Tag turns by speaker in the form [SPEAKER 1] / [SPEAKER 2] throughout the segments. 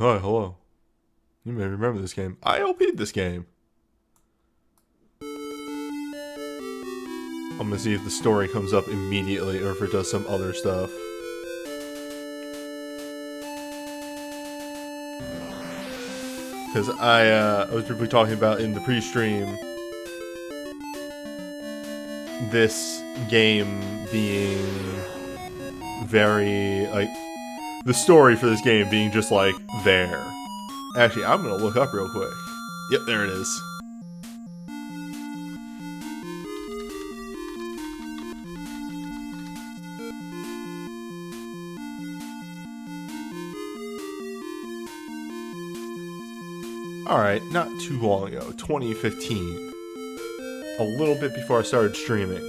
[SPEAKER 1] Hi, hello. You may remember this game. I LP'd this game. I'm gonna see if the story comes up immediately or if it does some other stuff. Because I was briefly talking about in the pre-stream this game being very, like, the story for this game being just, like, there. Actually, I'm gonna look up real quick. Yep, there it is. Alright, not too long ago, 2015. A little bit before I started streaming.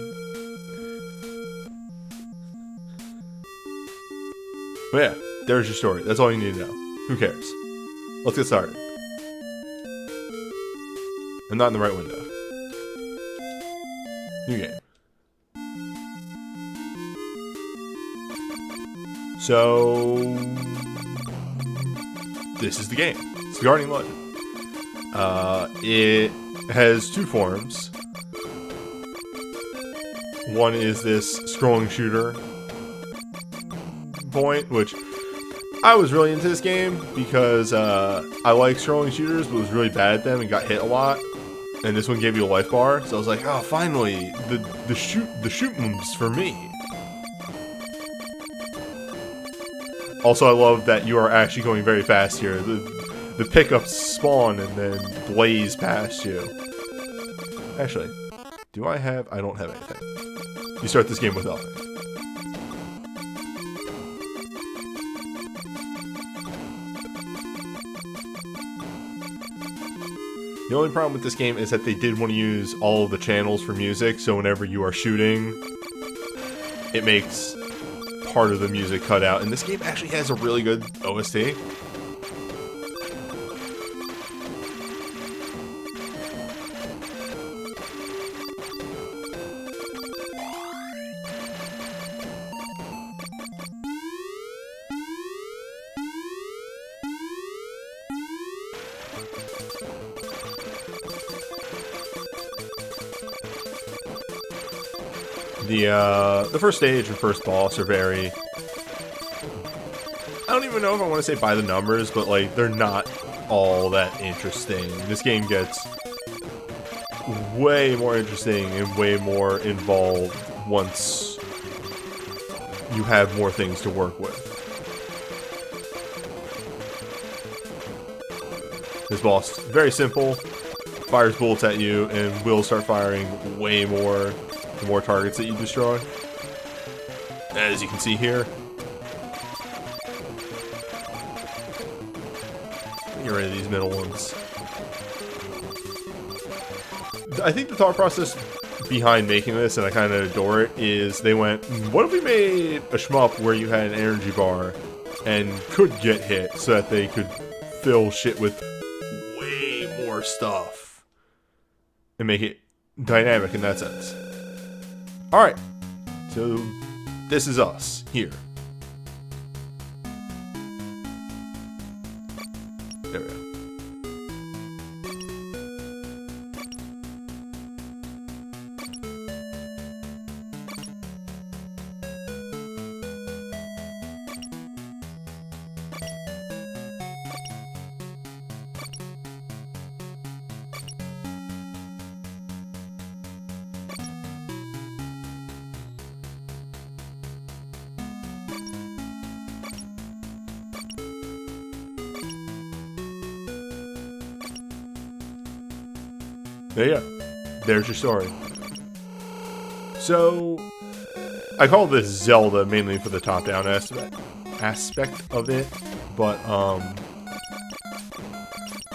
[SPEAKER 1] But yeah, there's your story. That's all you need to know. Who cares? Let's get started. I'm not in the right window. New game. So... this is the game. It's the Guardian Legend. It has two forms. One is this scrolling shooter point, which I was really into this game because I like scrolling shooters, but was really bad at them and got hit a lot. And this one gave you a life bar, so I was like, oh, finally, the shoot moves for me. Also, I love that you are actually going very fast here. The pickups spawn and then blaze past you. Actually, do I have... I don't have anything. You start this game with nothing. The only problem with this game is that they did want to use all of the channels for music, so whenever you are shooting, it makes part of the music cut out. And this game actually has a really good OST. The first stage and first boss are very... I don't even know if I want to say by the numbers, but like, they're not all that interesting. This game gets way more interesting and way more involved once you have more things to work with. This boss, very simple, fires bullets at you and will start firing way more the more targets that you destroy. As you can see here. Get rid of these middle ones. I think the thought process behind making this, and I kind of adore it, is they went, what if we made a shmup where you had an energy bar and could get hit so that they could fill shit with way more stuff and make it dynamic in that sense. Alright, so this is us, here. There we go. There you go. There's your story. So, I call this Zelda mainly for the top-down aspect of it, but I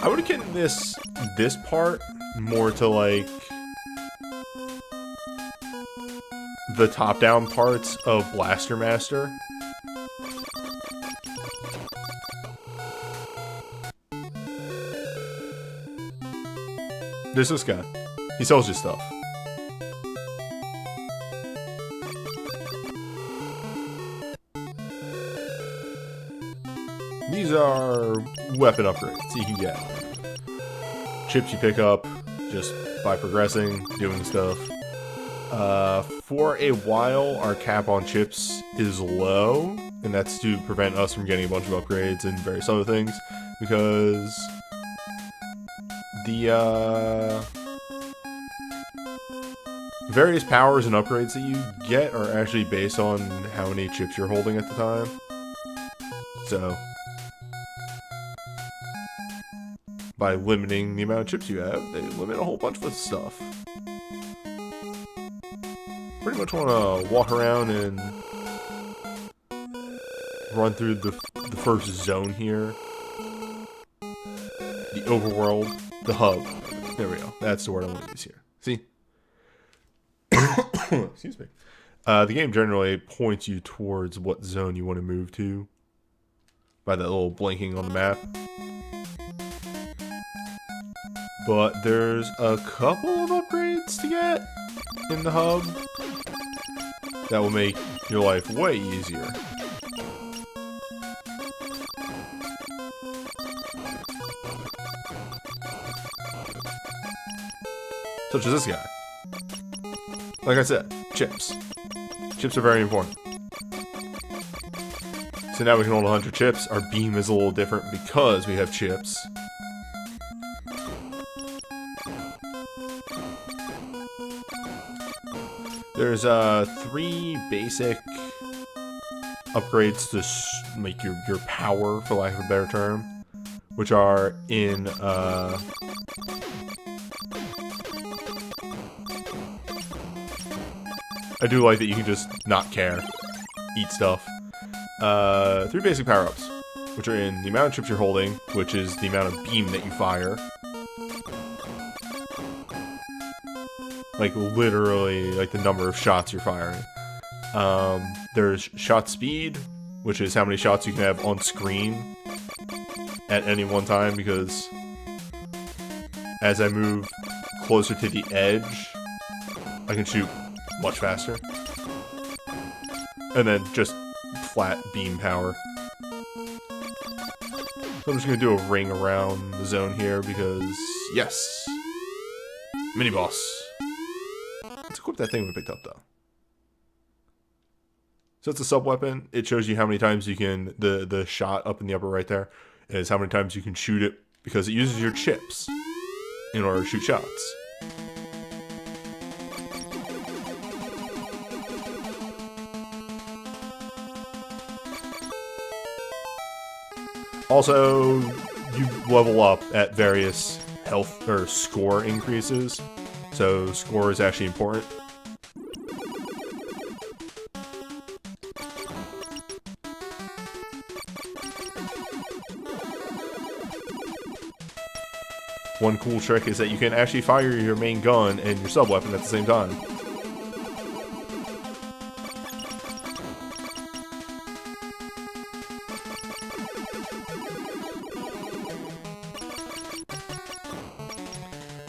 [SPEAKER 1] would akin this part more to like the top-down parts of Blaster Master. There's this guy. He sells you stuff. These these are weapon upgrades you can get. Chips you pick up just by progressing, doing stuff. For a while, our cap on chips is low, and that's to prevent us from getting a bunch of upgrades and various other things, because the various powers and upgrades that you get are actually based on how many chips you're holding at the time. So, by limiting the amount of chips you have, they limit a whole bunch of stuff. Pretty much want to walk around and run through the first zone here. The overworld, the hub. There we go. That's the word I want to use here. See? Excuse me. The game generally points you towards what zone you want to move to by that little blinking on the map. But there's a couple of upgrades to get in the hub that will make your life way easier. Such as this guy. Like I said, chips. Chips are very important. So now we can hold 100 chips. Our beam is a little different because we have chips. There's 3 basic upgrades to make your power, for lack of a better term, which are in I do like that you can just not care, eat stuff. 3 basic power-ups, which are in the amount of chips you're holding, which is the amount of beam that you fire. Like, literally, like the number of shots you're firing. There's shot speed, which is how many shots you can have on screen at any one time, because as I move closer to the edge, I can shoot much faster. And then just flat beam power. So I'm just going to do a ring around the zone here because, yes! Mini-boss. Let's equip that thing we picked up, though. So it's a sub-weapon. It shows you how many times you can, the shot up in the upper right there, is how many times you can shoot it, because it uses your chips in order to shoot shots. Also, you level up at various health or score increases, so score is actually important. One cool trick is that you can actually fire your main gun and your sub-weapon at the same time.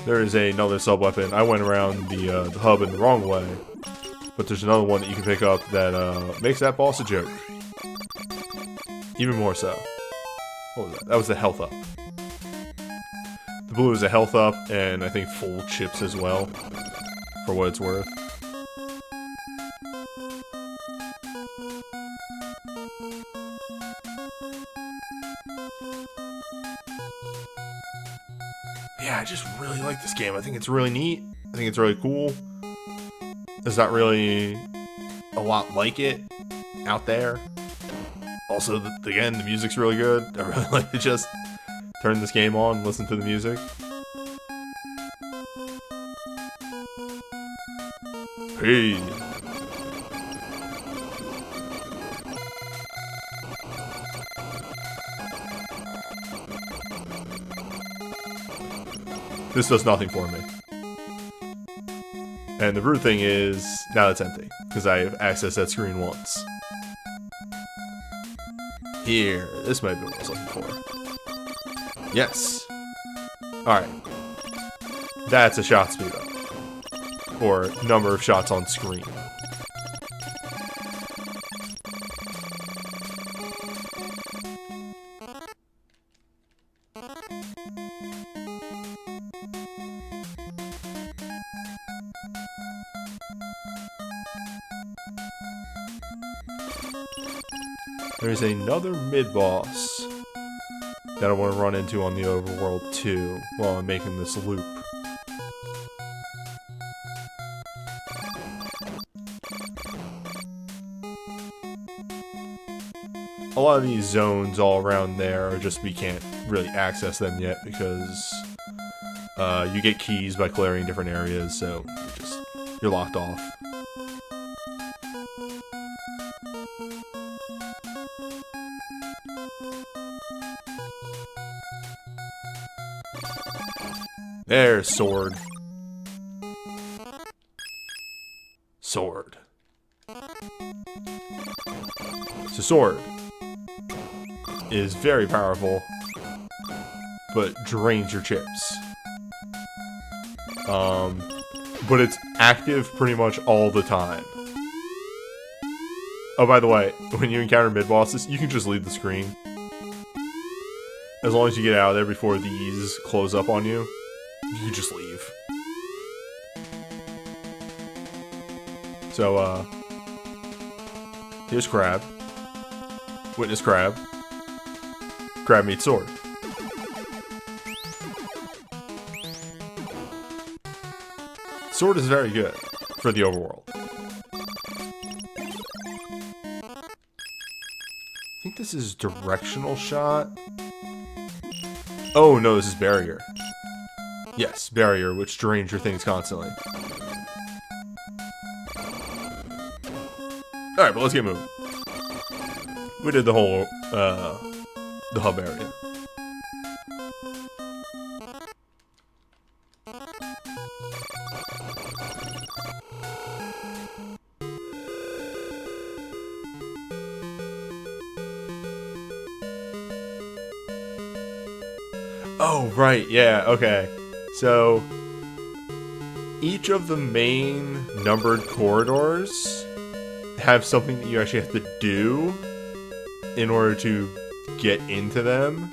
[SPEAKER 1] There is another sub-weapon. I went around the hub in the wrong way, but there's another one that you can pick up that makes that boss a joke. Even more so. What was that? That was the health up. The blue is a health up, and I think full chips as well, for what it's worth. Yeah, I just really like this game. I think it's really neat. I think it's really cool. There's not really a lot like it out there. Also, again, the music's really good. I really like to just turn this game on and listen to the music. Hey. This does nothing for me. And the rude thing is, now it's empty, because I've accessed that screen once. Here, this might be what I was looking for. Yes. Alright. That's a shot speed up. Or number of shots on screen. There's another mid-boss that I want to run into on the overworld too while I'm making this loop. A lot of these zones all around there are just we can't really access them yet because you get keys by clearing different areas, so you're locked off. There's sword. Sword. So sword is very powerful, but drains your chips. But it's active pretty much all the time. Oh, by the way, when you encounter mid-bosses, you can just leave the screen. As long as you get out of there before these close up on you, you can just leave. So, here's Crab. Witness Crab. Crab meets sword. Sword is very good for the overworld. I think this is directional shot. Oh no, this is barrier. Yes, barrier, which drains your things constantly. Alright, but let's get moving. We did the whole, the hub area. Oh, right, yeah, okay. So, each of the main numbered corridors have something that you actually have to do in order to get into them.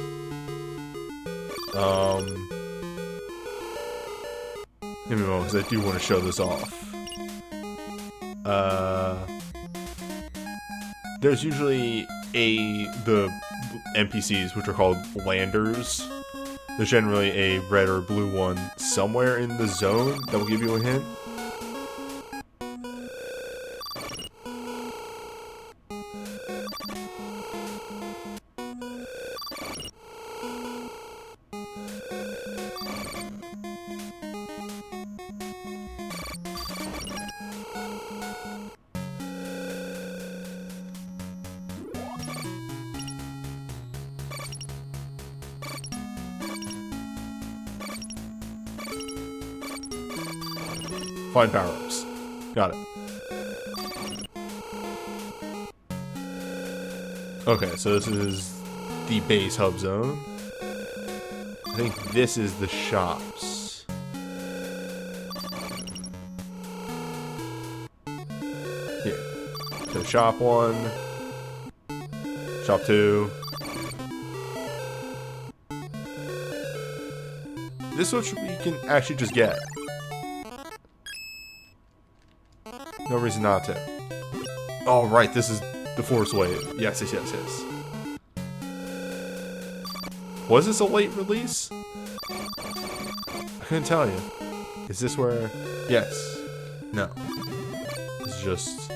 [SPEAKER 1] Give me a moment, because I do want to show this off. There's usually the NPCs, which are called landers. There's generally a red or blue one somewhere in the zone that will give you a hint. Find power-ups. Got it. Okay, so this is the base hub zone. I think this is the shops. Here. So shop 1. Shop 2. This one we can actually just get. No reason not to. Oh, right, this is the Force Wave. Yes, yes, yes, yes. Was this a late release? I couldn't tell you. Is this where... Yes. No. It's just...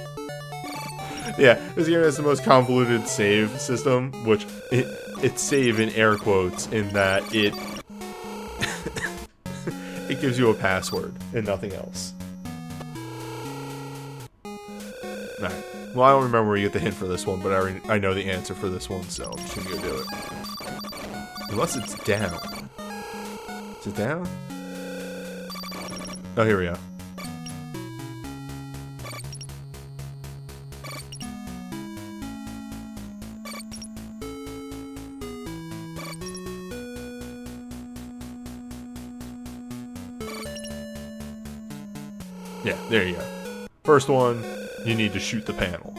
[SPEAKER 1] Yeah, this game has the most convoluted save system, which... It's save in air quotes, in that it... it gives you a password, and nothing else. Alright. Well, I don't remember where you get the hint for this one, but I know the answer for this one, so I'm just gonna go do it. Unless it's down. Is it down? Oh, here we go. Yeah, there you go. First one. You need to shoot the panel.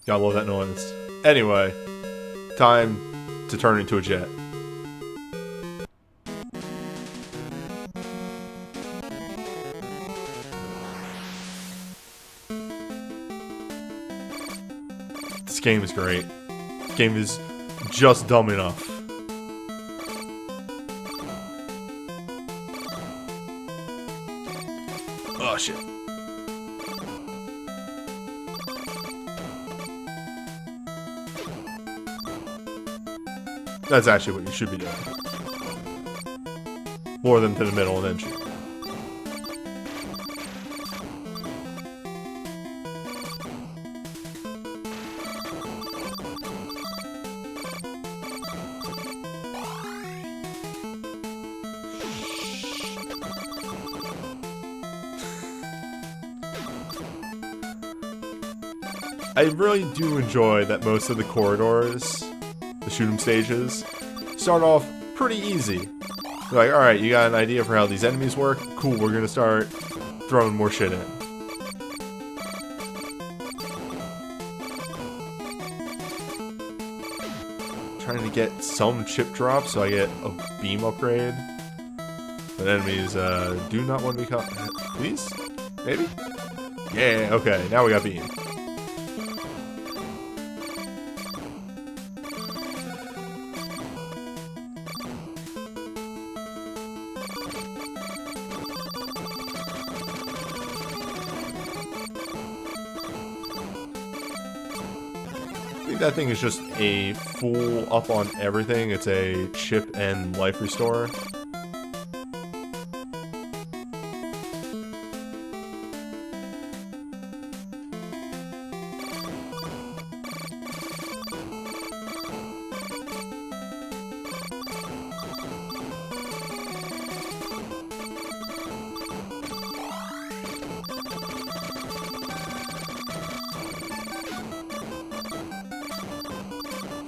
[SPEAKER 1] Gotta love that noise. Anyway, time to turn into a jet. This game is great. This game is just dumb enough. Oh shit. That's actually what you should be doing. Lure them to the middle and then shoot. I really do enjoy that most of the corridors, the shoot 'em stages, start off pretty easy. You're like, alright, you got an idea for how these enemies work? Cool, we're gonna start throwing more shit in. Trying to get some chip drops so I get a beam upgrade. But enemies do not want to be caught. Please? Maybe? Yeah, okay, now we got beam. I think that thing is just a full up on everything. It's a chip and life restore.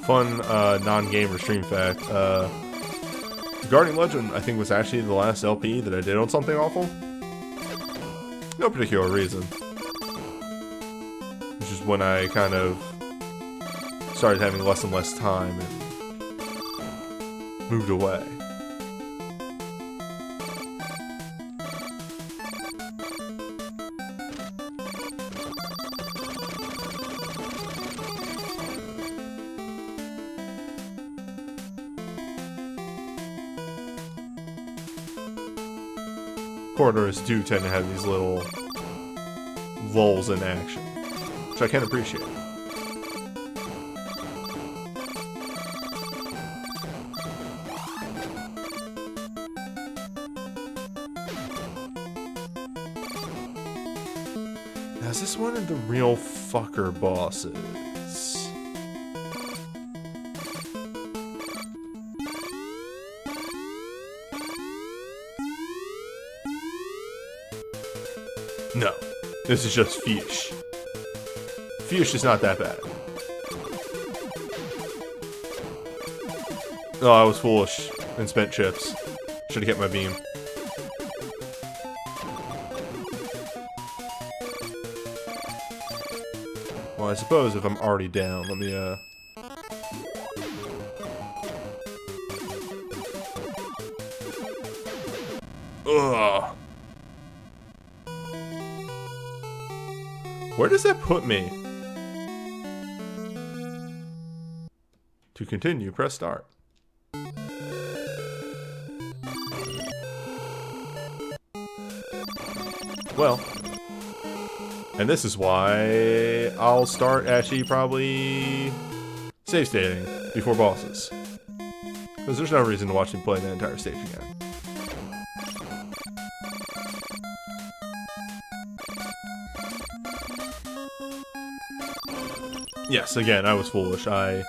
[SPEAKER 1] Fun non-gamer stream fact. Guardian Legend, I think, was actually the last LP that I did on something awful. No particular reason. It's just when I kind of started having less and less time and moved away. Corridors do tend to have these little lulls in action, which I can appreciate. Now, is this one of the real fucker bosses? No, this is just Fish. Fish is not that bad. Oh, I was foolish and spent chips. Should have kept my beam. Well, I suppose if I'm already down, let me, Ugh. Where does that put me? To continue, press start. Well, and this is why I'll start actually probably save stating before bosses. Because there's no reason to watch me play the entire stage again. Yes, again, I was foolish. I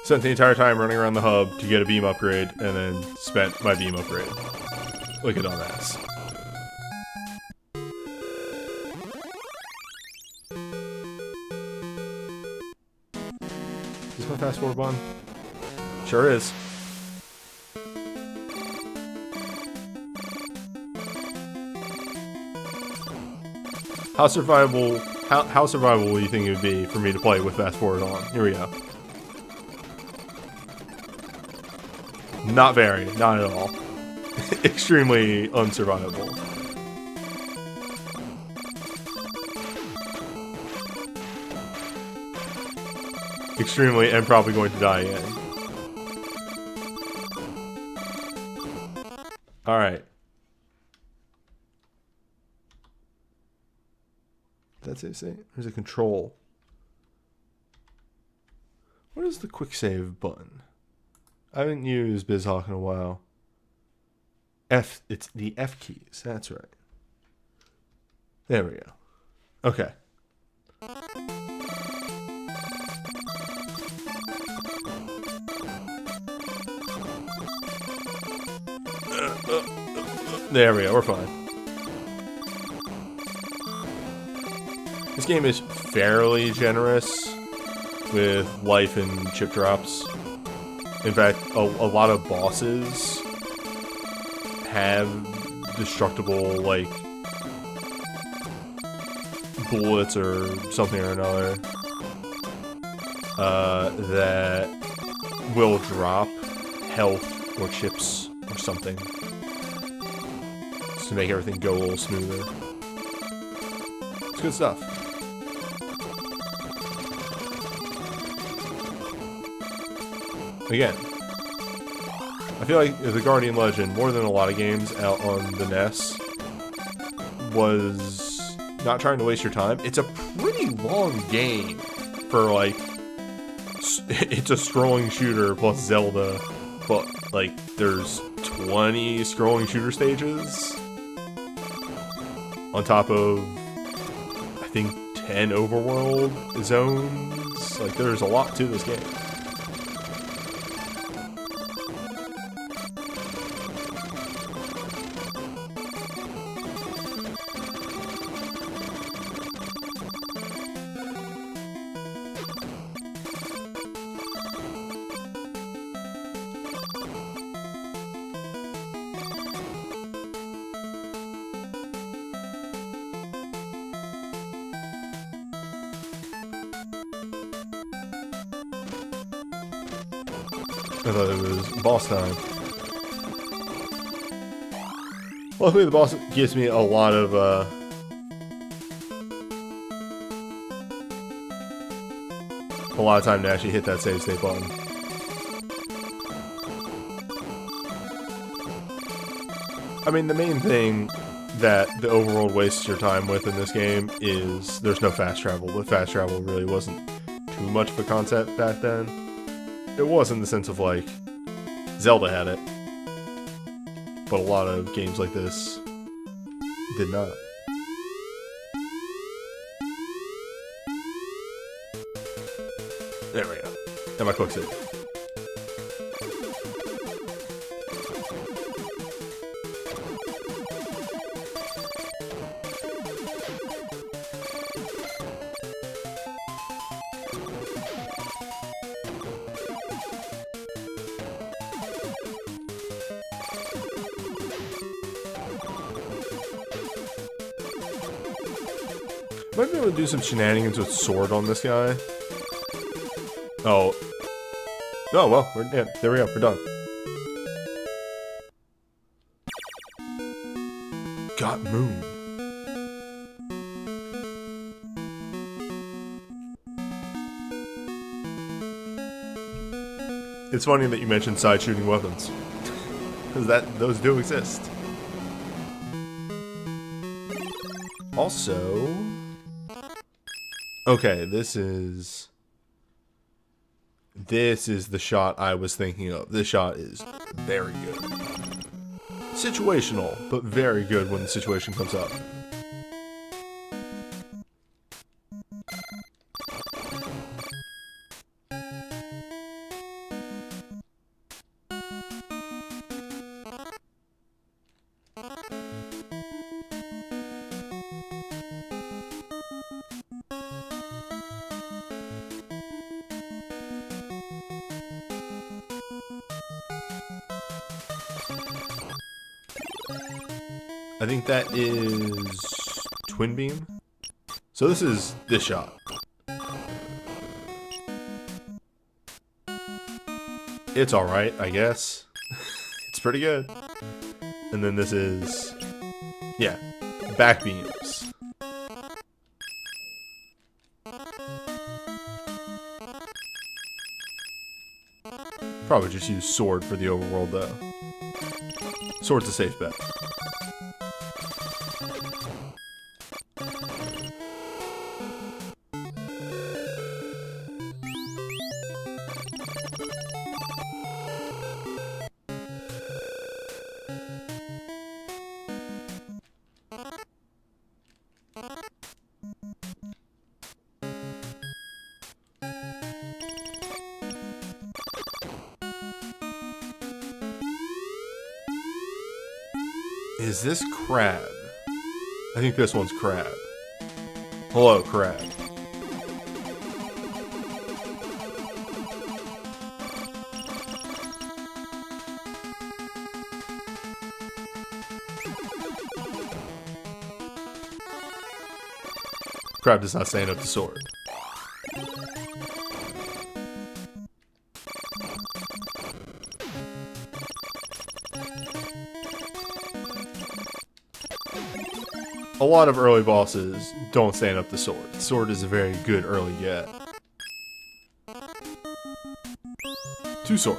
[SPEAKER 1] spent the entire time running around the hub to get a beam upgrade, and then spent my beam upgrade. Look at dumbass. Is this my fast forward button? Sure is. How survivable How survivable do you think it would be for me to play with fast forward on? Here we go. Not very, not at all. Extremely unsurvivable. Extremely, and probably going to die again. Alright. That's it. There's a control. What is the quick save button? I haven't used BizHawk in a while. It's the F keys. That's right. There we go. Okay. There we go. We're fine. This game is fairly generous with life and chip drops. In fact, a lot of bosses have destructible, like, bullets or something or another that will drop health or chips or something just to make everything go a little smoother. It's good stuff. Again, I feel like the Guardian Legend, more than a lot of games out on the NES, was not trying to waste your time. It's a pretty long game for, like, it's a scrolling shooter plus Zelda, but, like, there's 20 scrolling shooter stages on top of, I think, 10 overworld zones. Like, there's a lot to this game. I thought it was boss time. Luckily, the boss gives me a lot of, time to actually hit that save state button. I mean, the main thing that the overworld wastes your time with in this game is there's no fast travel. But fast travel really wasn't too much of a concept back then. It was in the sense of, like, Zelda had it, but a lot of games like this did not. There we go. And my quick save. Might be able to do some shenanigans with sword on this guy. Oh. Oh, well, yeah, there we go, we're done. Got Moon. It's funny that you mentioned side shooting weapons. Because those do exist. Also... Okay, this is the shot I was thinking of. This shot is very good. Situational, but very good when the situation comes up. I think that is Twin Beam. So this is this shot. It's alright, I guess. It's pretty good. And then this is... yeah, back beams. Probably just use sword for the overworld though. Sword's a safe bet. Is this crab? I think this one's crab. Hello, crab. Crab does not stand up to sword. A lot of early bosses don't stand up to sword. Sword is a very good early get. 2 sword.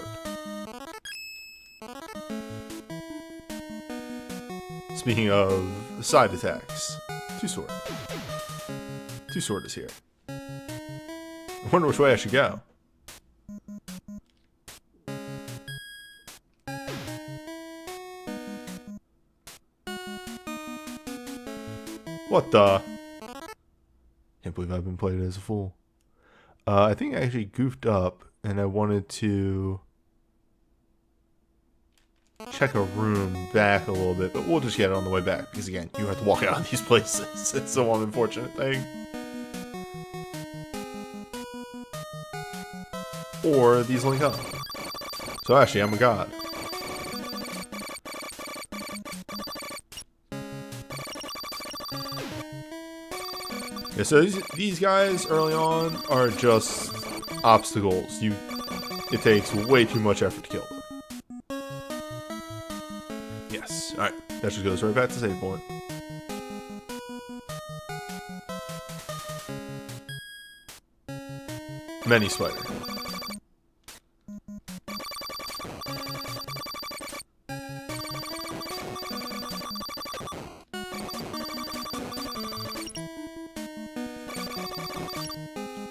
[SPEAKER 1] Speaking of side attacks, 2 sword. 2 sword is here. I wonder which way I should go. What the? Can't believe I've been played as a fool. I think I actually goofed up and I wanted to check a room back a little bit, but we'll just get it on the way back because again, you have to walk out of these places. It's the one unfortunate thing. Or these link up. So actually, I'm a god. Yeah, so these guys early on are just obstacles. It takes way too much effort to kill them. Yes. Alright. That just goes right back to save point. Many spider.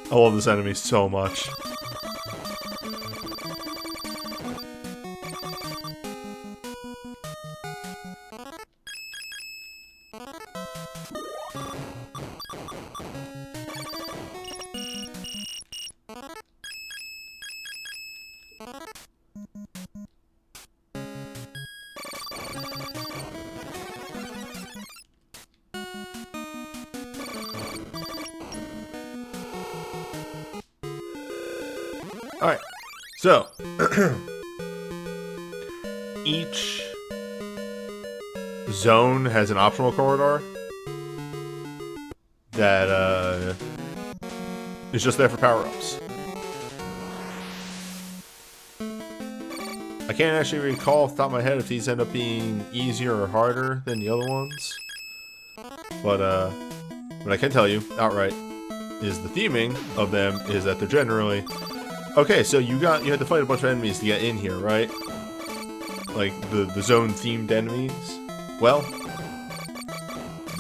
[SPEAKER 1] I love this enemy so much. Alright, so each zone has an optional corridor that is just there for power-ups. I can't actually recall off the top of my head if these end up being easier or harder than the other ones, but what I can tell you outright is the theming of them is that they're generally... Okay, so you had to fight a bunch of enemies to get in here, right? Like, the zone-themed enemies? Well,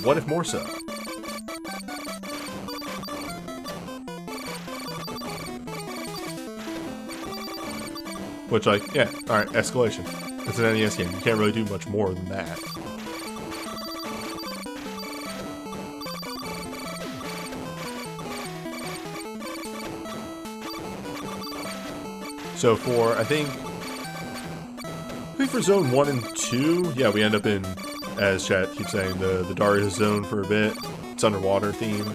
[SPEAKER 1] what if more so? Which, like, yeah, alright, escalation. It's an NES game. You can't really do much more than that. So for, I think for zone 1 and 2, yeah, we end up in, as chat keeps saying, the Darius zone for a bit. It's underwater themed.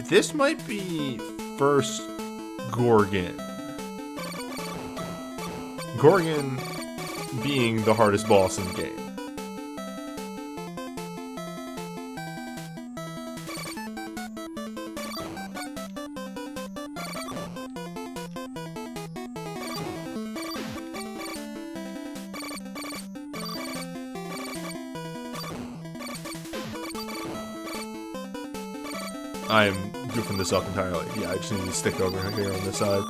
[SPEAKER 1] This might be first Gorgon. Gorgon being the hardest boss in the game. I'm goofing this up entirely. Yeah, I just need to stick over here on this side.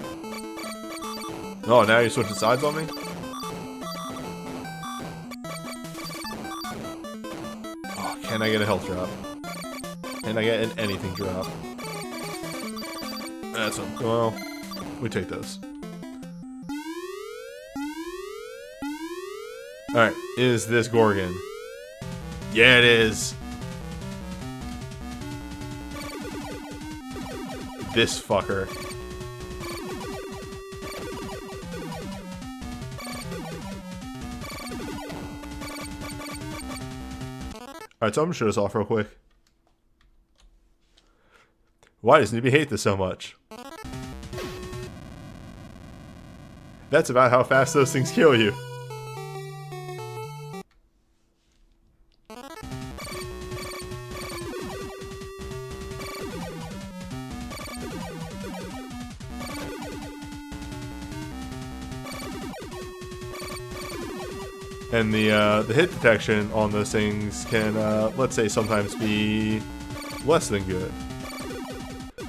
[SPEAKER 1] Oh, now you're switching sides on me? Oh, can I get a health drop? Can I get an anything drop? That's a, well, we take those. Alright, is this Gorgon? Yeah, it is. This fucker. Alright, so I'm gonna show this off real quick. Why does Newbie hate this so much? That's about how fast those things kill you. And the hit detection on those things can, let's say, sometimes be less than good.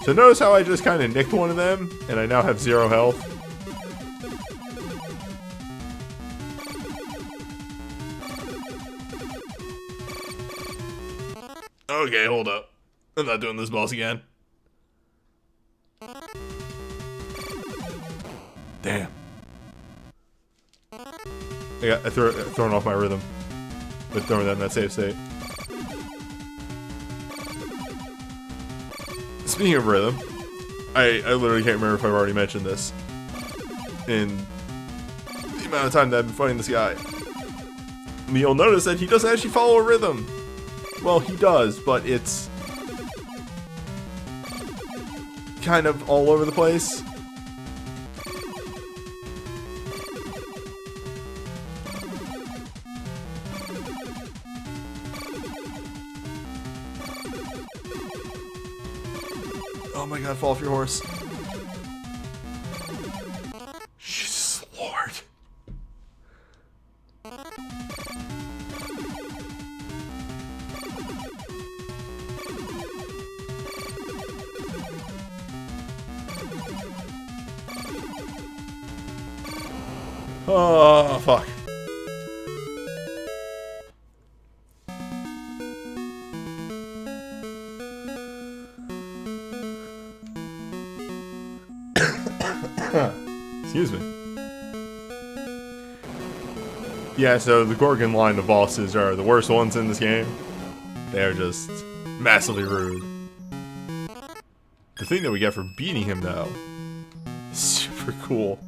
[SPEAKER 1] So notice how I just kind of nicked one of them, and I now have 0 health. Okay, hold up. I'm not doing this boss again. Damn. I thrown off my rhythm with throwing that in that save state. Speaking of rhythm, I literally can't remember if I've already mentioned this in the amount of time that I've been fighting this guy. And you'll notice that he doesn't actually follow a rhythm. Well, he does, but it's kind of all over the place. Oh my god, fall off your horse. Jesus Lord. Oh, fuck. Excuse me. Yeah, so the Gorgon line of bosses are the worst ones in this game. They are just massively rude. The thing that we get for beating him, though, is super cool.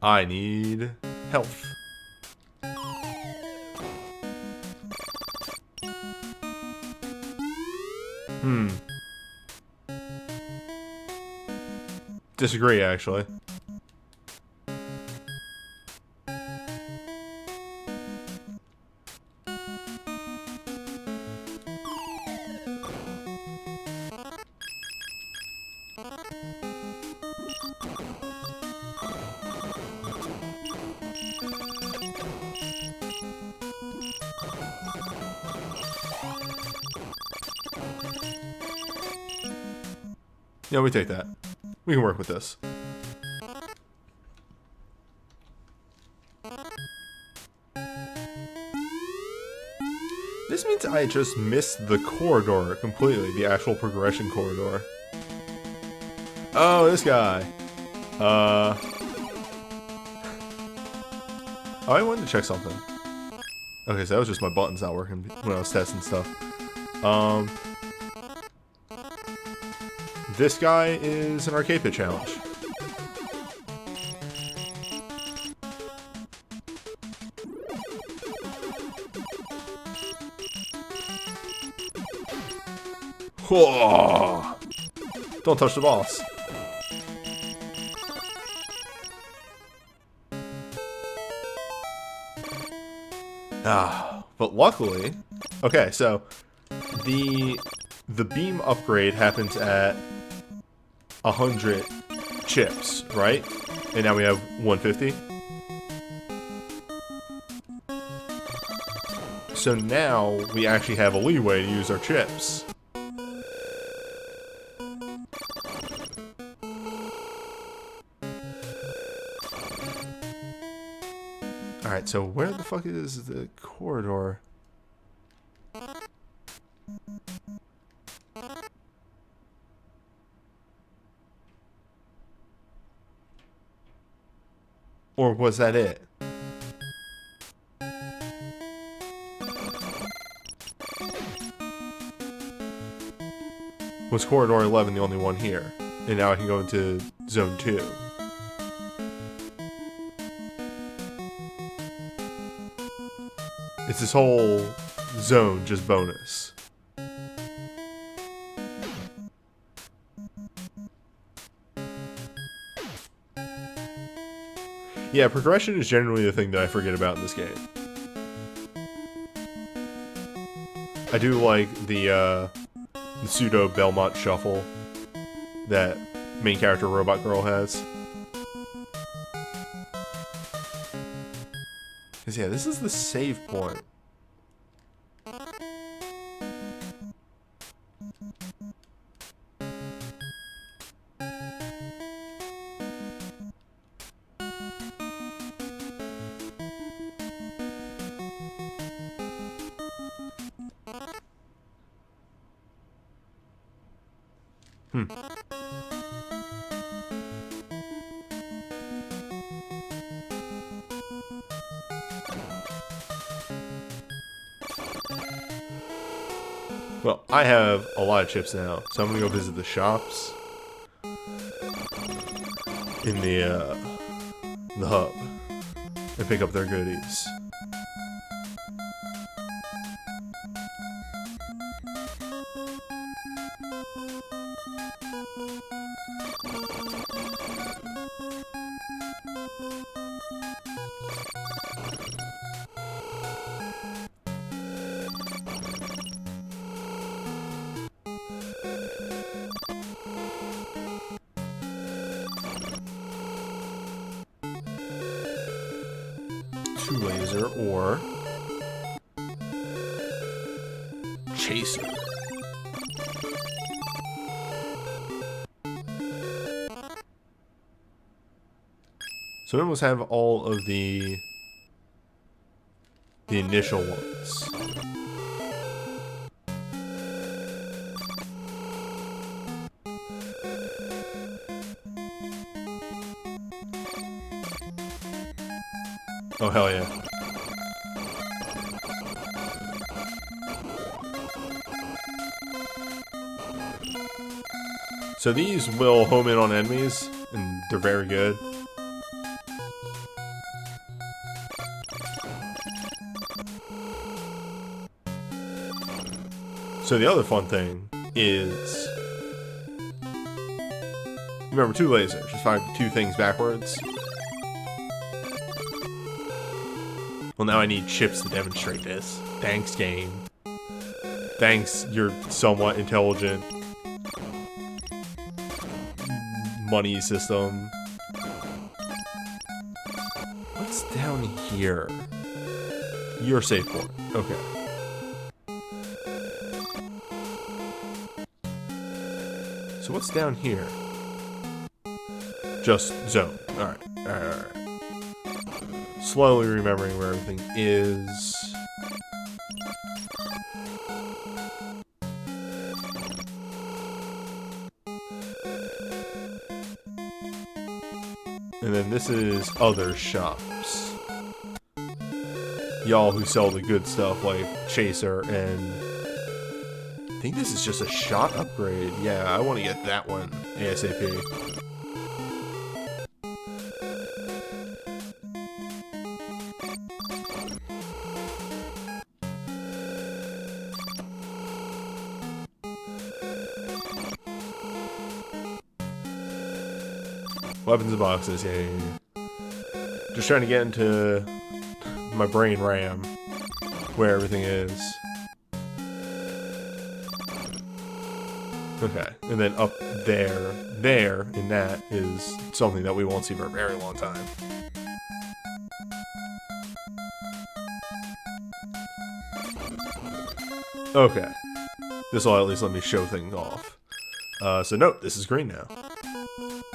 [SPEAKER 1] I need health. Disagree, actually. Yeah, we take that. We can work with this. This means I just missed the corridor completely, the actual progression corridor. Oh, this guy. Oh, I wanted to check something. Okay, so that was just my buttons not working when I was testing stuff. This guy is an arcade pit challenge. Whoa! Don't touch the boss. But luckily, okay, so the beam upgrade happens at 100 chips, right? And now we have 150. So now we actually have a leeway to use our chips. Alright, so where the fuck is the corridor? Or was that it? Was corridor 11 the only one here? And now I can go into zone 2. It's this whole zone just bonus. Yeah, progression is generally the thing that I forget about in this game. I do like the pseudo Belmont shuffle that main character Robot Girl has. Cause yeah, this is the save point. Well, I have a lot of chips now, so I'm gonna go visit the shops in the hub and pick up their goodies. Two laser or chaser. So we almost have all of the initial ones. Oh, hell yeah. So these will home in on enemies, and they're very good. So the other fun thing is, remember, two lasers, just fire two things backwards. Well, now I need chips to demonstrate this. Thanks, game. Thanks, you're somewhat intelligent money system. What's down here? Your save point. Okay. So what's down here? Just zone. Alright. Alright. Slowly remembering where everything is. And then this is other shops. Y'all who sell the good stuff like Chaser and... I think this is just a shot upgrade. Yeah, I want to get that one ASAP. Weapons and boxes, yeah. Just trying to get into my brain RAM where everything is. Okay, and then up there, in that is something that we won't see for a very long time. Okay, this will at least let me show things off. So note, this is green now.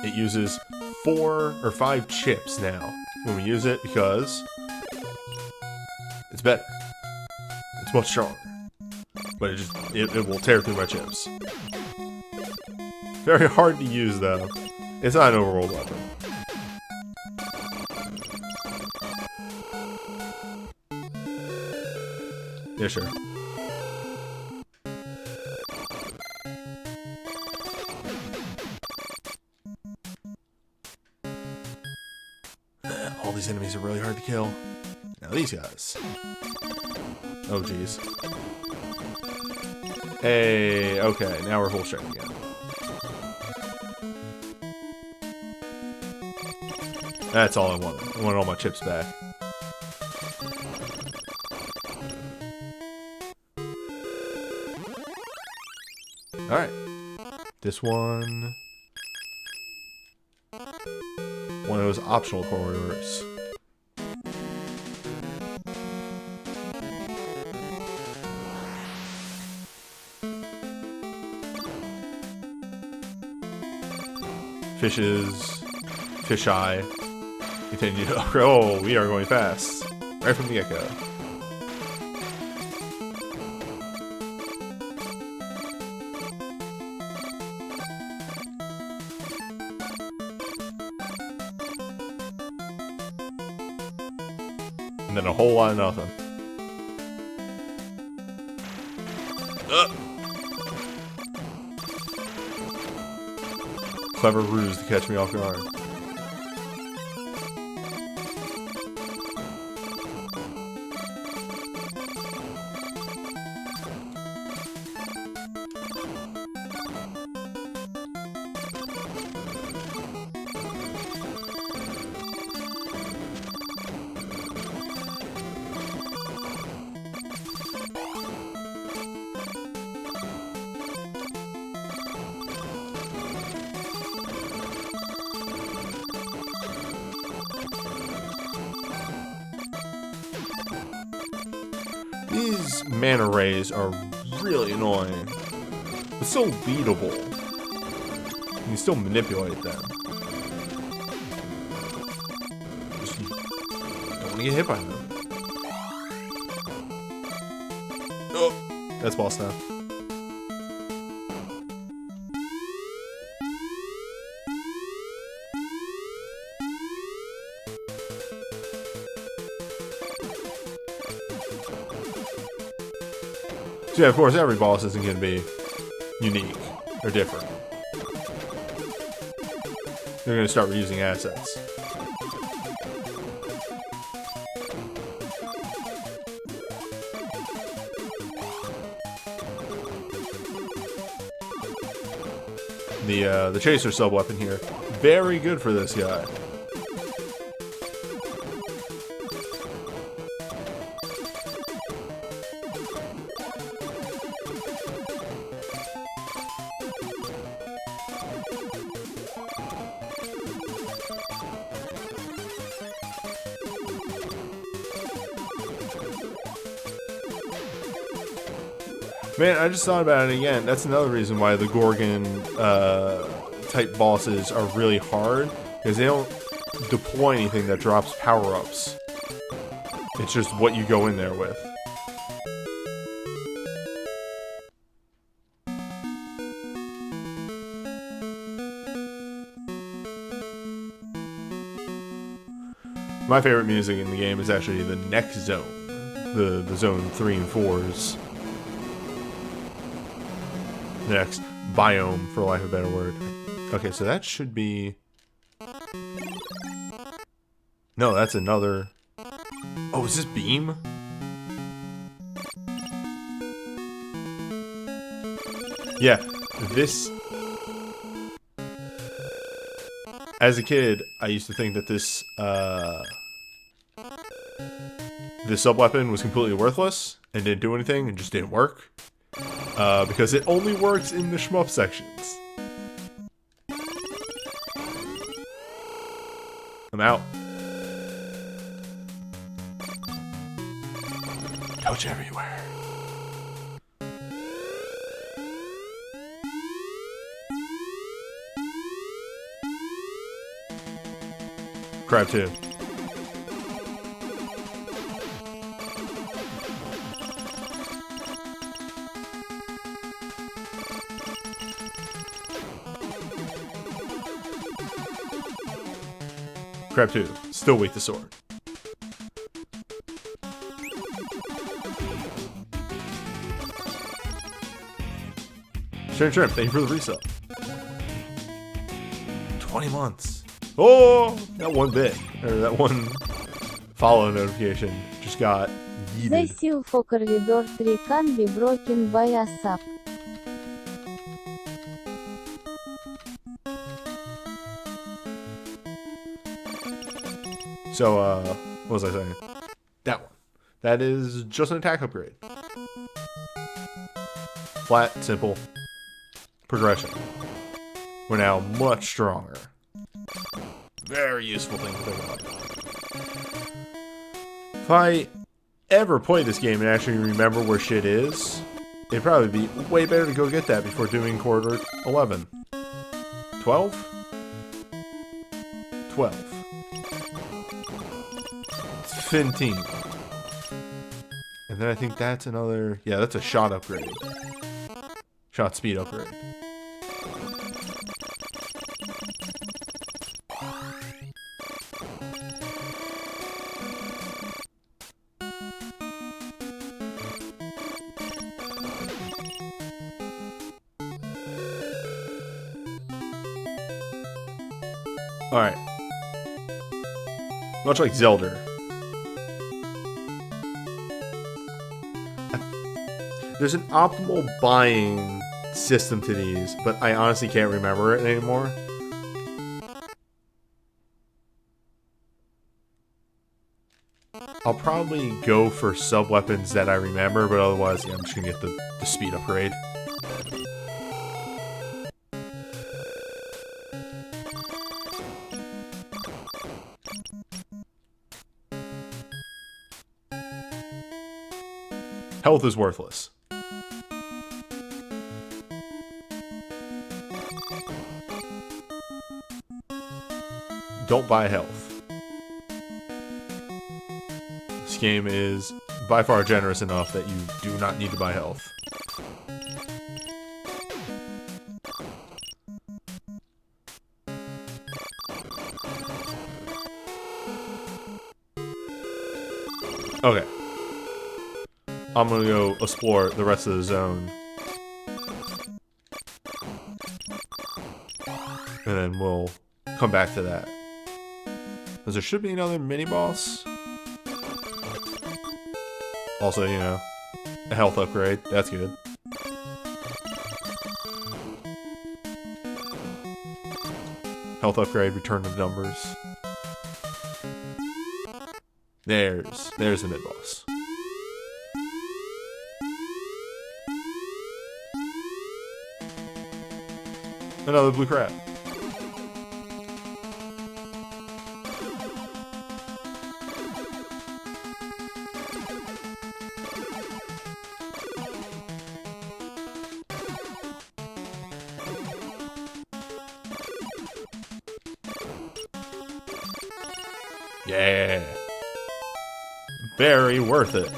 [SPEAKER 1] It uses 4 or 5 chips now when we use it because it's better. It's much stronger. But it will tear through my chips. Very hard to use though. It's not an overworld weapon. Yeah, sure. All these enemies are really hard to kill. Now these guys. Oh jeez. Hey, okay, now we're full strength again. That's all I wanted. I wanted all my chips back. Alright. This one. One of those optional corridors. Fishes. Fisheye. Continue to upgrade. Oh, we are going fast. Right from the get-go. And then a whole lot of nothing. Clever ruse to catch me off guard. These mana rays are really annoying, but still beatable. You can still manipulate them. Just don't want to get hit by them. Oh, that's boss now. So yeah, of course, every boss isn't going to be unique or different. They're going to start reusing assets. The chaser sub weapon here, very good for this guy. Man, I just thought about it again. That's another reason why the Gorgon type bosses are really hard, because they don't deploy anything that drops power-ups. It's just what you go in there with. My favorite music in the game is actually the next zone. The zone 3 and 4s. The next biome, for lack of a better word. Okay, so that should be... No, that's another... Oh, is this Beam? Yeah, this... As a kid, I used to think that this sub-weapon was completely worthless and didn't do anything and just didn't work. because it only works in the shmup sections. I'm out. Couch everywhere. Crab 2. Crab 2. Still weak the sword. Shrimp, thank you for the resub. 20 months. Oh, that one bit, or that one follow notification just got yeeted.
[SPEAKER 2] The seal for corridor 3 can be broken by a sub.
[SPEAKER 1] So, what was I saying? That one. That is just an attack upgrade. Flat, simple. Progression. We're now much stronger. Very useful thing to think about. If I ever play this game and actually remember where shit is, it'd probably be way better to go get that before doing Corridor 11. 12? 12. 15. And then I think that's another... Yeah, that's a shot upgrade. Shot speed upgrade. Alright. Much like Zelda. There's an optimal buying system to these, but I honestly can't remember it anymore. I'll probably go for sub-weapons that I remember, but otherwise, yeah, I'm just gonna get the speed upgrade. Health is worthless. Don't buy health. This game is by far generous enough that you do not need to buy health. Okay. I'm gonna go explore the rest of the zone. And then we'll come back to that. Because there should be another mini-boss. Also, you know, a health upgrade. That's good. Health upgrade, return to numbers. There's the mid-boss. Another blue crab. Yeah. Very worth it.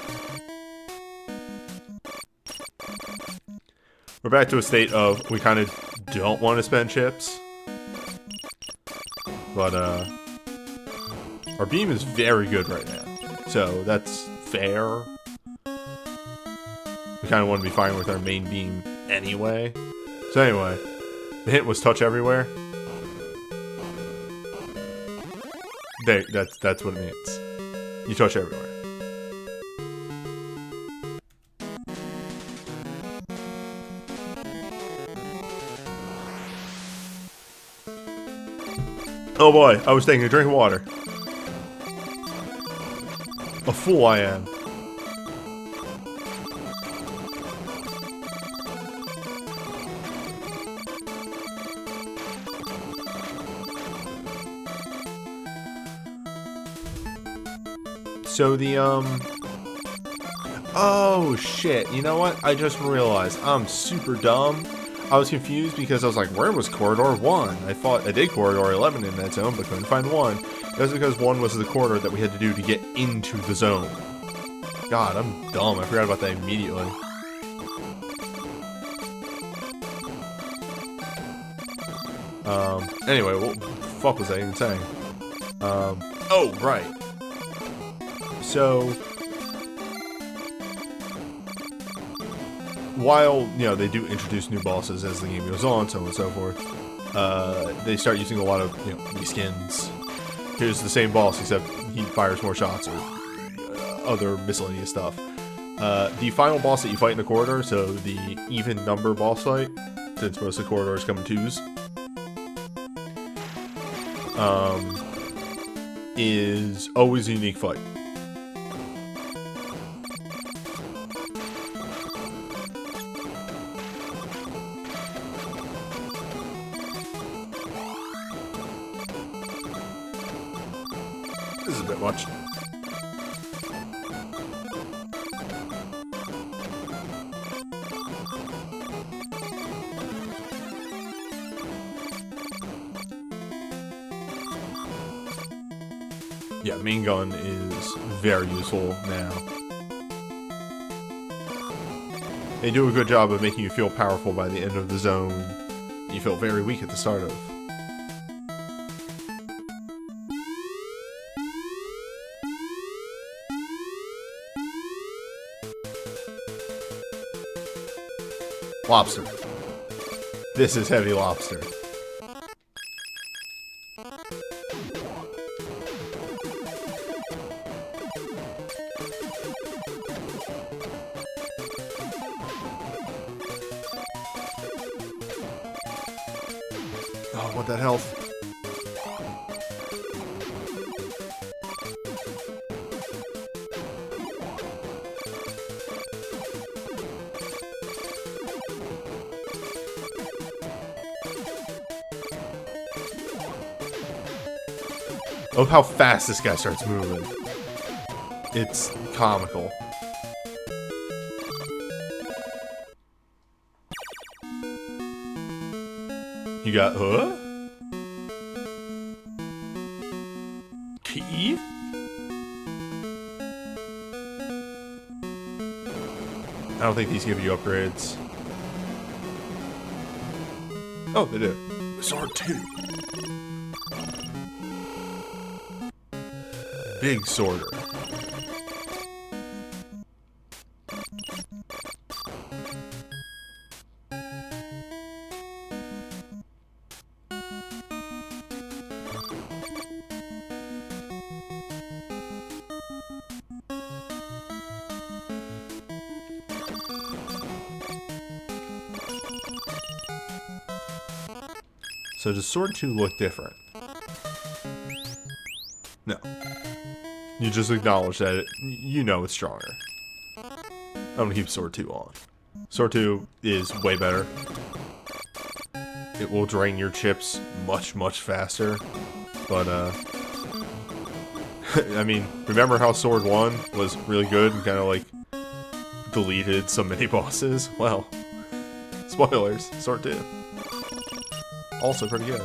[SPEAKER 1] We're back to a state of we kind of don't want to spend chips. But, our beam is very good right now. So, that's fair. We kind of want to be fine with our main beam anyway. So anyway, the hint was touch everywhere. There, that's what it means. You touch everywhere. Oh boy, I was taking a drink of water. A fool I am. So the, oh, shit. You know what? I just realized. I'm super dumb. I was confused because I was like, where was Corridor 1? I thought I did Corridor 11 in that zone, but couldn't find 1. That's because 1 was the corridor that we had to do to get into the zone. God, I'm dumb. I forgot about that immediately. Anyway, what the fuck was I even saying? Oh, right. So, while, you know, they do introduce new bosses as the game goes on, so on and so forth, they start using a lot of, you know, reskins. Here's the same boss, except he fires more shots or other miscellaneous stuff. The final boss that you fight in the corridor, so the even number boss fight, since most of the corridors come in 2s, is always a unique fight. This is a bit much. Yeah, main gun is very useful now. They do a good job of making you feel powerful by the end of the zone. You feel very weak at the start of. Lobster. This is heavy lobster. Oh, I want that health. Oh, how fast this guy starts moving. It's comical. You got, key? I don't think these give you upgrades. Oh, they do. Sword 2. Big sorter. So does Sword 2 look different? No. You just acknowledge that you know it's stronger. I'm gonna keep Sword 2 on. Sword 2 is way better. It will drain your chips much, much faster. But, I mean, remember how Sword 1 was really good and kind of, like, deleted so many bosses? Well, spoilers, Sword 2. Also pretty good.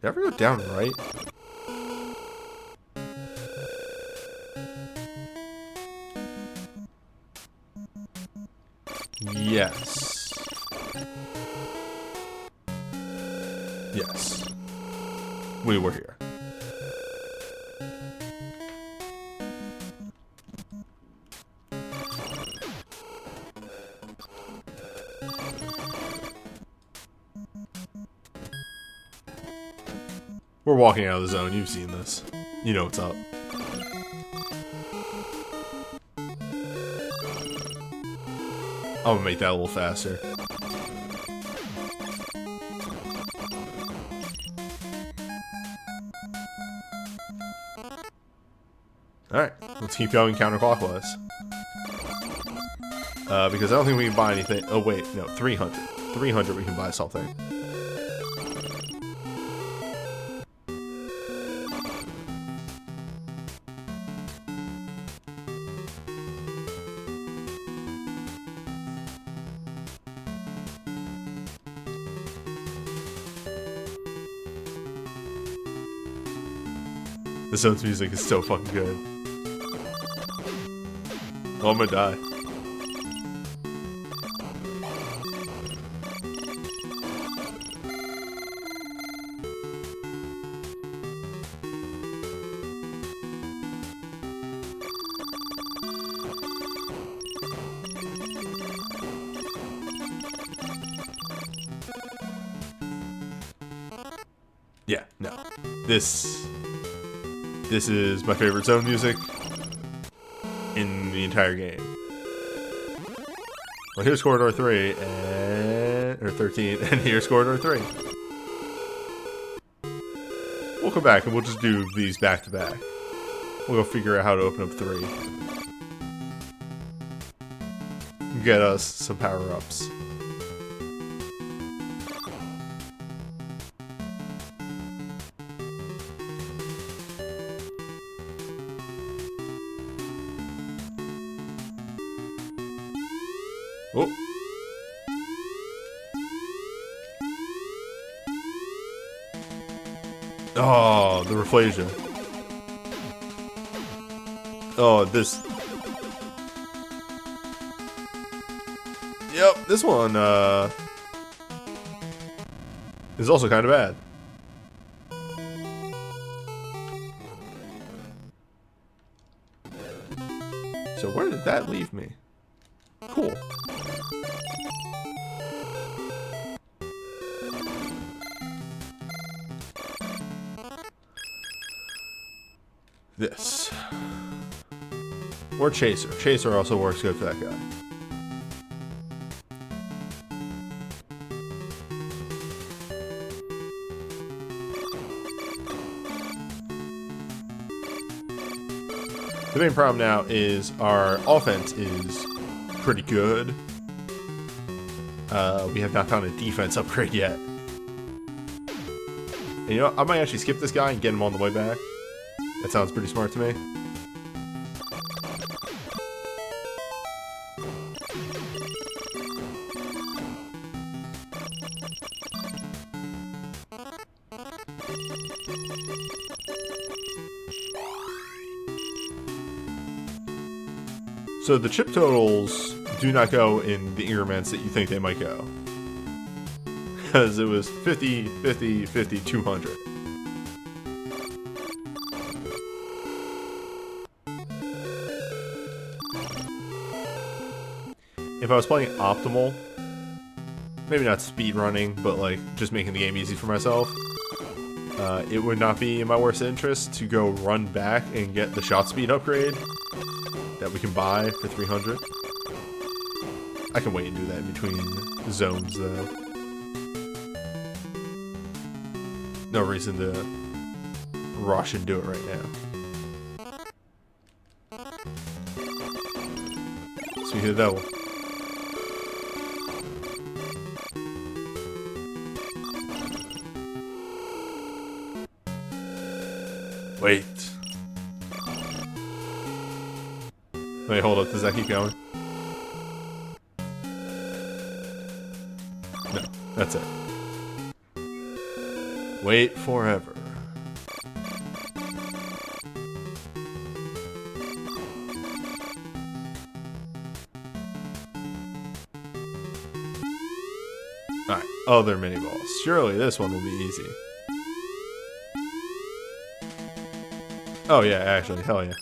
[SPEAKER 1] Did I ever go down right? Yes. Yes. We were here. We're walking out of the zone. You've seen this. You know what's up. I'm gonna make that a little faster. Alright, let's keep going counterclockwise. Because I don't think we can buy anything. Oh wait, no, 300. 300 we can buy something. The Zone's music is so fucking good. Oh, I'm gonna die. Yeah, no. This is my favorite Zone music in the entire game. Well, here's Corridor 3, or 13, and here's Corridor 3. We'll come back and we'll just do these back to back. We'll go figure out how to open up 3. Get us some power-ups. Oh. Oh, the Reflasia. Oh, this. Yep, this one, is also kind of bad. So where did that leave me? Cool. This. Or Chaser. Chaser also works good for that guy. The main problem now is our offense is pretty good. We have not found a defense upgrade yet. And you know, I might actually skip this guy and get him on the way back. That sounds pretty smart to me. So the chip totals do not go in the increments that you think they might go. Because it was 50, 50, 50, 200. If I was playing optimal, maybe not speed running, but like just making the game easy for myself, it would not be in my worst interest to go run back and get the shot speed upgrade that we can buy for 300. I can wait and do that in between zones though. No reason to rush and do it right now. Speak of the devil. Wait. Wait, hold up. Does that keep going? No, that's it. Wait forever. Alright, other mini balls. Surely this one will be easy. Oh yeah, actually, hell yeah.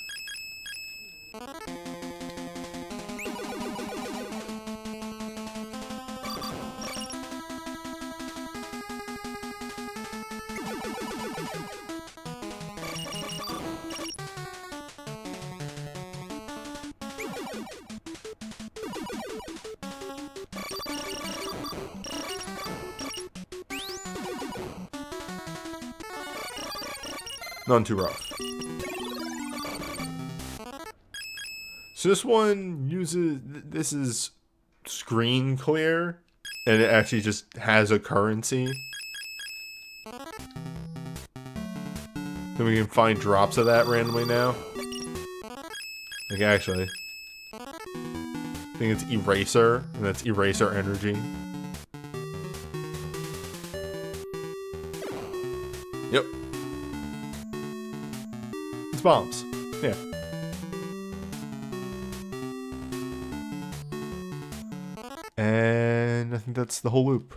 [SPEAKER 1] None too rough. So this one uses, this is screen clear, and it actually just has a currency. Then we can find drops of that randomly now. Like actually, I think it's Eraser, and that's Eraser Energy. Yep. bombs. Yeah. And I think that's the whole loop.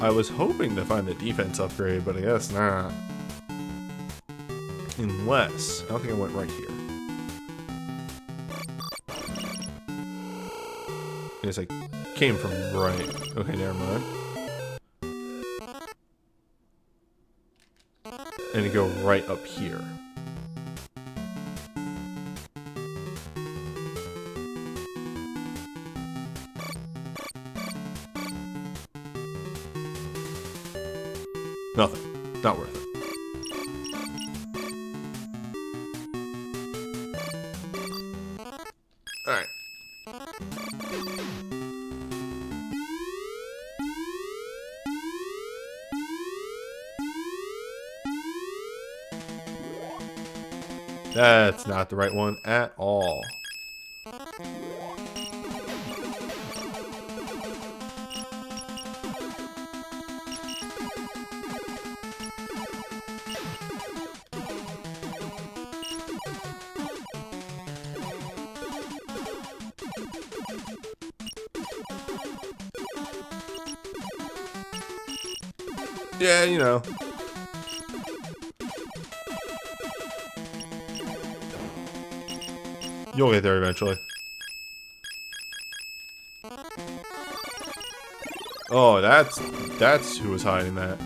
[SPEAKER 1] I was hoping to find the defense upgrade, but I guess not. Unless, I don't think I went right here. I guess I came from right. Okay, never mind. And to go right up here. Nothing. Not worth it. Alright. That's not the right one at all. Yeah, you know. You'll get there eventually. Oh, that's who was hiding that.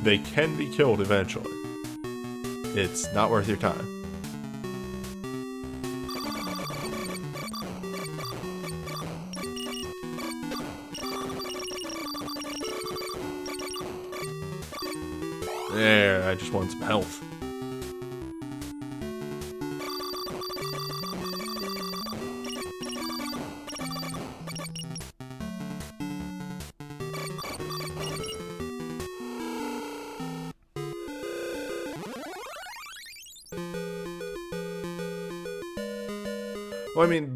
[SPEAKER 1] They can be killed eventually. It's not worth your time. There, I just want some health. Well, I mean,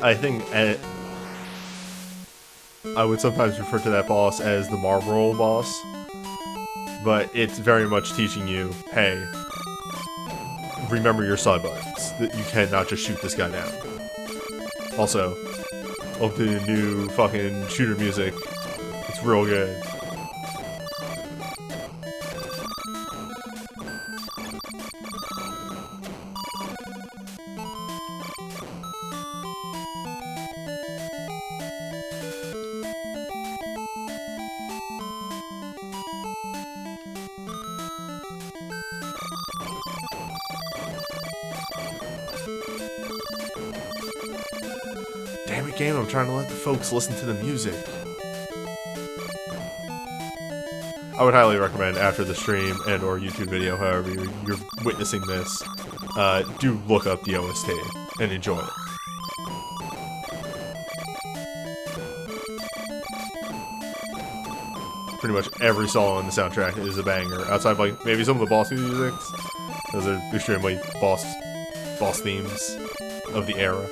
[SPEAKER 1] I think I would sometimes refer to that boss as the Marlboro boss, but it's very much teaching you, hey, remember your side buttons, that you cannot just shoot this guy down. Also, love the new fucking shooter music, it's real good. Damn it, game, I'm trying to let the folks listen to the music. I would highly recommend after the stream and or YouTube video, however you're witnessing this, do look up the OST and enjoy it. Pretty much every song on the soundtrack is a banger, outside of like maybe some of the boss musics. Those are extremely boss themes of the era.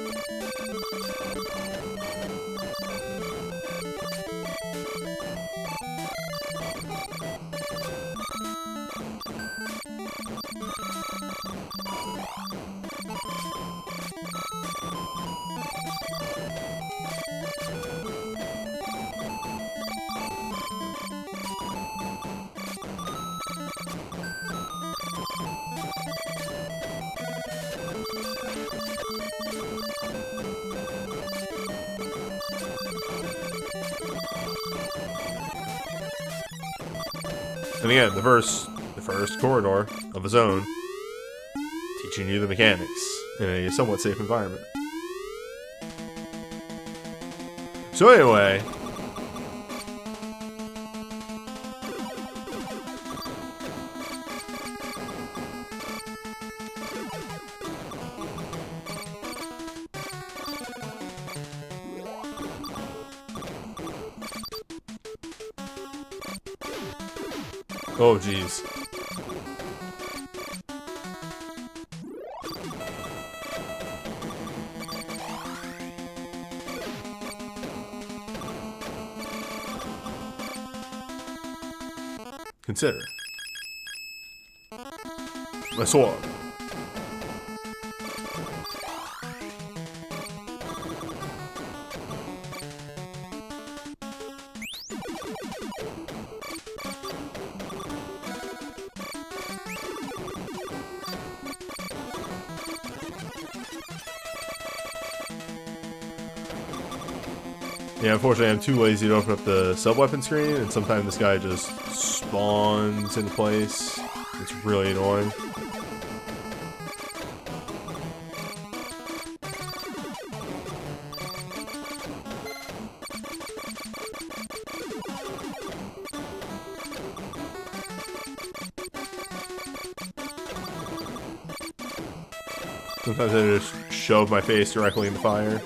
[SPEAKER 1] And again, the first corridor of a zone, teaching you the mechanics in a somewhat safe environment. So anyway, Oh, jeez. Consider. My sword. Yeah, unfortunately I'm too lazy to open up the sub-weapon screen, and sometimes this guy just spawns in place. It's really annoying. Sometimes I just shove my face directly in the fire.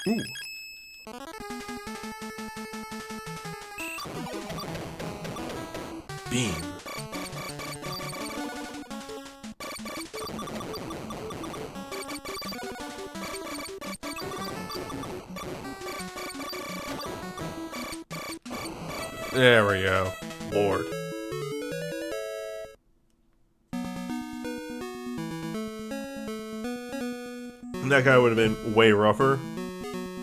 [SPEAKER 1] Ooh. Beam. There we go. Lord. And that guy would have been way rougher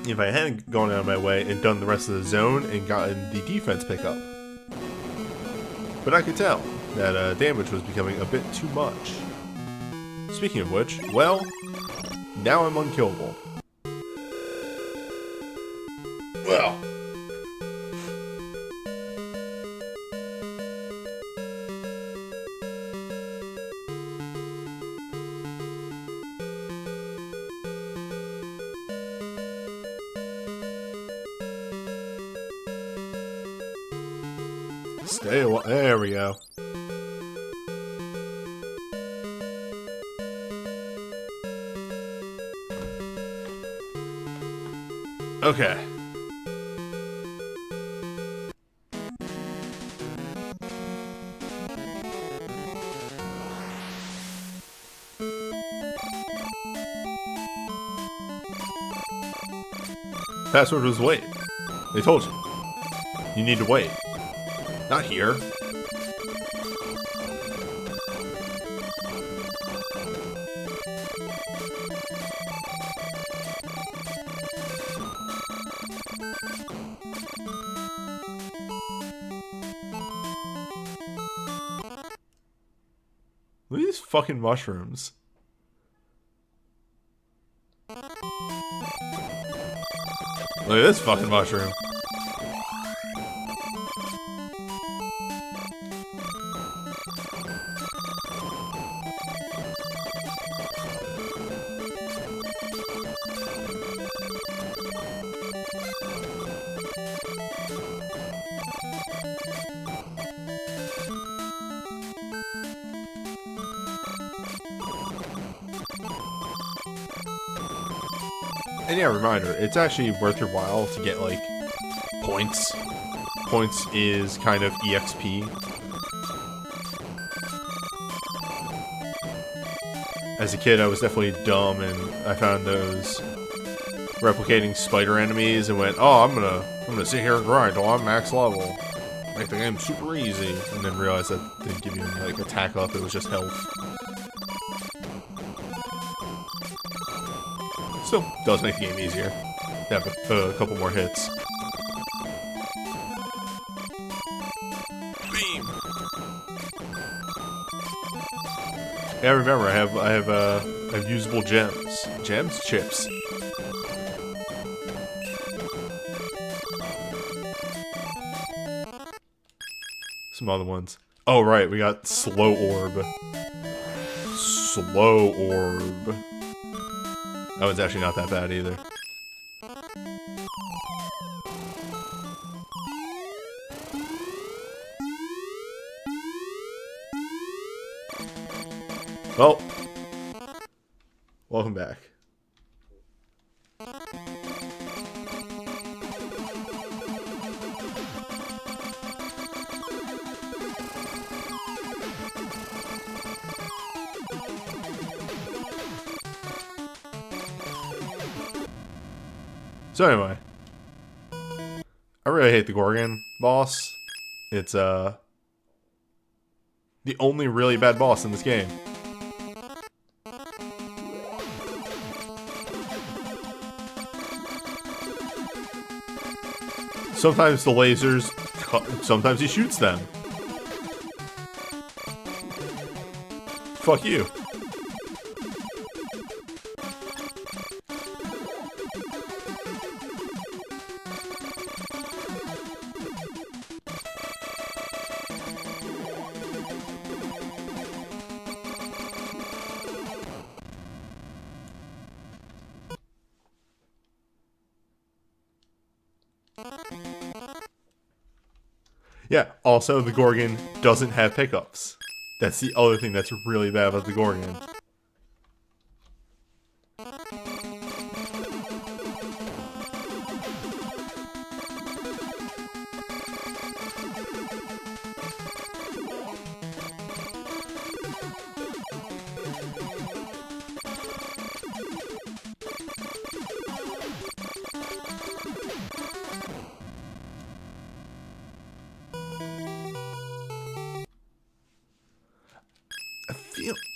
[SPEAKER 1] if I hadn't gone out of my way and done the rest of the zone and gotten the defense pickup. But I could tell that damage was becoming a bit too much. Speaking of which, well, now I'm unkillable. Well. Stay away. There we go. Okay. Password was wait. They told you. You need to wait. Not here. Look at these fucking mushrooms. Look at this fucking mushroom. And yeah, reminder, it's actually worth your while to get, like, points. Points is kind of EXP. As a kid, I was definitely dumb, and I found those replicating spider enemies and went, oh, I'm gonna sit here and grind till I'm max level. Make the game super easy. And then realized that didn't give you any, like, attack up, it was just health. Still does make the game easier to have a couple more hits. Beam. Yeah, remember I have usable gems. Gems? Chips. Some other ones. Oh right, we got slow orb. Slow orb. That one's actually not that bad either. Well, Welcome back. So anyway, I really hate the Gorgon boss. It's the only really bad boss in this game. Sometimes the lasers, sometimes he shoots them. Fuck you. Yeah, also the Gorgon doesn't have pickups. That's the other thing that's really bad about the Gorgon.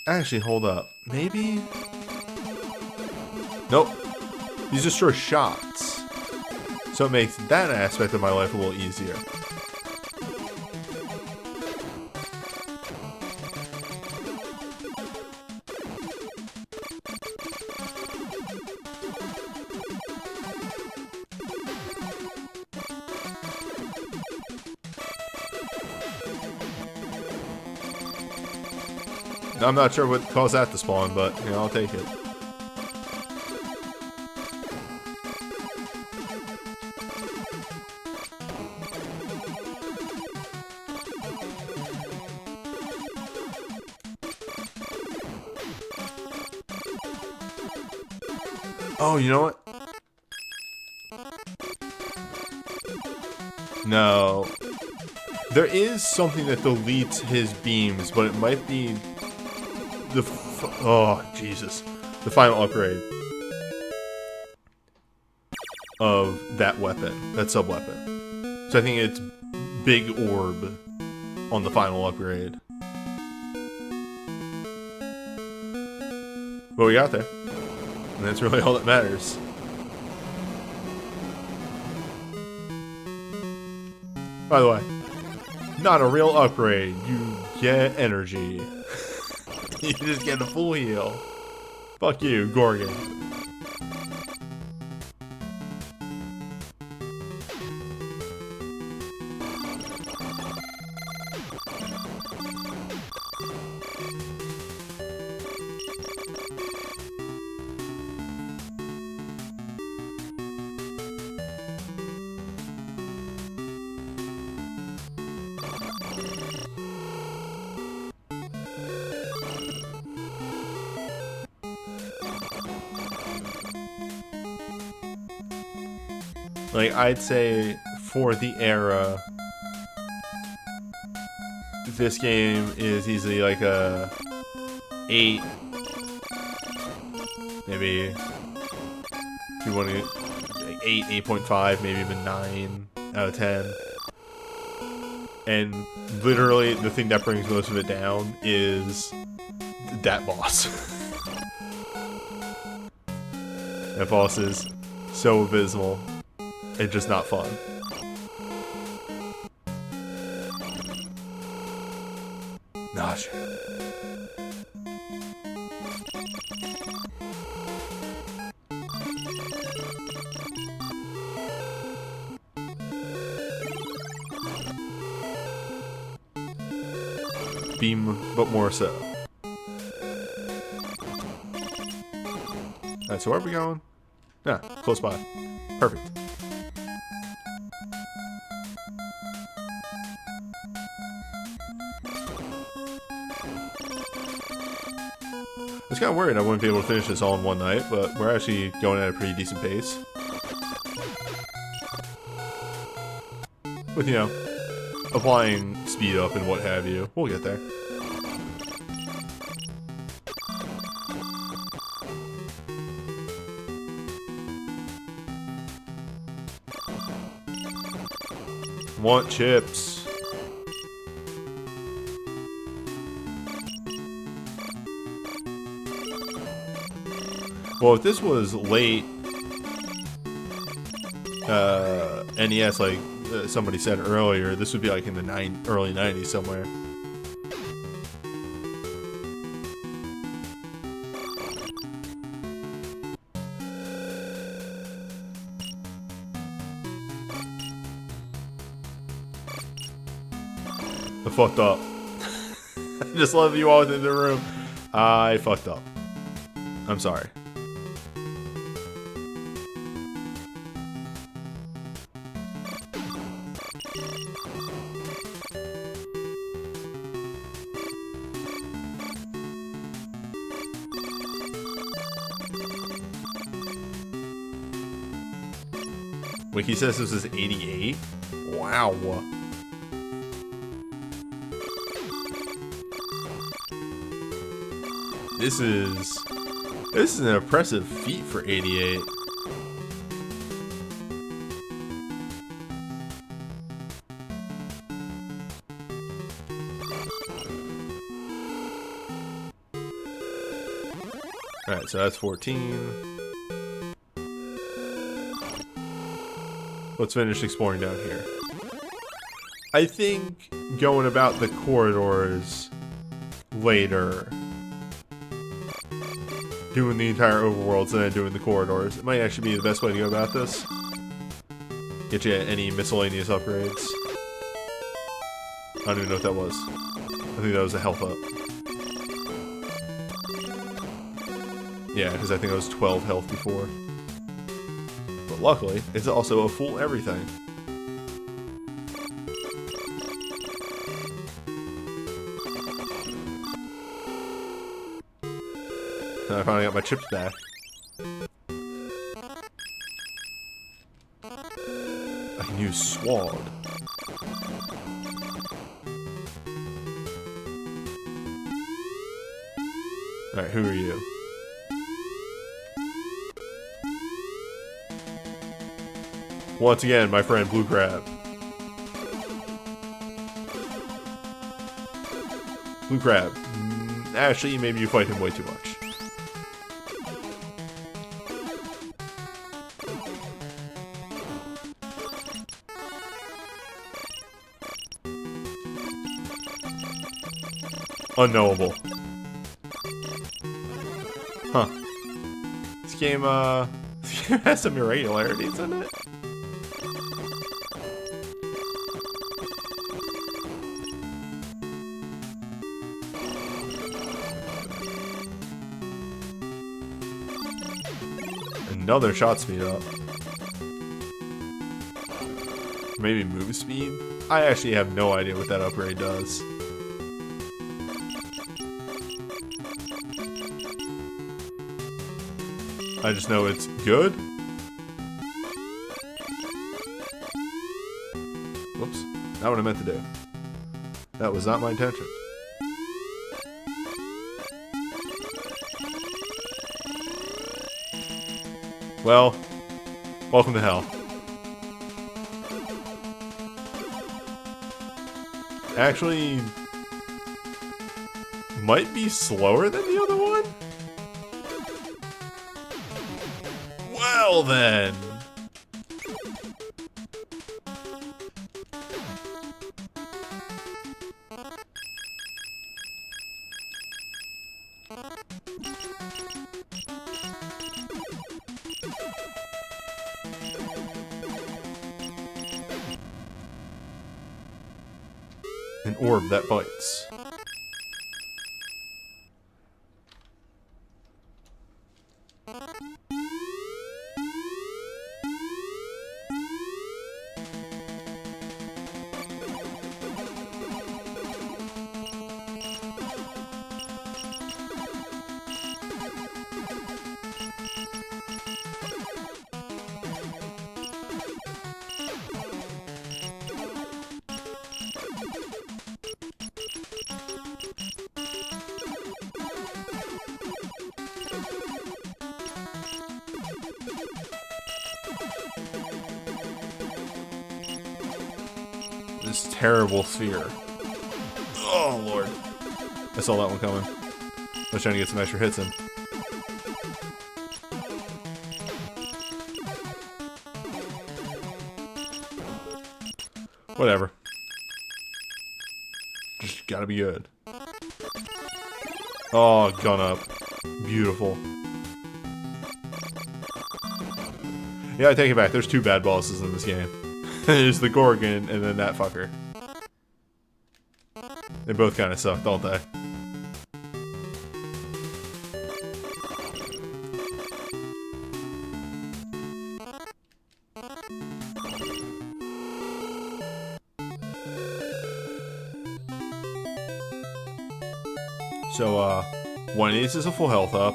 [SPEAKER 1] Actually, hold up. Maybe? Nope. These just short shots. So it makes that aspect of my life a little easier. I'm not sure what caused that to spawn, but, you know, I'll take it. Oh, you know what? No. There is something that deletes his beams, but it might be oh, Jesus. The final upgrade of that weapon, that sub-weapon. So I think it's Big Orb on the final upgrade. But we got there. And that's really all that matters. By the way, not a real upgrade. You get energy. You just get a full heal. Fuck you, Gorgon. Like, I'd say for the era, this game is easily like a 8, maybe if you want to, like 8, 8.5, maybe even 9 out of 10. And literally the thing that brings most of it down is that boss. That boss is so abysmal. It's just not fun. Nah, shit. Beam, but more so. Alright, so where are we going? Yeah, close by. Perfect. was kind of worried I wouldn't be able to finish this all in one night, but we're actually going at a pretty decent pace. With, you know, applying speed up and what have you. We'll get there. Want chips. Well, if this was late NES, like somebody said earlier, this would be like in the early 90s somewhere. I fucked up. I just love you all in the room. I fucked up. I'm sorry. Wiki says this is 88? Wow. This is an impressive feat for 88. Alright, so that's 14. Let's finish exploring down here. I think going about the corridors later, doing the entire overworlds and then doing the corridors, it might actually be the best way to go about this. Get you any miscellaneous upgrades. I don't even know what that was. I think that was a health up. Yeah, because I think it was 12 health before. But luckily, it's also a full everything. And I finally got my chips back. I can use Sword. Alright, who are you? Once again, my friend Blue Crab. Blue Crab. Actually, maybe you fight him way too much. Unknowable. Huh. This game has some irregularities in it. Another shot speed up. Maybe move speed? I actually have no idea what that upgrade does. I just know it's good. Whoops. Not what I meant to do. That was not my intention. Well, welcome to hell. Actually, might be slower than the other one? Well then. An orb that bites. this terrible sphere. Oh, Lord. I saw that one coming. I was trying to get some extra hits in. Whatever. Just gotta be good. Oh, gun up. Beautiful. Yeah, I take it back. There's two bad bosses in this game. There's the Gorgon and then that fucker. They both kind of suck, don't they? So, one of these is a full health up.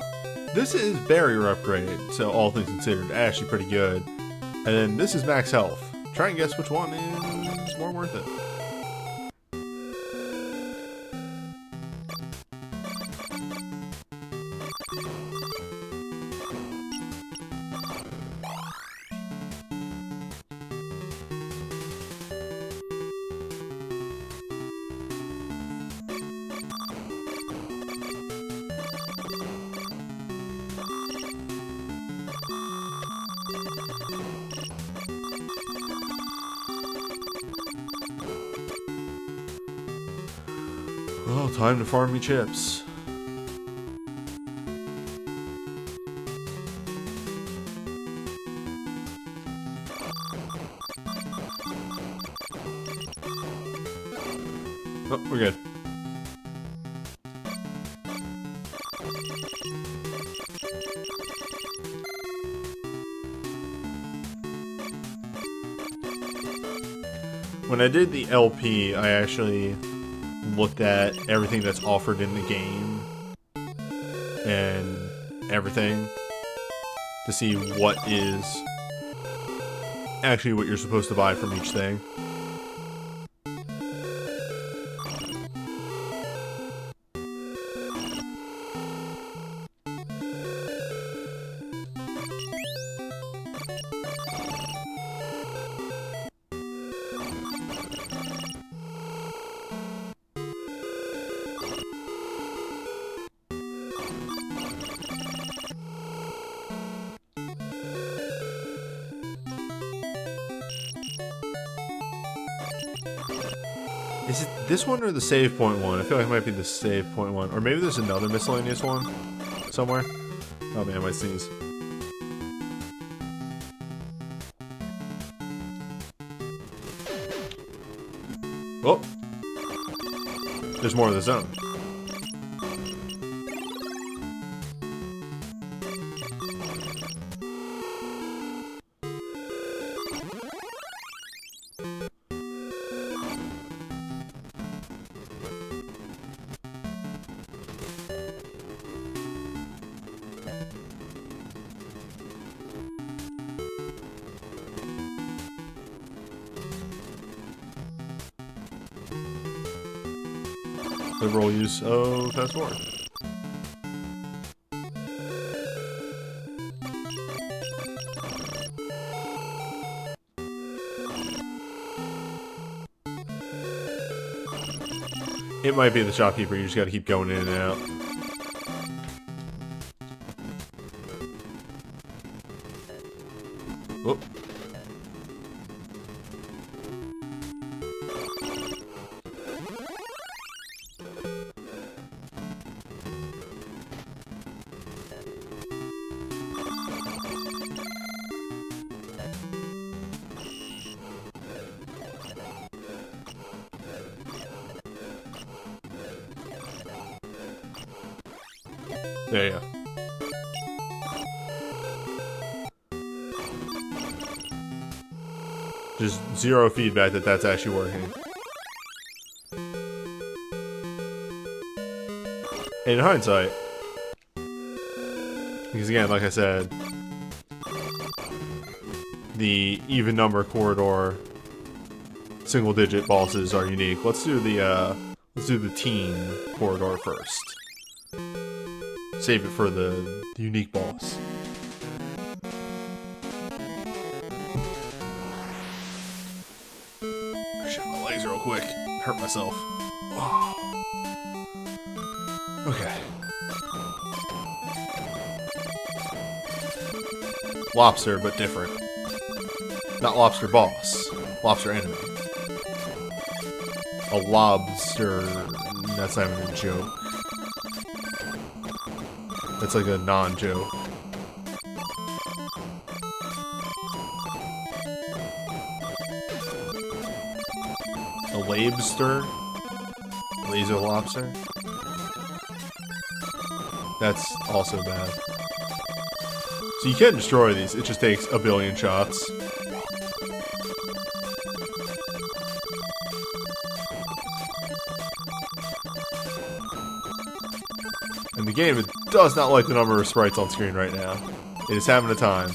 [SPEAKER 1] This is barrier upgrade, so all things considered, actually pretty good. And then this is max health. Try and guess which one is more worth it. Oh, time to farm me chips. Oh, we're good. When I did the LP, I actually looked at everything that's offered in the game and everything to see what is actually what you're supposed to buy from each thing. Is it this one or the save point one? I feel like it might be the save point one. Or maybe there's another miscellaneous one somewhere. Oh man, I might sneeze. Oh! There's more of the zone. Liberal use of fast forward. It might be the shopkeeper, you just gotta keep going in and out. Oh. There you go. Just zero feedback that that's actually working. In hindsight, because again, like I said, the even number corridor single digit bosses are unique. Let's do the teen corridor first. Save it for the unique boss. Shit, my legs are hurt myself. Oh. Okay. Lobster, but different. Not lobster boss. Lobster enemy. A lobster... That's not even a joke. That's like a non-joke. A labster? Laser lobster? That's also bad. So you can destroy these, it just takes a billion shots. And the game, it does not like the number of sprites on screen right now. It is having a time.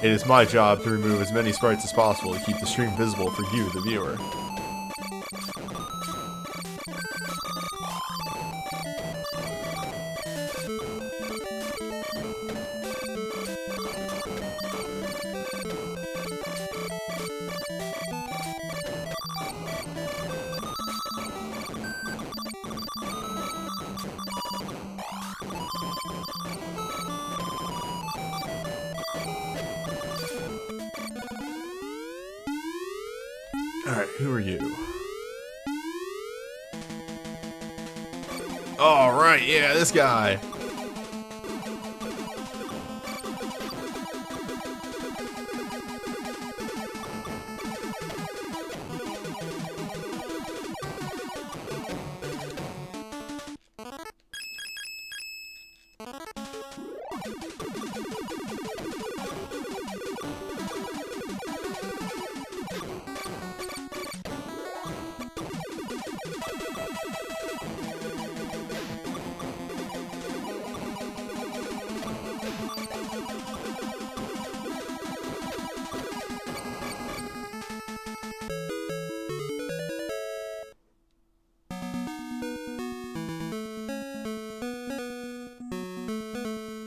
[SPEAKER 1] It is my job to remove as many sprites as possible to keep the stream visible for you, the viewer. Alright, who are you? Alright, yeah, this guy.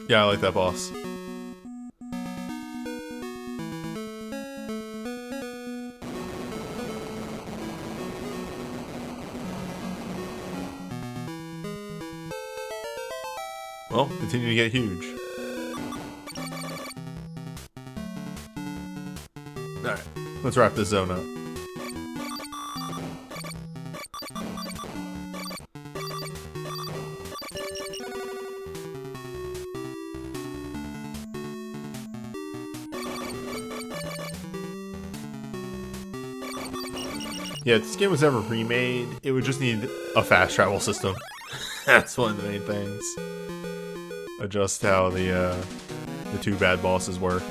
[SPEAKER 1] Yeah, I like that boss. Well, continue to get huge. Alright, let's wrap this zone up. Yeah, if this game was ever remade, it would just need a fast travel system. That's one of the main things. Adjust how the two bad bosses work.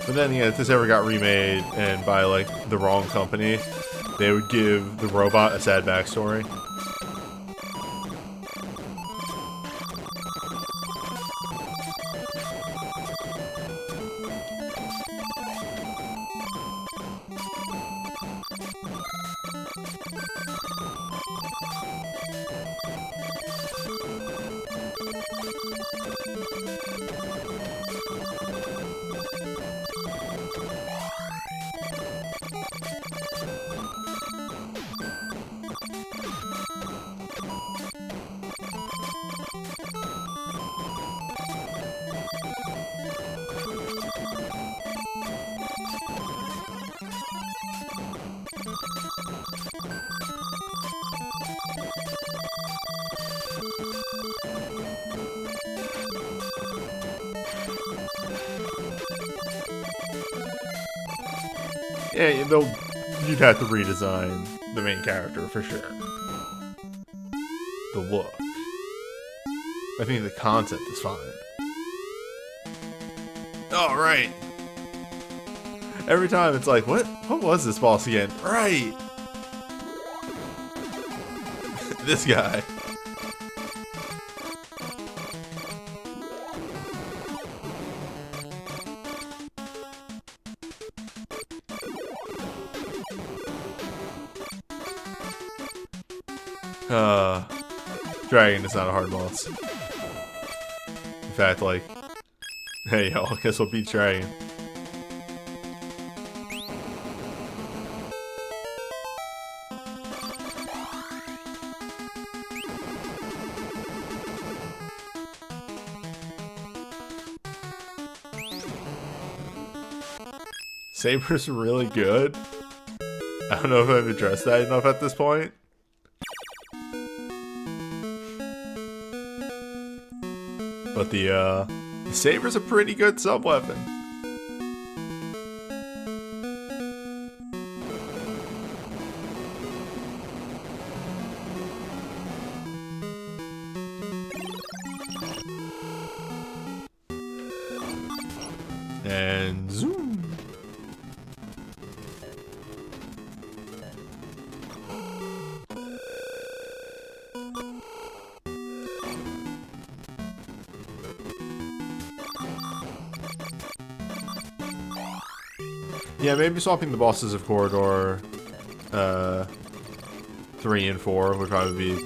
[SPEAKER 1] But then, yeah, if this ever got remade and by, like, the wrong company, they would give the robot a sad backstory. Yeah, you'd have to redesign the main character for sure. The look. I think the concept is fine. Oh, right. Every time it's like, what was this boss again? Right. This guy. Dragon is not a hard boss. In fact, like, hey, yo, I guess we'll beat Dragon. Saber's really good. I don't know if I've addressed that enough at this point. But the Saber's a pretty good sub-weapon. And zoom. Yeah, maybe swapping the bosses of Corridor 3 and 4 would probably be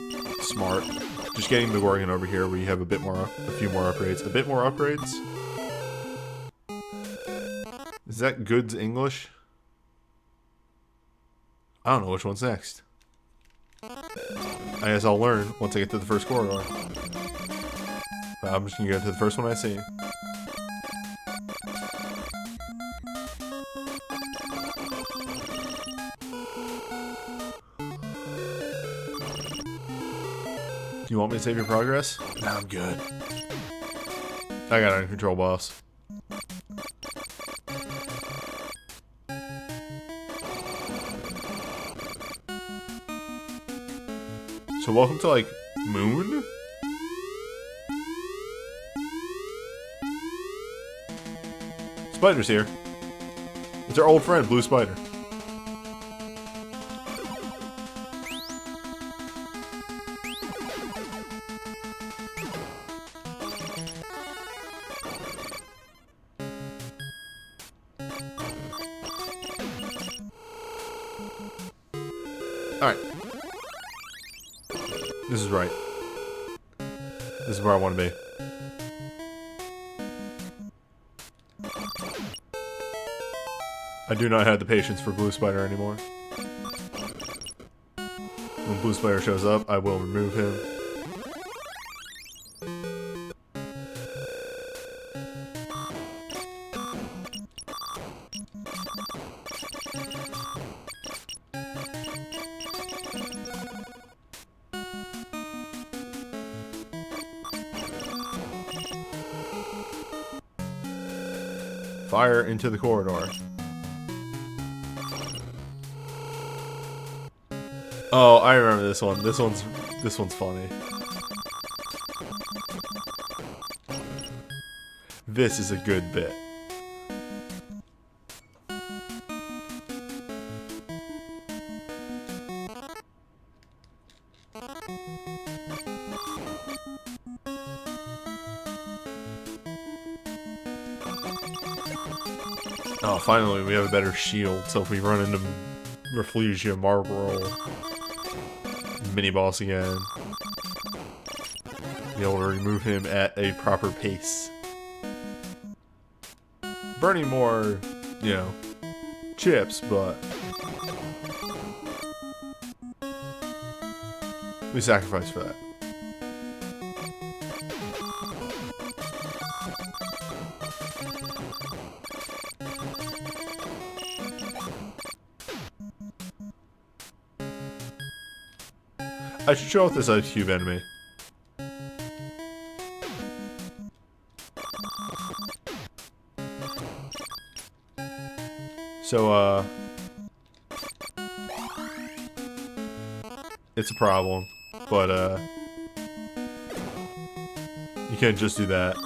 [SPEAKER 1] smart. Just getting the Gorgon over here where you have a few more upgrades. A bit more upgrades? Is that Goods English? I don't know which one's next. I guess I'll learn once I get to the first corridor. But I'm just gonna go to the first one I see. Do you want me to save your progress? No, I'm good. I got under control, boss. So welcome to, like, Moon? Spider's here. It's our old friend, Blue Spider. Alright. This is right. This is where I want to be. I do not have the patience for Blue Spider anymore. When Blue Spider shows up, I will remove him. Fire into the corridor. Oh, I remember this one. This one's funny. This is a good bit. Oh, finally we have a better shield, so if we run into Reflegia, Marlboro, mini-boss again, be able to remove him at a proper pace. Burning more, you know, chips, but we sacrifice for that. I should show off this ice cube enemy. So, it's a problem, but, you can't just do that.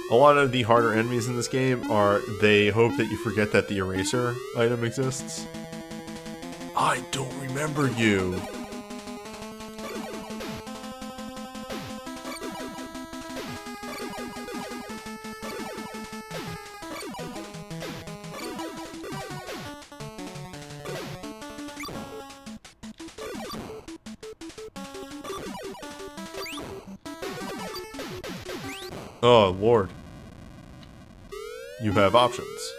[SPEAKER 1] A lot of the harder enemies in this game are, they hope that you forget that the eraser item exists. I don't remember you. Oh, Lord. You have options.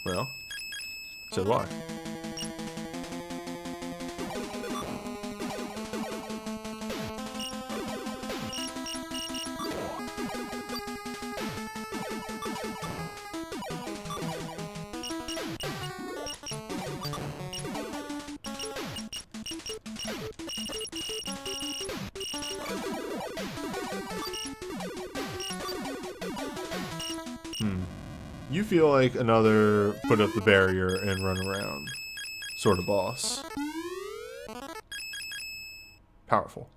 [SPEAKER 1] Well, so do I. You feel like another put up the barrier and run around sort of boss. Powerful.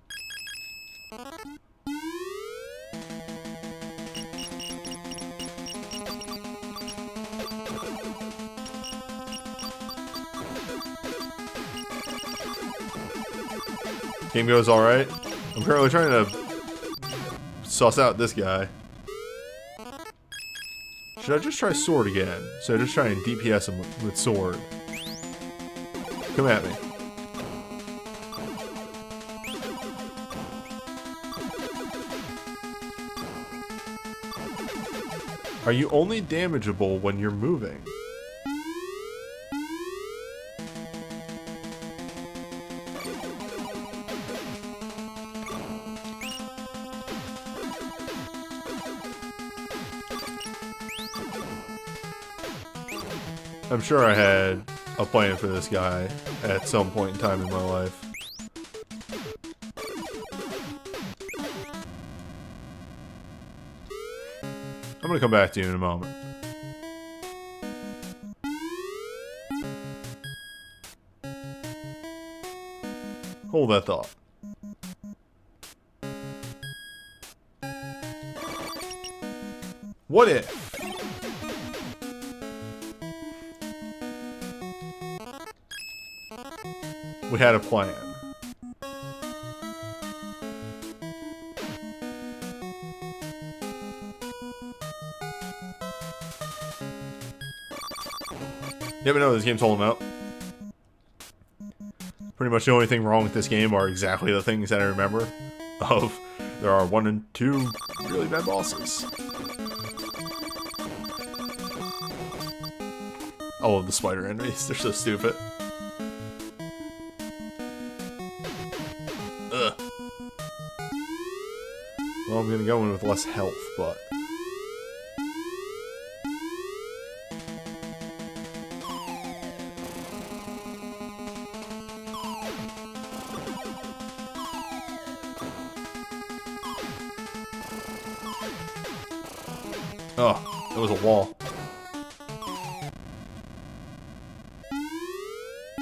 [SPEAKER 1] Game goes alright. I'm currently trying to suss out this guy. Should I just try sword again? So just try and DPS him with sword. Come at me. Are you only damageable when you're moving? I'm sure I had a plan for this guy at some point in time in my life. I'm gonna come back to you in a moment. Hold that thought. What if? We had a plan. You ever know this game's holding up? Pretty much the only thing wrong with this game are exactly the things that I remember of. There are 1 and 2 really bad bosses. I love the spider enemies, they're so stupid. Ugh. Well, I'm gonna go in with less health, but... Oh, it was a wall.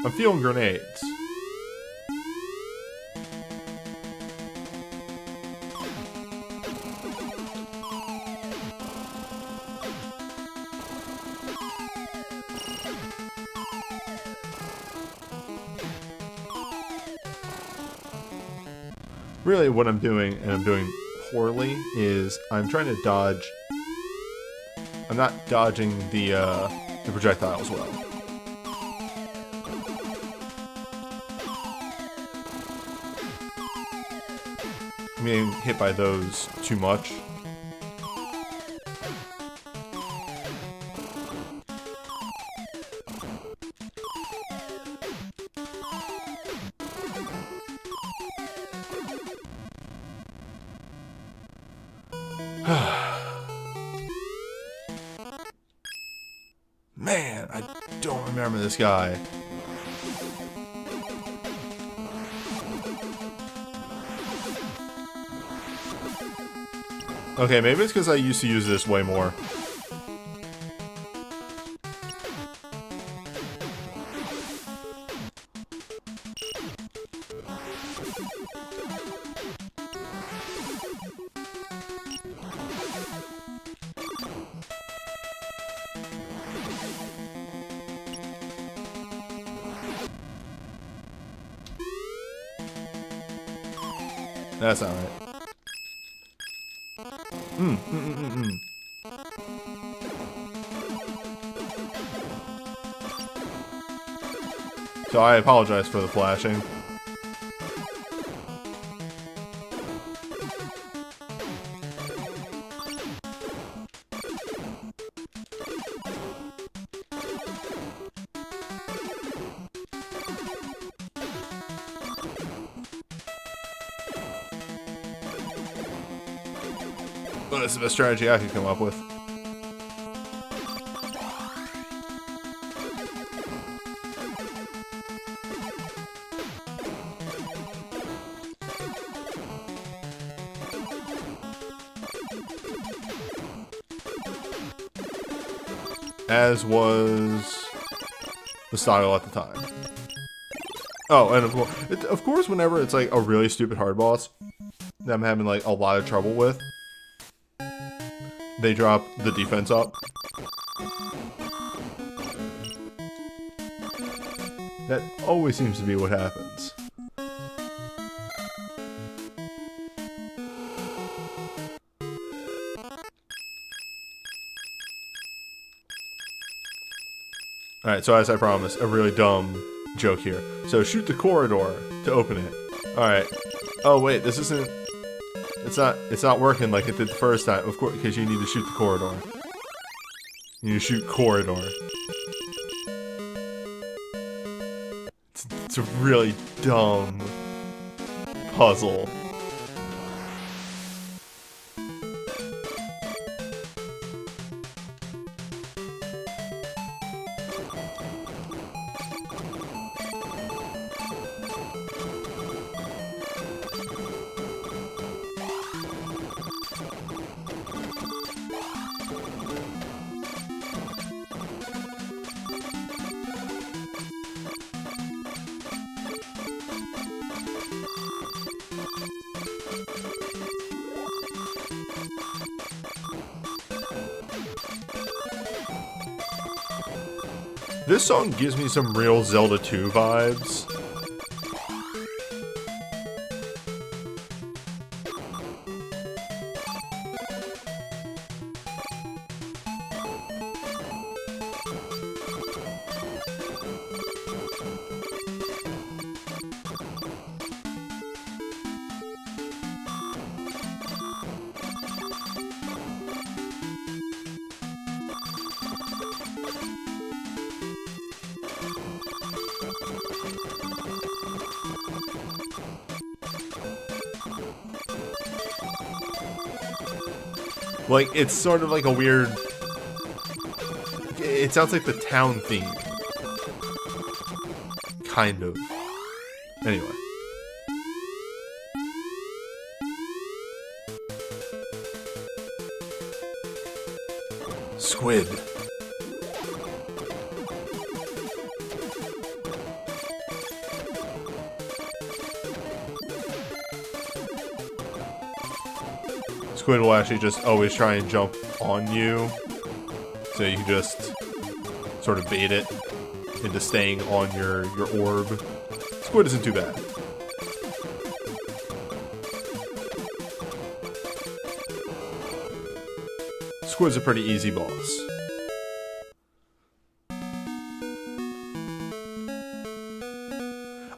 [SPEAKER 1] I'm feeling grenades. Really what I'm doing, and I'm doing poorly, is I'm trying to dodge... I'm not dodging the projectiles well. I'm getting hit by those too much. Man, I don't remember this guy. Okay, maybe it's because I used to use this way more. That's not right. So I apologize for the flashing. Well, that's the best strategy I could come up with. As was the style at the time. Oh, and of course, whenever it's like a really stupid hard boss that I'm having like a lot of trouble with, they drop the defense up. That always seems to be what happens. Alright, so as I promised, a really dumb joke here. So shoot the corridor to open it. Alright. Oh wait, this isn't... It's not working like it did the first time. Of course, because you need to shoot the corridor. You need to shoot corridor. It's a really dumb puzzle. This song gives me some real Zelda 2 vibes. Like, it's sort of like a weird... It sounds like the town theme. Kind of. Anyway. Squid. Squid will actually just always try and jump on you, so you can just sort of bait it into staying on your orb. Squid isn't too bad. Squid's a pretty easy boss.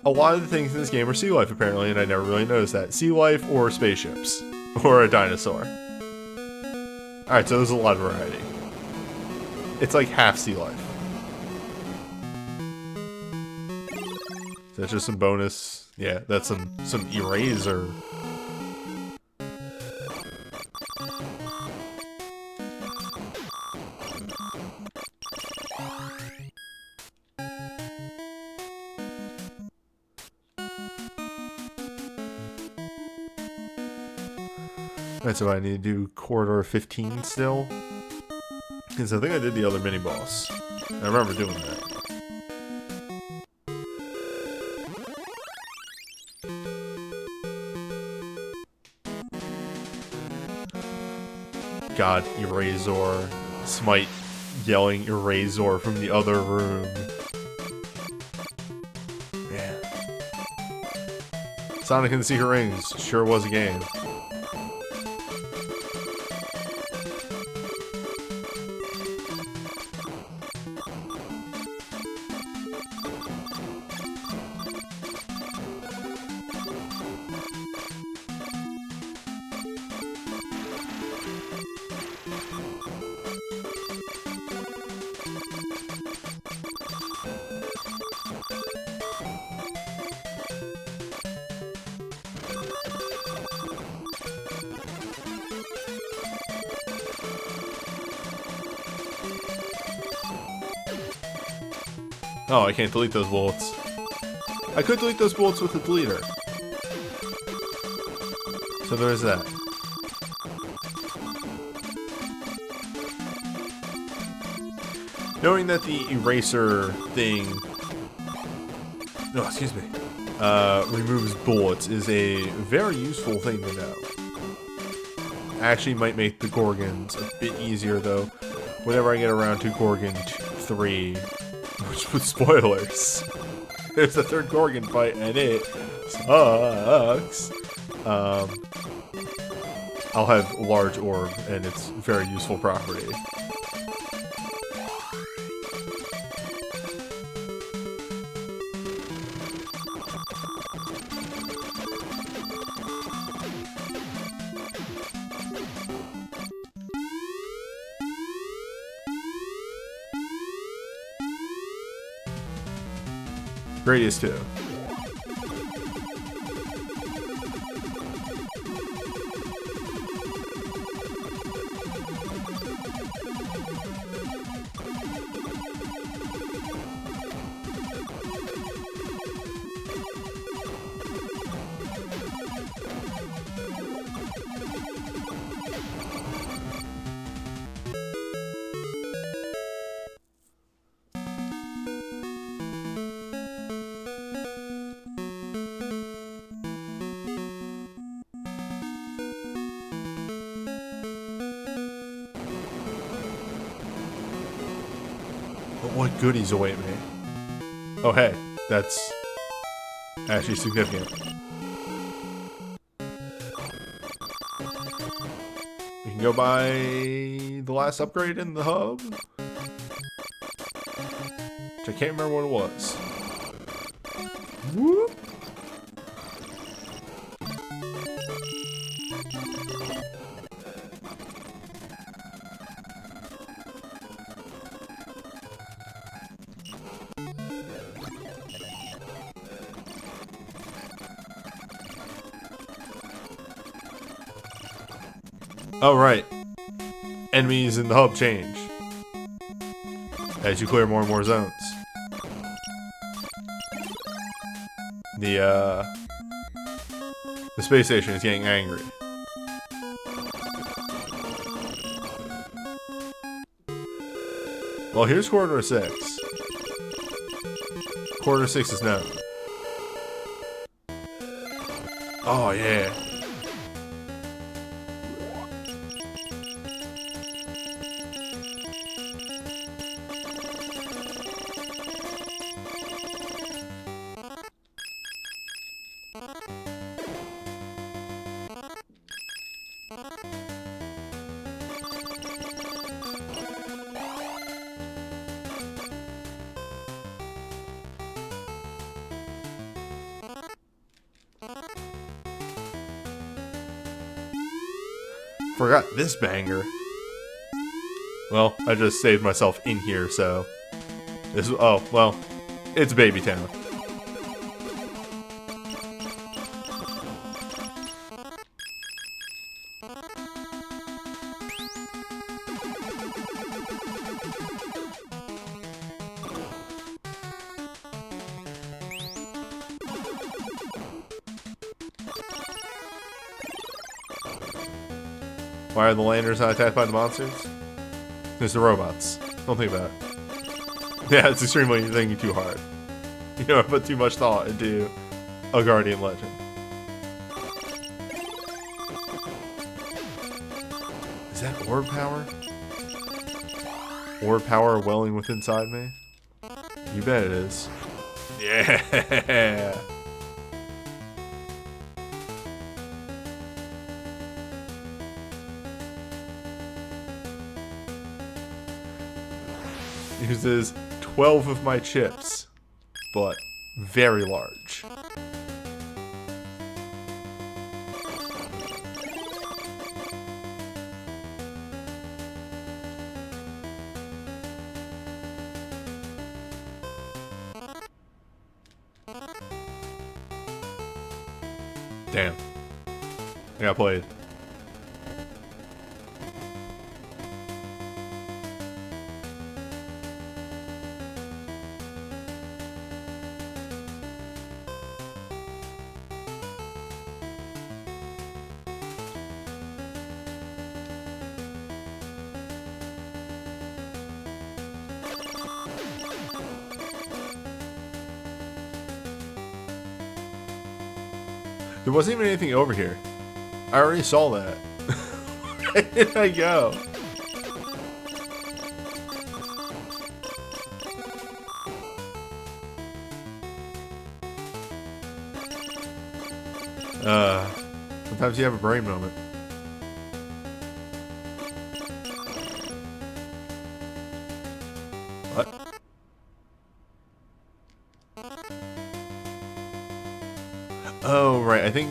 [SPEAKER 1] A lot of the things in this game are sea life apparently, and I never really noticed that. Sea life or spaceships. Or a dinosaur. Alright, so there's a lot of variety. It's like half sea life. So that's just some bonus. Yeah, that's some eraser. Alright, so I need to do corridor 15 still. Because I think I did the other mini-boss. I remember doing that. God, Erasor. Smite yelling Erasor from the other room. Man. Sonic and the Secret Rings sure was a game. Oh, I can't delete those bullets. I could delete those bullets with the deleter. So there's that. Knowing that the eraser thing... No, excuse me. Removes bullets is a very useful thing to know. Actually might make the Gorgons a bit easier, though, whenever I get around to Gorgon 3, which was spoilers. There's the third Gorgon fight, and it sucks. I'll have large orb, and it's very useful property. Gradius too. But what goodies await me? Oh hey, that's actually significant. We can go buy the last upgrade in the hub, which I can't remember what it was. Whoop. Oh, right. Enemies in the hub change as you clear more and more zones. The space station is getting angry. Well, here's Corridor 6. Corridor 6 is known. Oh, yeah. Forgot this banger. Well, I just saved myself in here, so... This, oh, well, it's Baby Town. Why are the landers not attacked by the monsters? There's the robots. Don't think about it. Yeah, it's extremely thinking too hard. You know, I put too much thought into a Guardian Legend. Is that orb power? Orb power welling within inside me? You bet it is. Yeah! Uses 12 of my chips, but very large. Damn. I got played. There wasn't even anything over here. I already saw that. Where did I go? Sometimes you have a brain moment. What? Oh, right. I think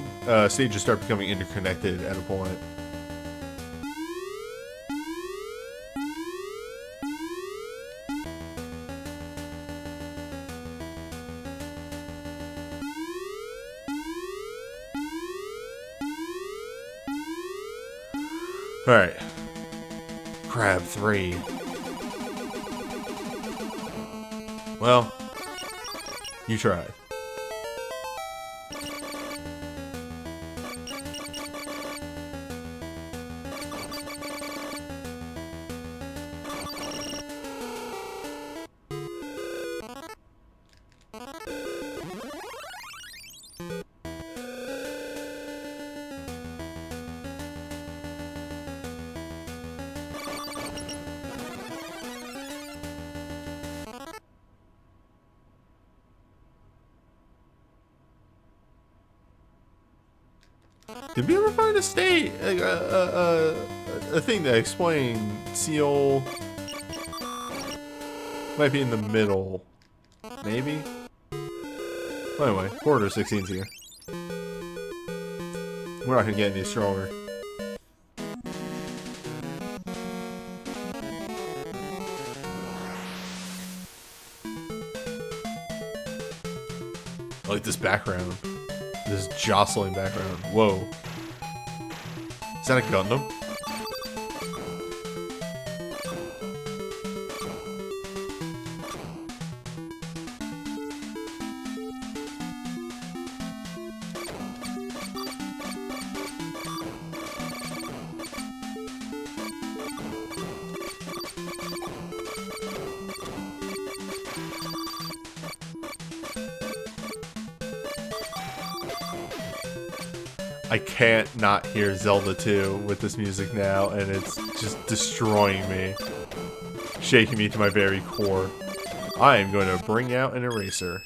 [SPEAKER 1] stages start becoming interconnected at a point. Alright. Crab 3. Well, you tried. Did we ever find a state, a thing that explained Seal? Might be in the middle, maybe. Well, anyway, Quarter 16's here. We're not gonna get any stronger. I like this background. This jostling background. Whoa. Is that a Gundam? I can't not hear Zelda 2 with this music now, and it's just destroying me. Shaking me to my very core. I am going to bring out an eraser.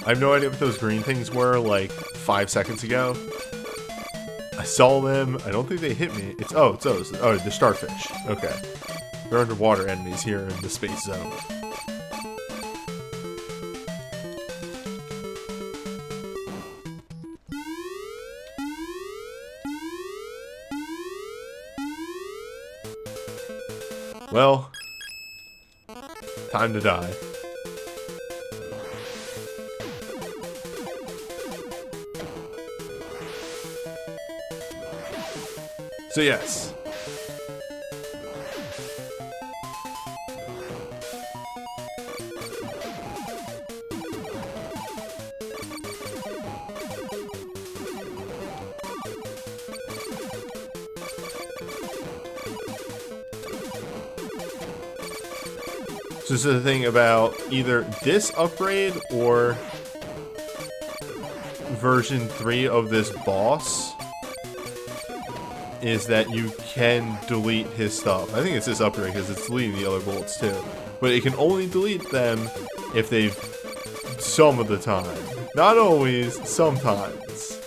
[SPEAKER 1] I have no idea what those green things were like 5 seconds ago. I saw them. I don't think they hit me. It's those. Oh, they're starfish. Okay. They're underwater enemies here in the space zone. Well, time to die. So yes. So this is the thing about either this upgrade or version 3 of this boss is that you can delete his stuff. I think it's this upgrade because it's deleting the other bullets too. But it can only delete them if they've some of the time. Not always, sometimes.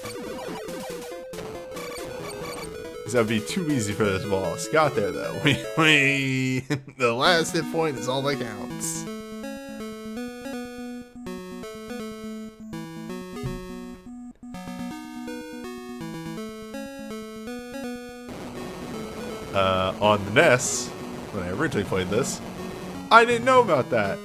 [SPEAKER 1] Because that would be too easy for this boss. Got there though. The last hit point is all that counts. On the NES, when I originally played this, I didn't know about that.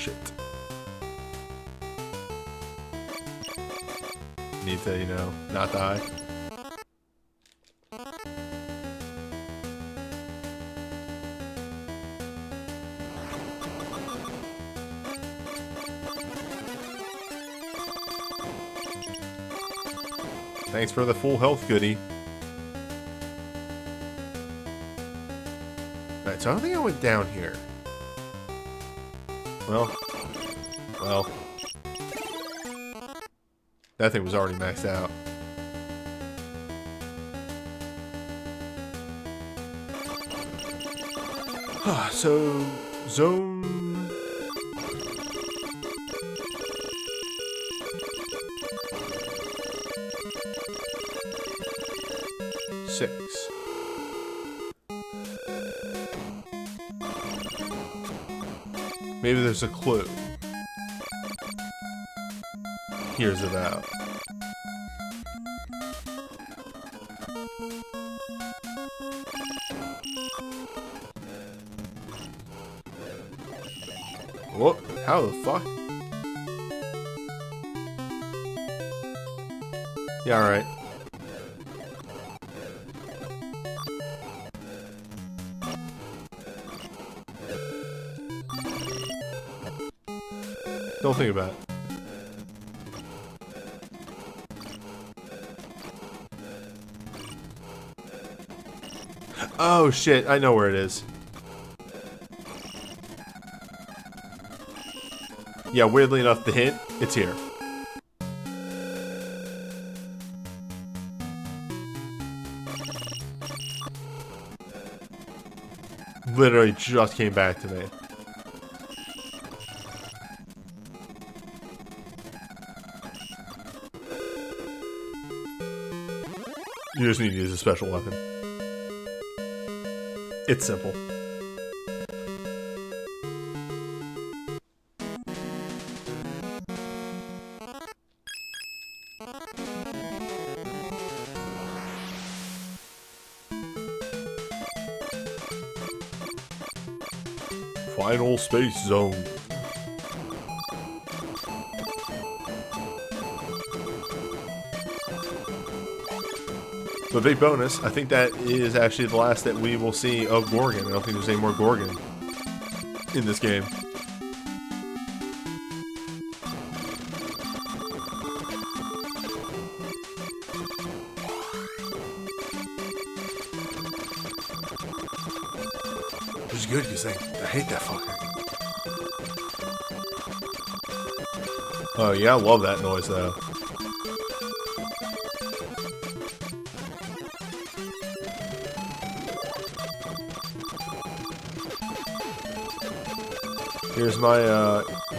[SPEAKER 1] shit. Need to, you know, not die. Thanks for the full health goodie. Alright, so I don't think I went down here. Well. That thing was already maxed out. So, zone... six. Maybe there's a clue. Here's about. What? How the fuck? Yeah, alright. Don't think about it. Oh shit, I know where it is. Yeah, weirdly enough, the hint, it's here. Literally just came back to me. You just need to use a special weapon. It's simple. Final space zone. But big bonus, I think that is actually the last that we will see of Gorgon. I don't think there's any more Gorgon in this game. Which is good because I hate that fucker. Oh yeah, I love that noise though.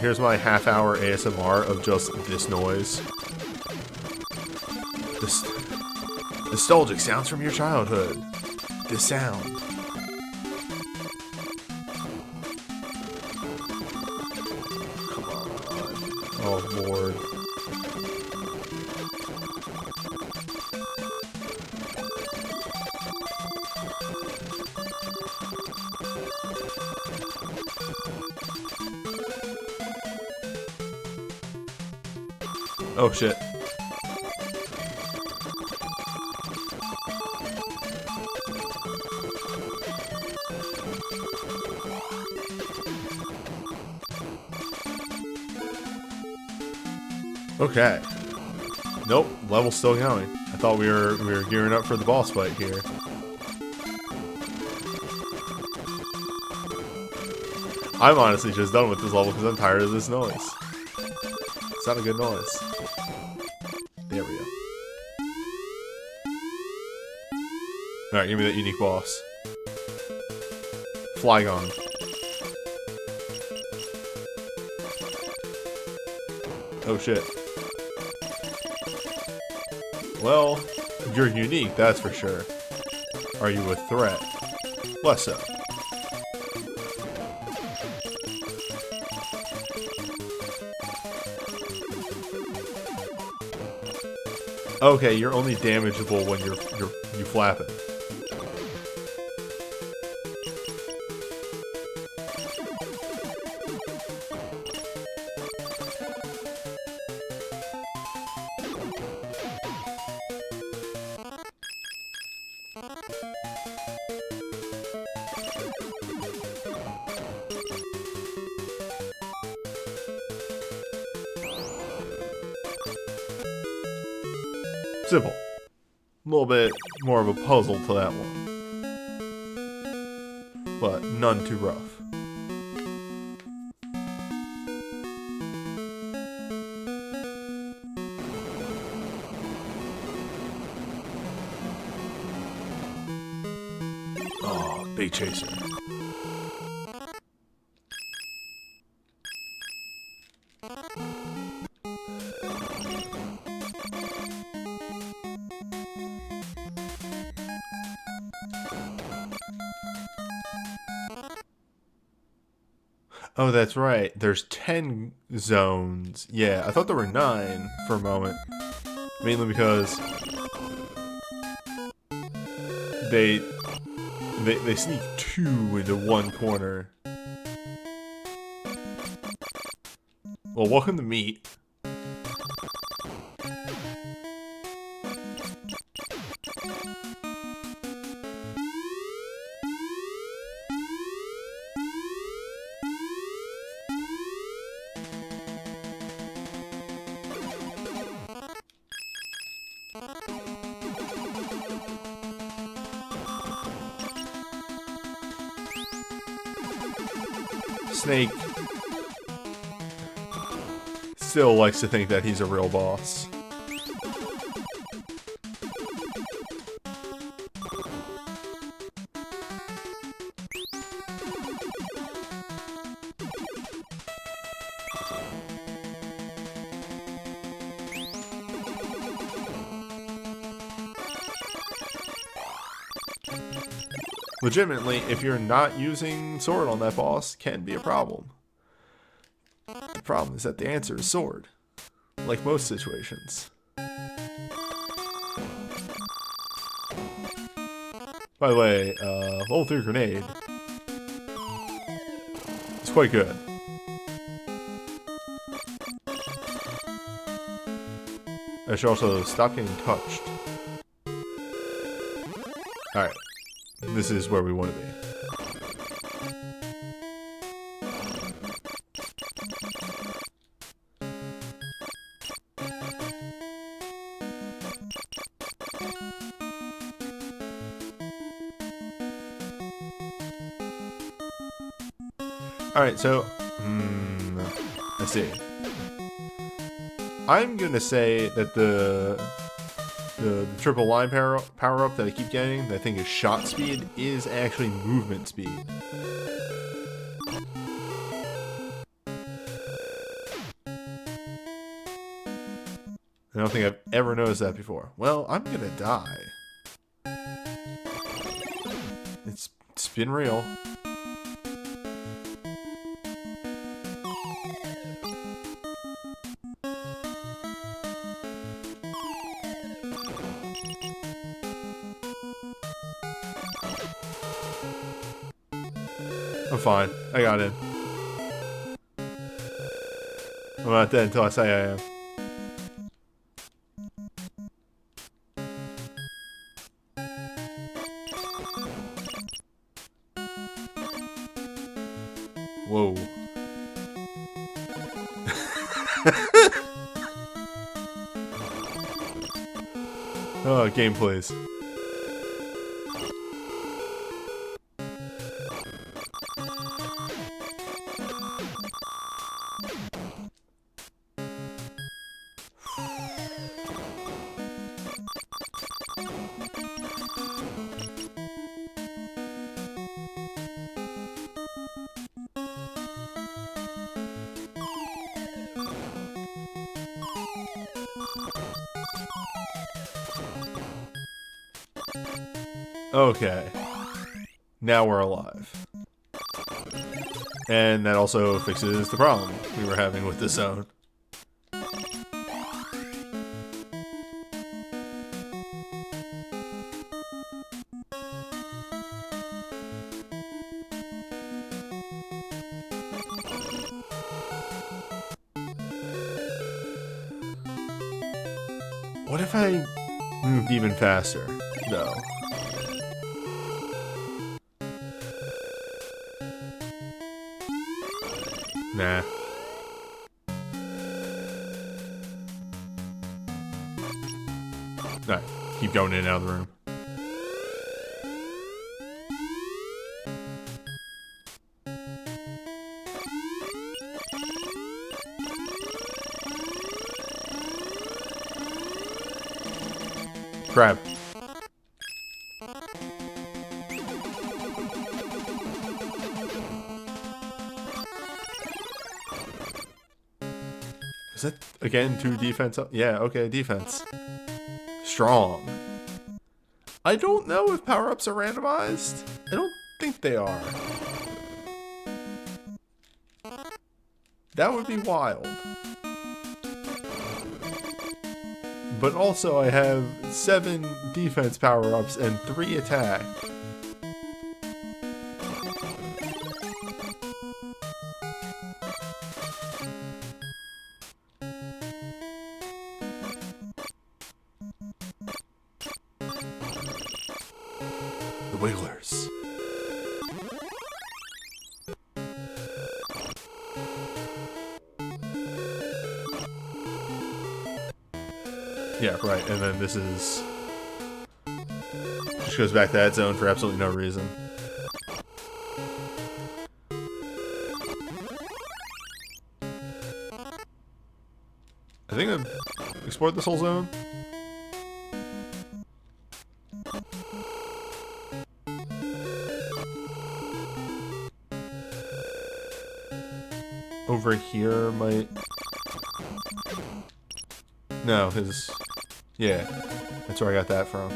[SPEAKER 1] Here's my half-hour ASMR of just this noise. This nostalgic sounds from your childhood. This sound. Come on. Oh Lord. Oh shit. Okay. Nope, level's still going. I thought we were gearing up for the boss fight here. I'm honestly just done with this level because I'm tired of this noise. It's not a good noise. There we go. Alright, give me that unique boss. Flygon. Oh shit. Well, you're unique, that's for sure. Are you a threat? Less so. Okay, you're only damageable when you flap it. simple. A little bit more of a puzzle to that one. But none too rough. Oh, big chaser. Oh, that's right. There's 10 zones. Yeah, I thought there were 9 for a moment. Mainly because they sneak 2 into one corner. Well, welcome to meat. Snake still likes to think that he's a real boss. Legitimately, if you're not using sword on that boss, can be a problem. The problem is that the answer is sword, like most situations. By the way, level 3 grenade. It's quite good. I should also stop getting touched. Alright. This is where we want to be. Alright, so... let's see. I'm gonna say that the triple line power up that I keep getting, that I think is shot speed, is actually movement speed. I don't think I've ever noticed that before. Well, I'm gonna die. It's been real. I'm fine. I got in. I'm not dead until I say I am. Whoa. Oh, game plays. Okay. Now we're alive. And that also fixes the problem we were having with this zone. What if I moved even faster, though? Nah. Alright, keep going in and out of the room. Crab. Is that, again, 2 defense? Yeah, okay, defense. Strong. I don't know if power-ups are randomized. I don't think they are. That would be wild. But also I have 7 defense power-ups and 3 attack. The Wigglers. Yeah, right, and then this is... just goes back to that zone for absolutely no reason. I think I've explored this whole zone. Over here might... no, his... yeah, that's where I got that from.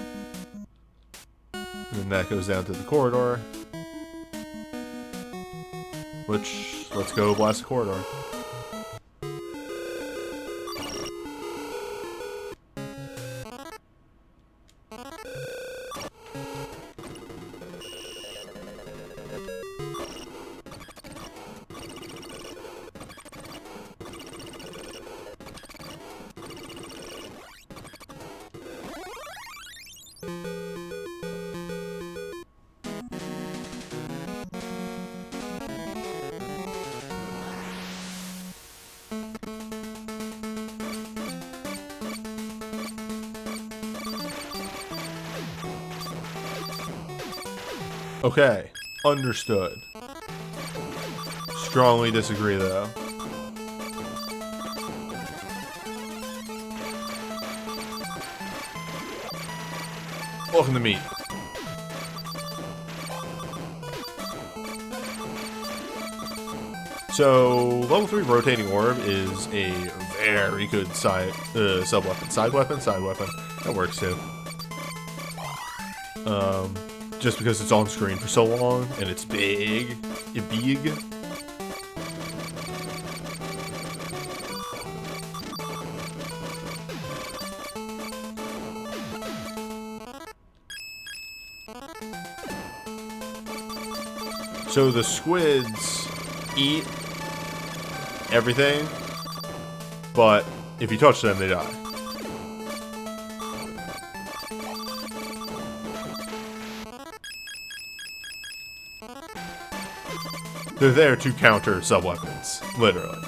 [SPEAKER 1] And then that goes down to the corridor. Which, let's go blast the corridor. Okay, understood. Strongly disagree, though. Welcome to meat. So, level 3 rotating orb is a very good sub-weapon. Side weapon? Side weapon. That works too. Just because it's on screen for so long, and it's big. Big. So the squids eat everything, but if you touch them, they die. They're there to counter sub-weapons, literally.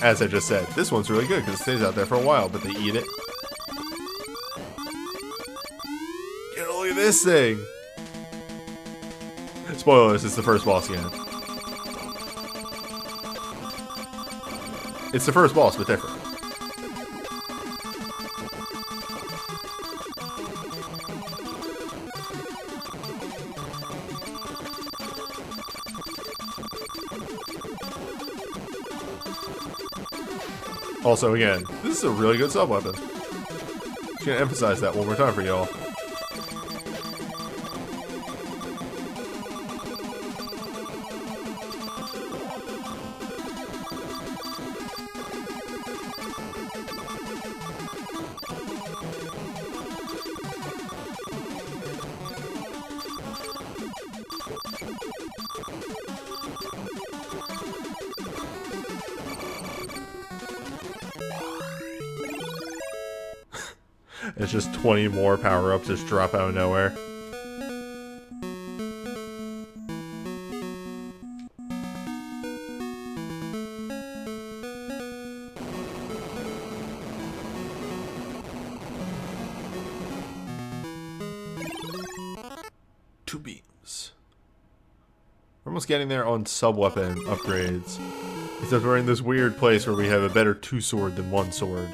[SPEAKER 1] As I just said, this one's really good because it stays out there for a while, but they eat it. Get a look at this thing! Spoilers, it's the first boss again. It's the first boss, but different. Also, again, this is a really good sub-weapon. Just gonna emphasize that one more time for y'all. It's just 20 more power-ups just drop out of nowhere. 2 beams. We're almost getting there on sub-weapon upgrades. Except we're in this weird place where we have a better 2 sword than 1 sword.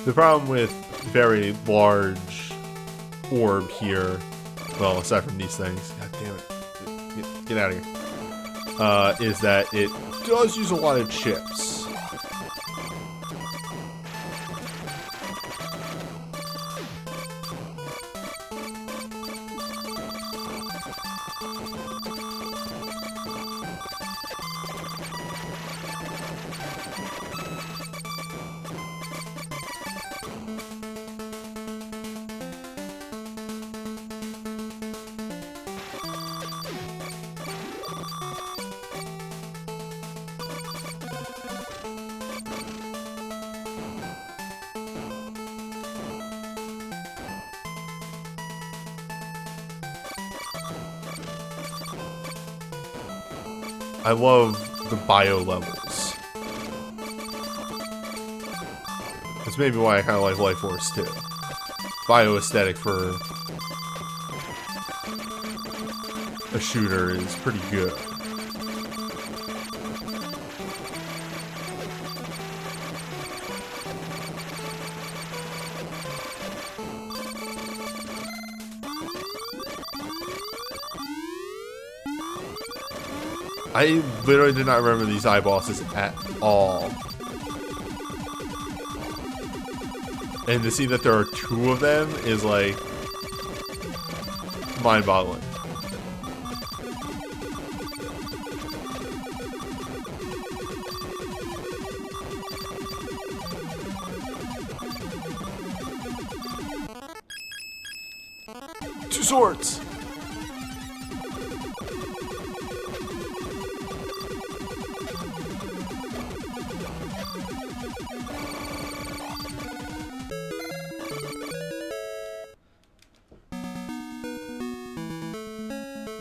[SPEAKER 1] The problem with very large orb here, well, aside from these things, god damn it, get out of here, is that it does use a lot of chips. I love the bio levels. That's maybe why I kind of like Life Force too. Bio aesthetic for a shooter is pretty good. I literally did not remember these eye bosses at all. And to see that there are 2 of them is like mind-boggling. Two swords!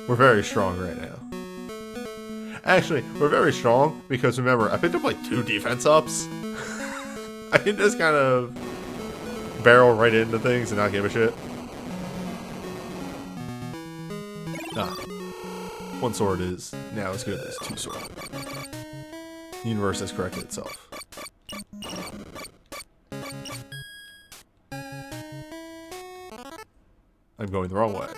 [SPEAKER 1] We're very strong right now. Actually, we're very strong because remember, I picked up like 2 defense ups. I can just kind of barrel right into things and not give a shit. Nah. 1 sword is now as good as 2 sword. The universe has corrected itself. I'm going the wrong way.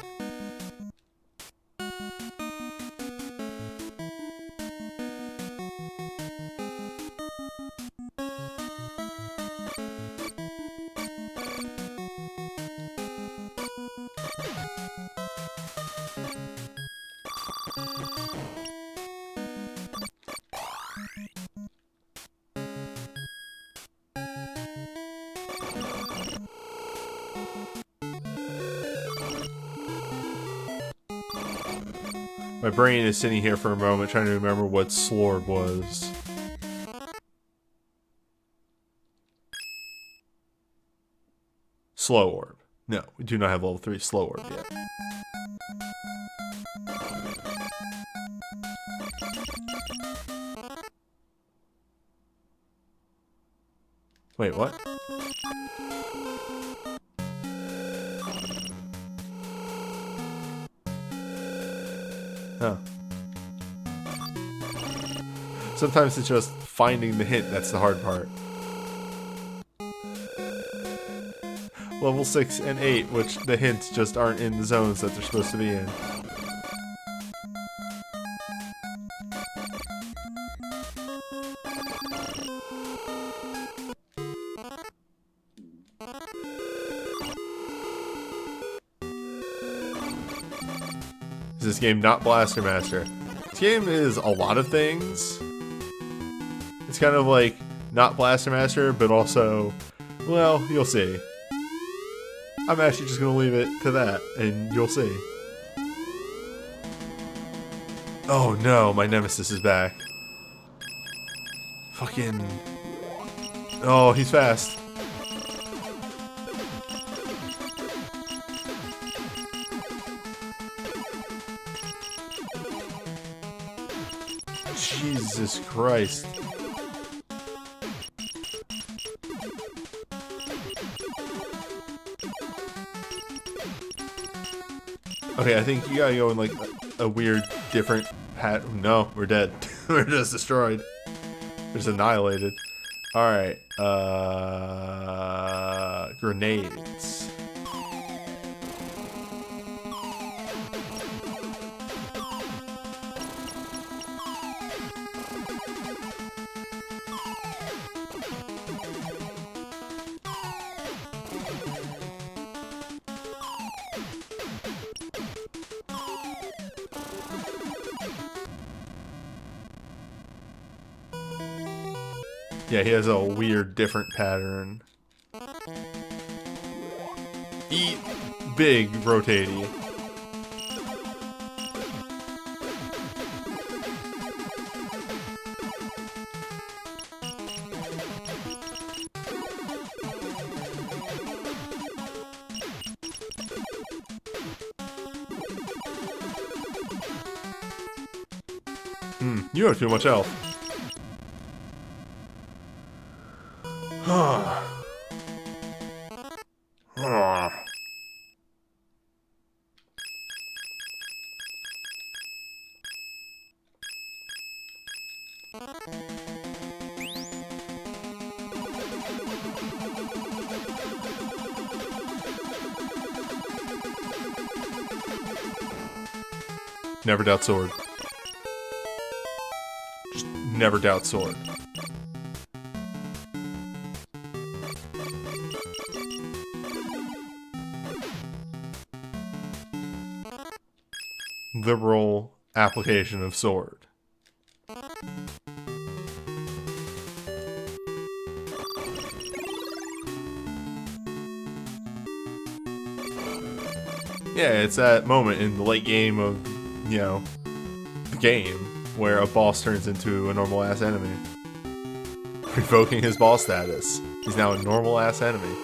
[SPEAKER 1] My brain is sitting here for a moment trying to remember what Slorb was. Slow Orb. No, we do not have level 3 Slow Orb yet. Wait, what? Huh. Sometimes it's just finding the hint that's the hard part. Level 6 and 8, which the hints just aren't in the zones that they're supposed to be in. Is this game not Blaster Master? This game is a lot of things. It's kind of like not Blaster Master, but also, well, you'll see. I'm actually just going to leave it to that, and you'll see. Oh no, my nemesis is back. Fucking... Oh, he's fast. Jesus Christ. Okay, I think you gotta go in like a weird, different No, we're dead. We're just destroyed. We're just annihilated. Alright, grenades. Yeah, he has a weird, different pattern. Eat big, rotatey. You have too much health. Never doubt sword. Just never doubt sword. Liberal application of sword. Yeah, it's that moment in the late game of, you know, the game where a boss turns into a normal ass enemy. Revoking his boss status. He's now a normal ass enemy.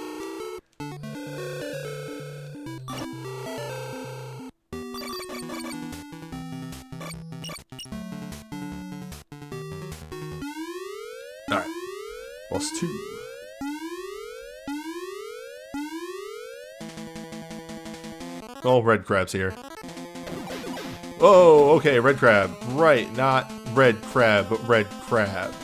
[SPEAKER 1] Alright. Boss 2. Oh, red crab's here. Oh, okay, red crab. Right, not red crab, but red crab.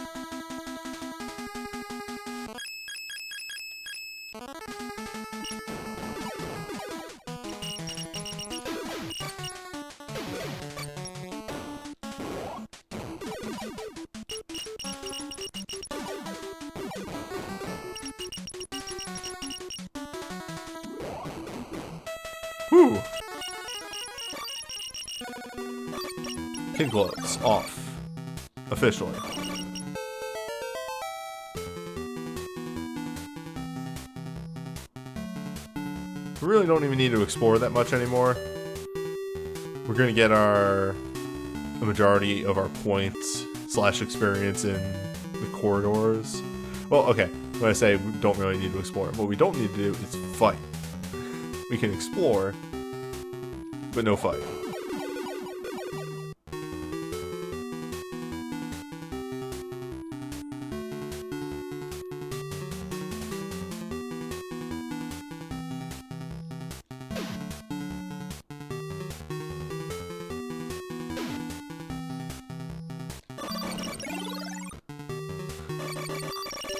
[SPEAKER 1] Whew. Kid gloves off. Officially. We really don't even need to explore that much anymore. We're gonna get a majority of our points / experience in the corridors. Well, okay, when I say we don't really need to explore, what we don't need to do is fight. We can explore, but no fight.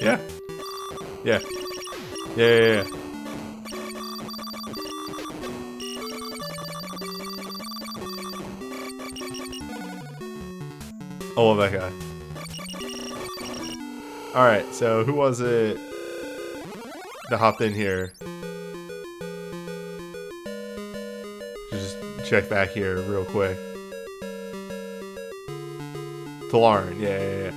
[SPEAKER 1] Yeah. Yeah. Yeah. I love that guy. Alright, so who was it that hopped in here? Just check back here real quick. Talaran, yeah.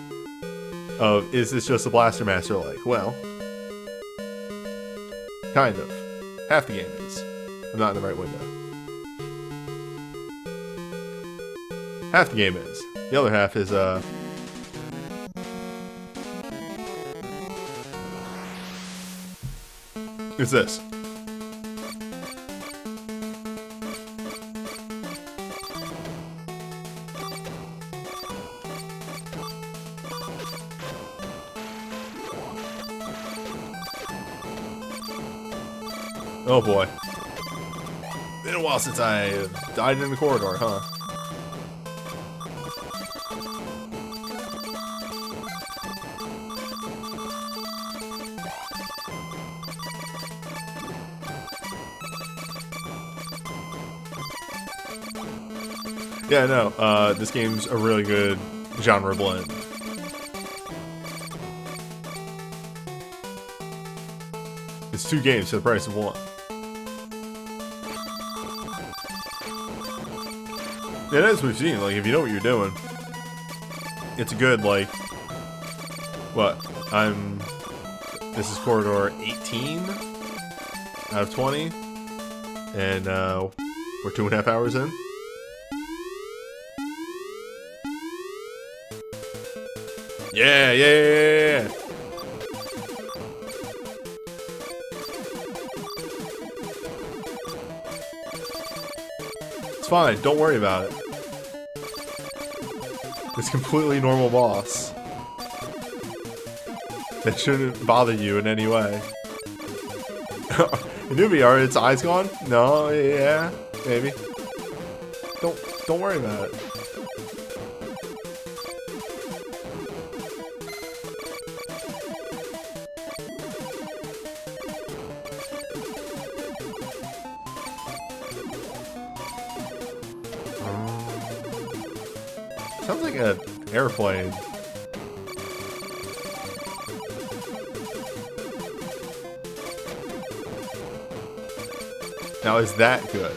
[SPEAKER 1] Of, is this just a Blaster Master like? Well, kind of. Half the game is. I'm not in the right window. Half the game is. The other half is, It's this. Oh boy. Been a while since I died in the corridor, huh? Yeah, no, this game's a really good genre blend. It's 2 games for the price of 1. Yeah, as we've seen, like, if you know what you're doing, it's a good, like, what, this is corridor 18 out of 20, and, we're 2.5 hours in. Yeah. It's fine, don't worry about it. It's a completely normal boss. That shouldn't bother you in any way. Newbie, are its eyes gone? No, yeah, maybe. Don't worry about it. Sounds like an airplane. Now, is that good?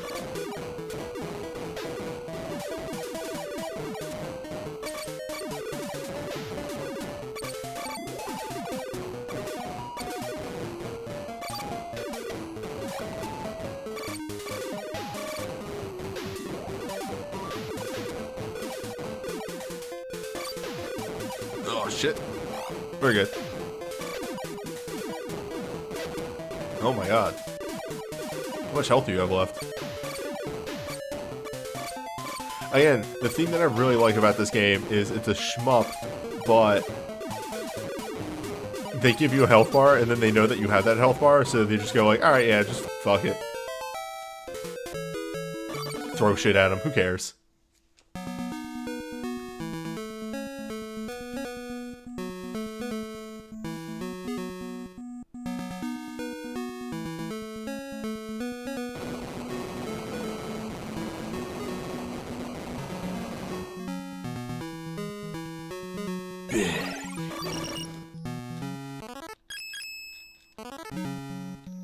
[SPEAKER 1] Oh, shit. Very good. Oh my god. How much health do you have left? Again, the thing that I really like about this game is it's a shmup, but they give you a health bar and then they know that you have that health bar, so they just go like, alright, yeah, just fuck it. Throw shit at them, who cares?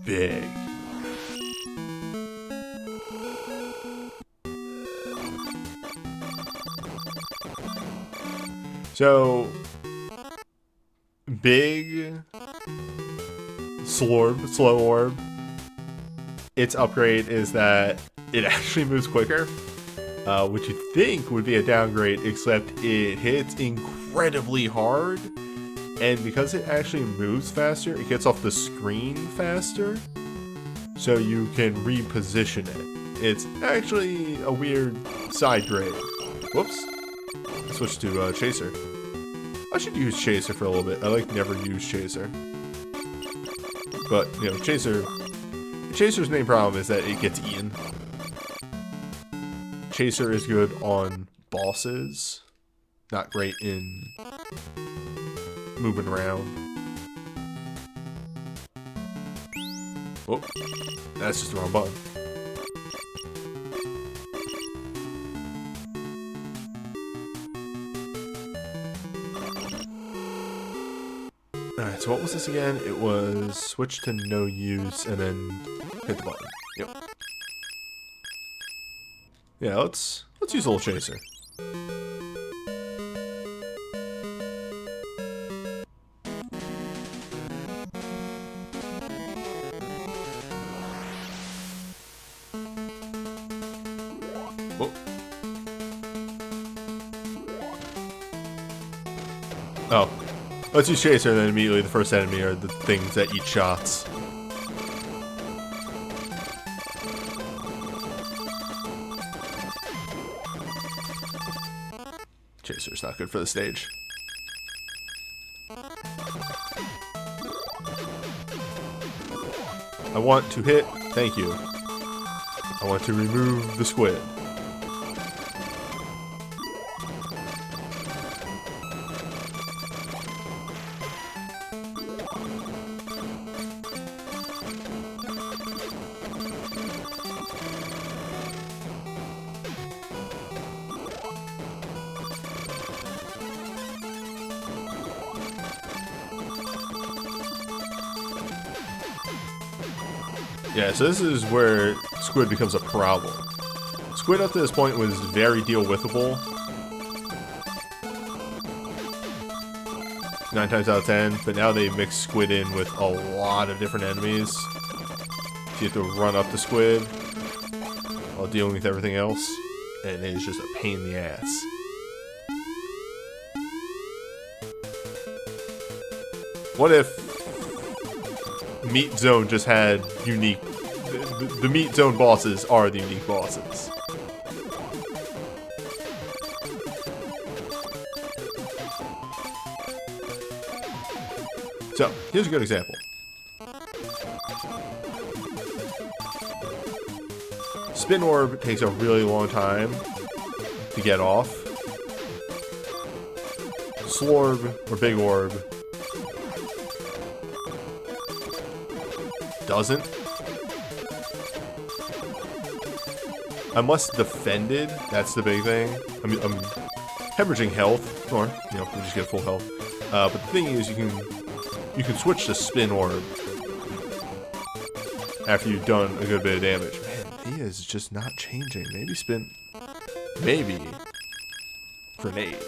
[SPEAKER 1] Big. So, big slow orb. Its upgrade is that it actually moves quicker, which you think would be a downgrade, except it hits incredibly hard. And because it actually moves faster, it gets off the screen faster, so you can reposition it. It's actually a weird side grade. Whoops. Switch to Chaser. I should use Chaser for a little bit. I like never use Chaser. But, you know, Chaser's main problem is that it gets eaten. Chaser is good on bosses, not great in moving around. Oh, that's just the wrong button. Alright, so what was this again? It was switch to no use and then hit the button. Yep. Yeah, let's use a little Chaser. Oh. Oh. Let's use Chaser, and then immediately the first enemy are the things that eat shots. Chaser's not good for the stage. I want to hit. Thank you. I want to remove the squid. Yeah, so this is where squid becomes a problem. Squid up to this point was very deal-withable. 9 times out of 10, but now they mix squid in with a lot of different enemies. So you have to run up the squid while dealing with everything else, and it is just a pain in the ass. What if Meat Zone just had unique... The Meat Zone bosses are the unique bosses. So, here's a good example. Spin Orb takes a really long time to get off. Slorb, or Big Orb, doesn't. I'm less defended, that's the big thing. I mean, I'm hemorrhaging health, or, you know, you just get full health. But the thing is, you can switch to Spin Orb after you've done a good bit of damage. Man, Thea is just not changing. Maybe Spin... Maybe... Grenade.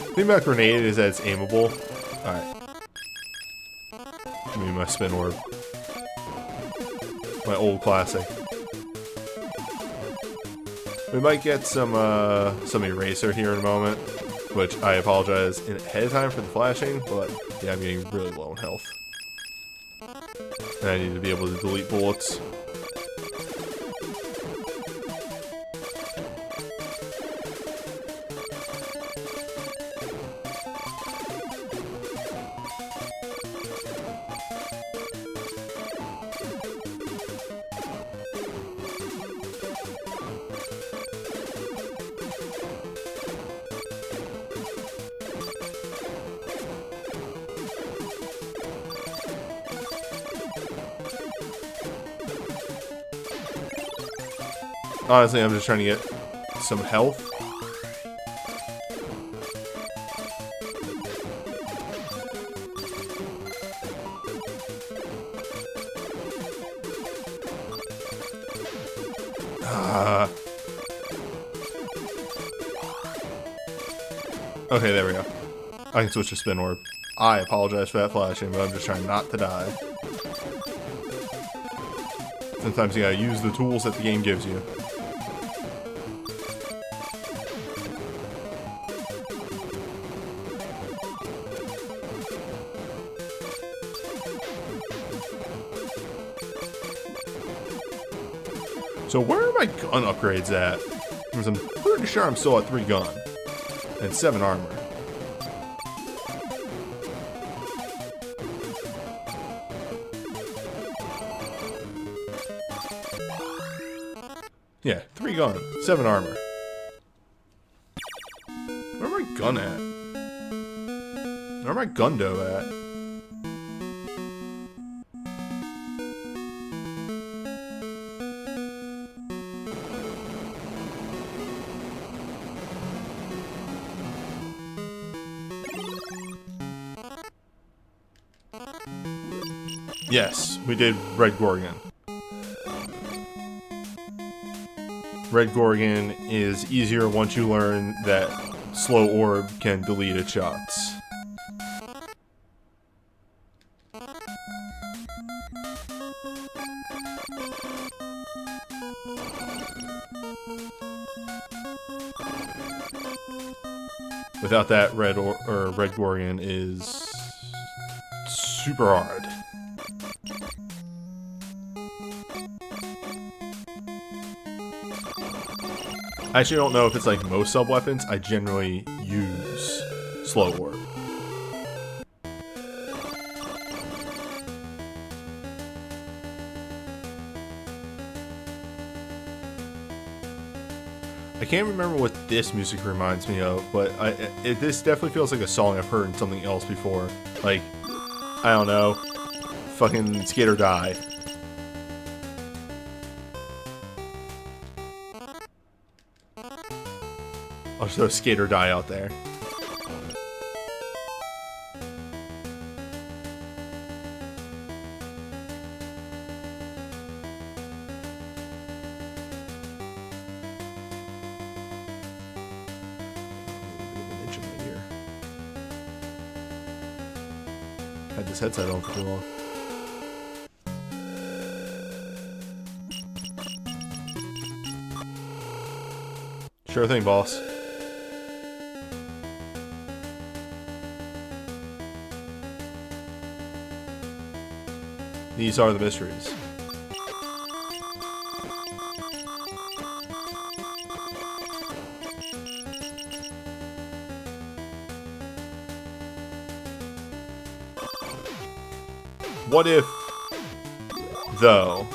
[SPEAKER 1] The thing about Grenade is that it's aimable. Alright. Give me my Spin Orb. My old classic. We might get some Eraser here in a moment, which I apologize ahead of time for the flashing, but yeah, I'm getting really low in health. And I need to be able to delete bullets. Honestly, I'm just trying to get some health. Okay, there we go. I can switch to Spin Orb. I apologize for that flashing, but I'm just trying not to die. Sometimes you gotta use the tools that the game gives you. So where are my gun upgrades at? Because I'm pretty sure I'm still at 3 gun and 7 armor. Yeah, 3 gun, 7 armor. Where am I gun at? Where am I gundo at? Yes, we did Red Gorgon. Red Gorgon is easier once you learn that Slow Orb can delete its shots. Without that, Red Gorgon is super hard. I actually don't know if it's like most sub-weapons. I generally use Slow Orb. I can't remember what this music reminds me of, but this definitely feels like a song I've heard in something else before. Like, I don't know, fucking Skate or Die. I'll just throw Skate or Die out there. Had this headset on for too long. Sure thing, boss. These are the mysteries. What if, though,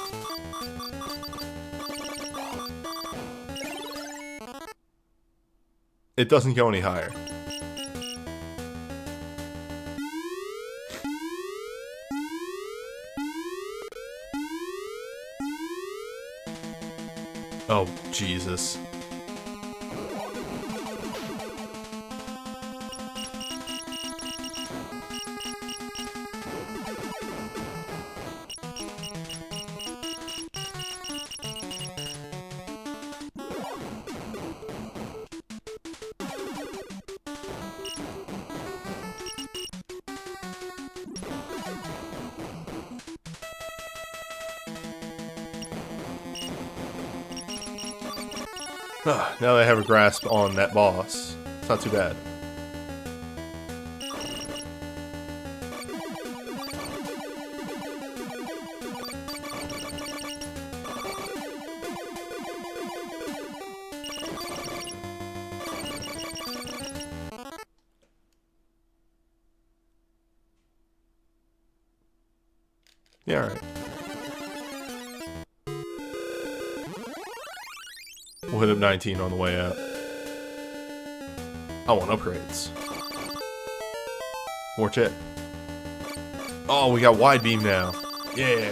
[SPEAKER 1] it doesn't go any higher? Oh, Jesus. Now that I have a grasp on that boss, it's not too bad. Yeah, alright. We'll hit up 19 on the way out. I want upgrades. More chip. Oh, we got wide beam now. Yeah.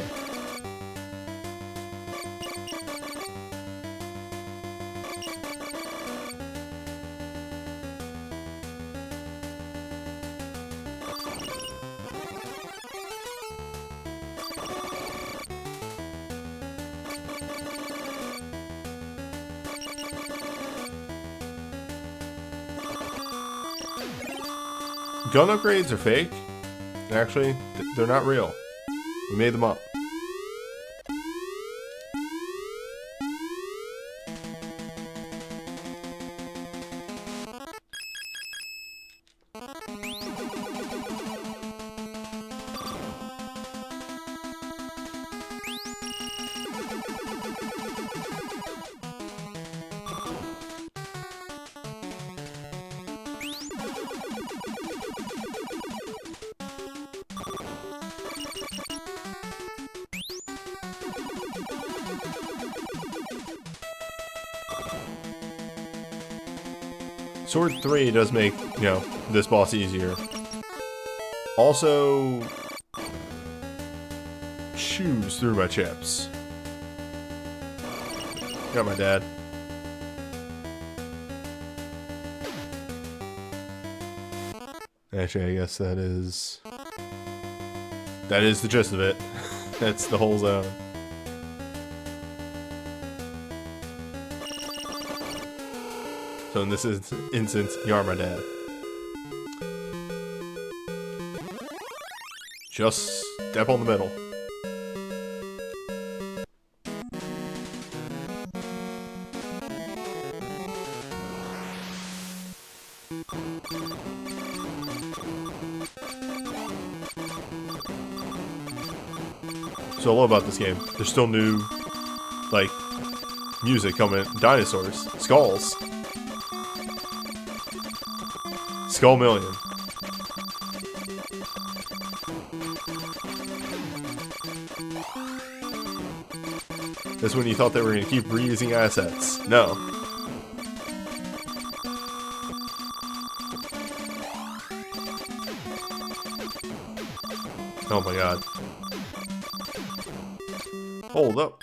[SPEAKER 1] Gun upgrades are fake. Actually, they're not real. We made them up. Sword 3 does make, you know, this boss easier. Also, chews through my chips. Got my dad. Actually, I guess that is the gist of it. That's the whole zone. So in this instance, you are my dad. Just step on the middle. So I love about this game. There's still new, like, music coming. Dinosaurs. Skulls. Skull Million. That's when you thought they were going to keep reusing assets. No. Oh my god. Hold up.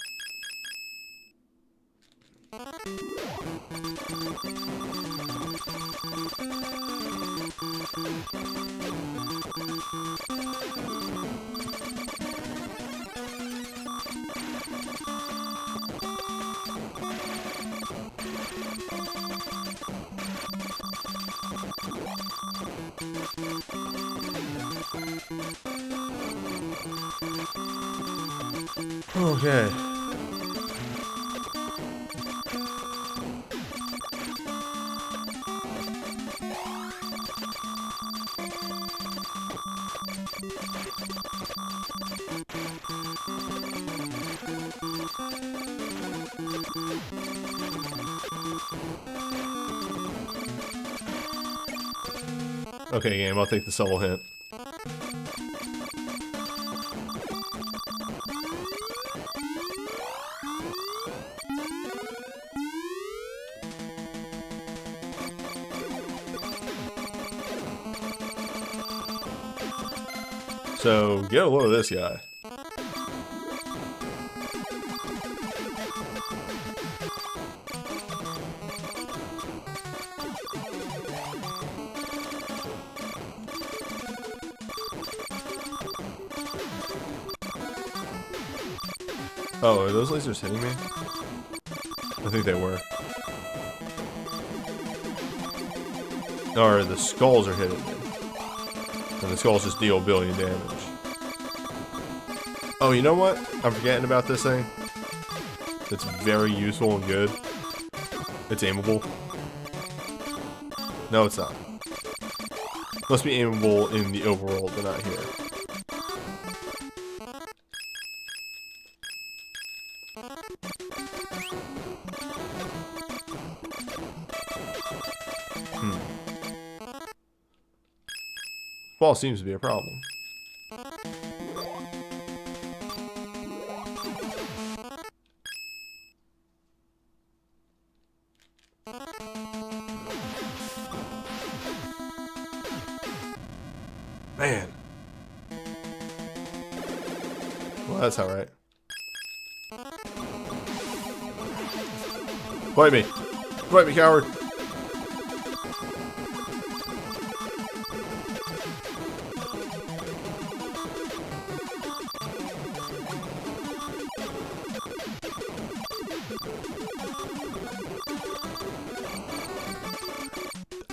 [SPEAKER 1] Okay. Okay, game, I'll take the subtle hint. So, get a load of this guy. Oh, are those lasers hitting me? I think they were. Or the skulls are hitting me. And the skulls just deal a billion damage. Oh, you know what? I'm forgetting about this thing. It's very useful and good. It's aimable. No, it's not. Must be aimable in the overworld, but not here. Ball seems to be a problem. Man. Well, that's alright. Bite me. Bite me, coward.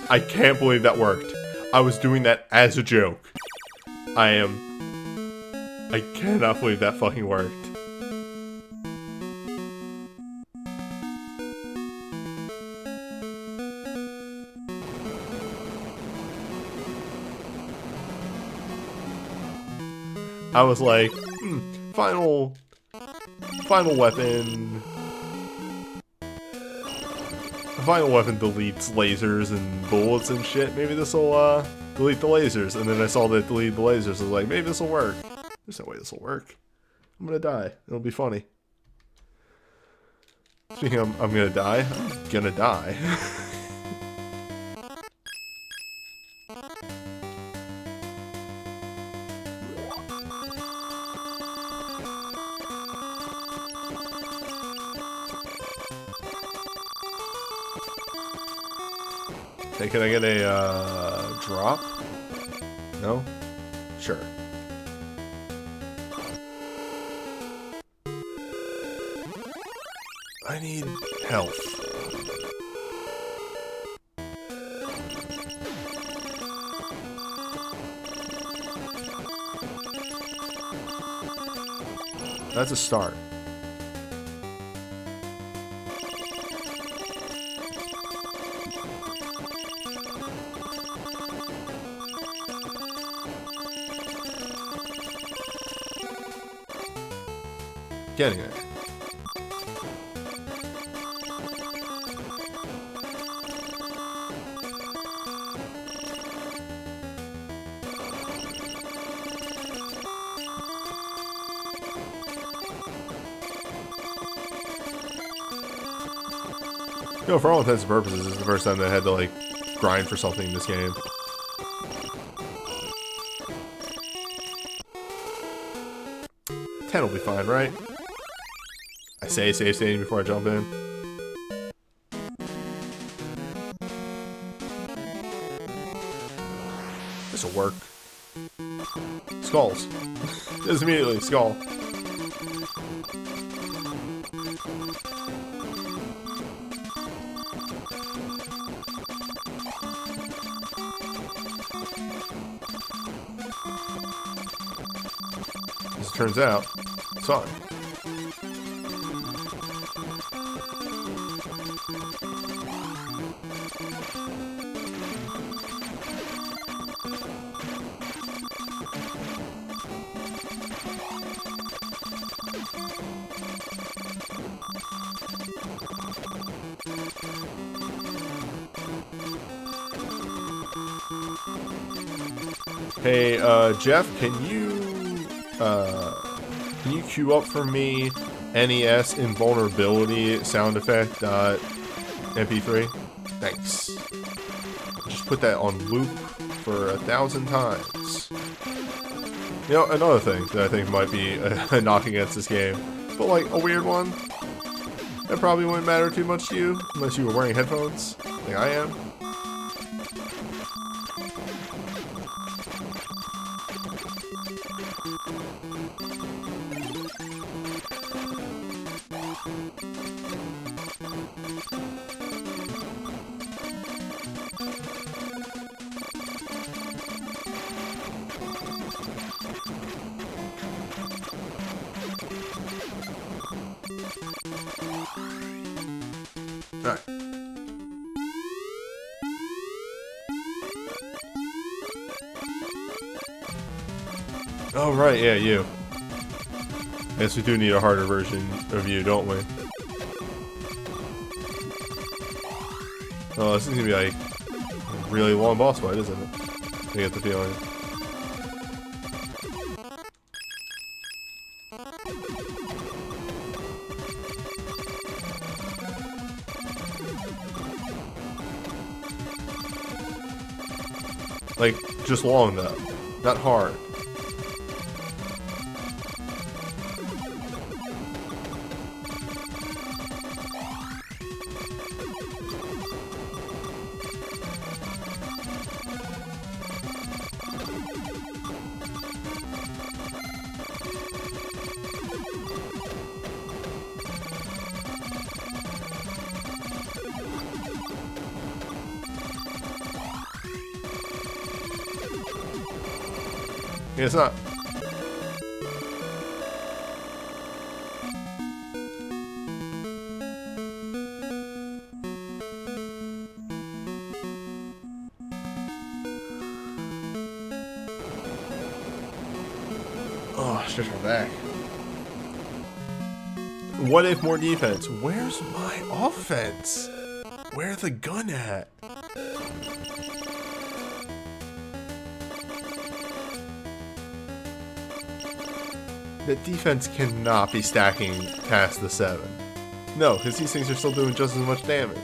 [SPEAKER 1] I can't believe that worked. I was doing that as a joke. I cannot believe that fucking worked. I was like, final weapon. Final weapon deletes lasers and bullets and shit. Maybe this will delete the lasers. And then I saw that it deleted the lasers. I was like, maybe this will work. There's no way this will work. I'm gonna die. It'll be funny. Speaking of, I'm gonna die. I'm gonna die. Hey, can I get a drop? No? Sure. I need health. That's a start. Getting it. You know, for all intents and purposes, this is the first time that I had to, like, grind for something in this game. Ten will be fine, right? I say save stating before I jump in. This'll work. Skulls. Just immediately, skull. As it turns out, it's fine. Hey, Jeff, can you queue up for me NES invulnerability sound effect MP3? Thanks. Just put that on loop for 1,000 times. You know, another thing that I think might be a knock against this game, but like a weird one, that probably wouldn't matter too much to you unless you were wearing headphones, like I am. Alright. Oh, right, yeah, you. I guess we do need a harder version of you, don't we? Oh, this is gonna be like a really long boss fight, isn't it? I get the feeling. Like, just long though, not hard. Yeah, it's not. Oh, stretch my back. What if more defense? Where's my offense? Where's the gun at? The defense cannot be stacking past the 7. No, because these things are still doing just as much damage.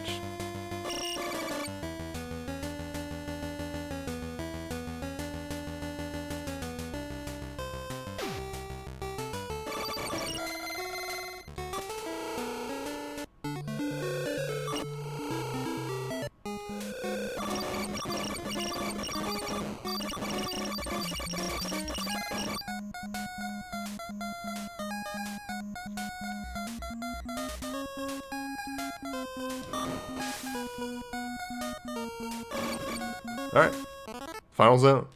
[SPEAKER 1] Alright, final zone.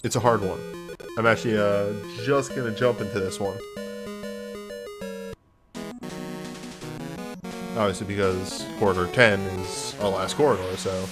[SPEAKER 1] It's a hard one. I'm actually just gonna jump into this one. Obviously because corridor 10 is our last corridor, so.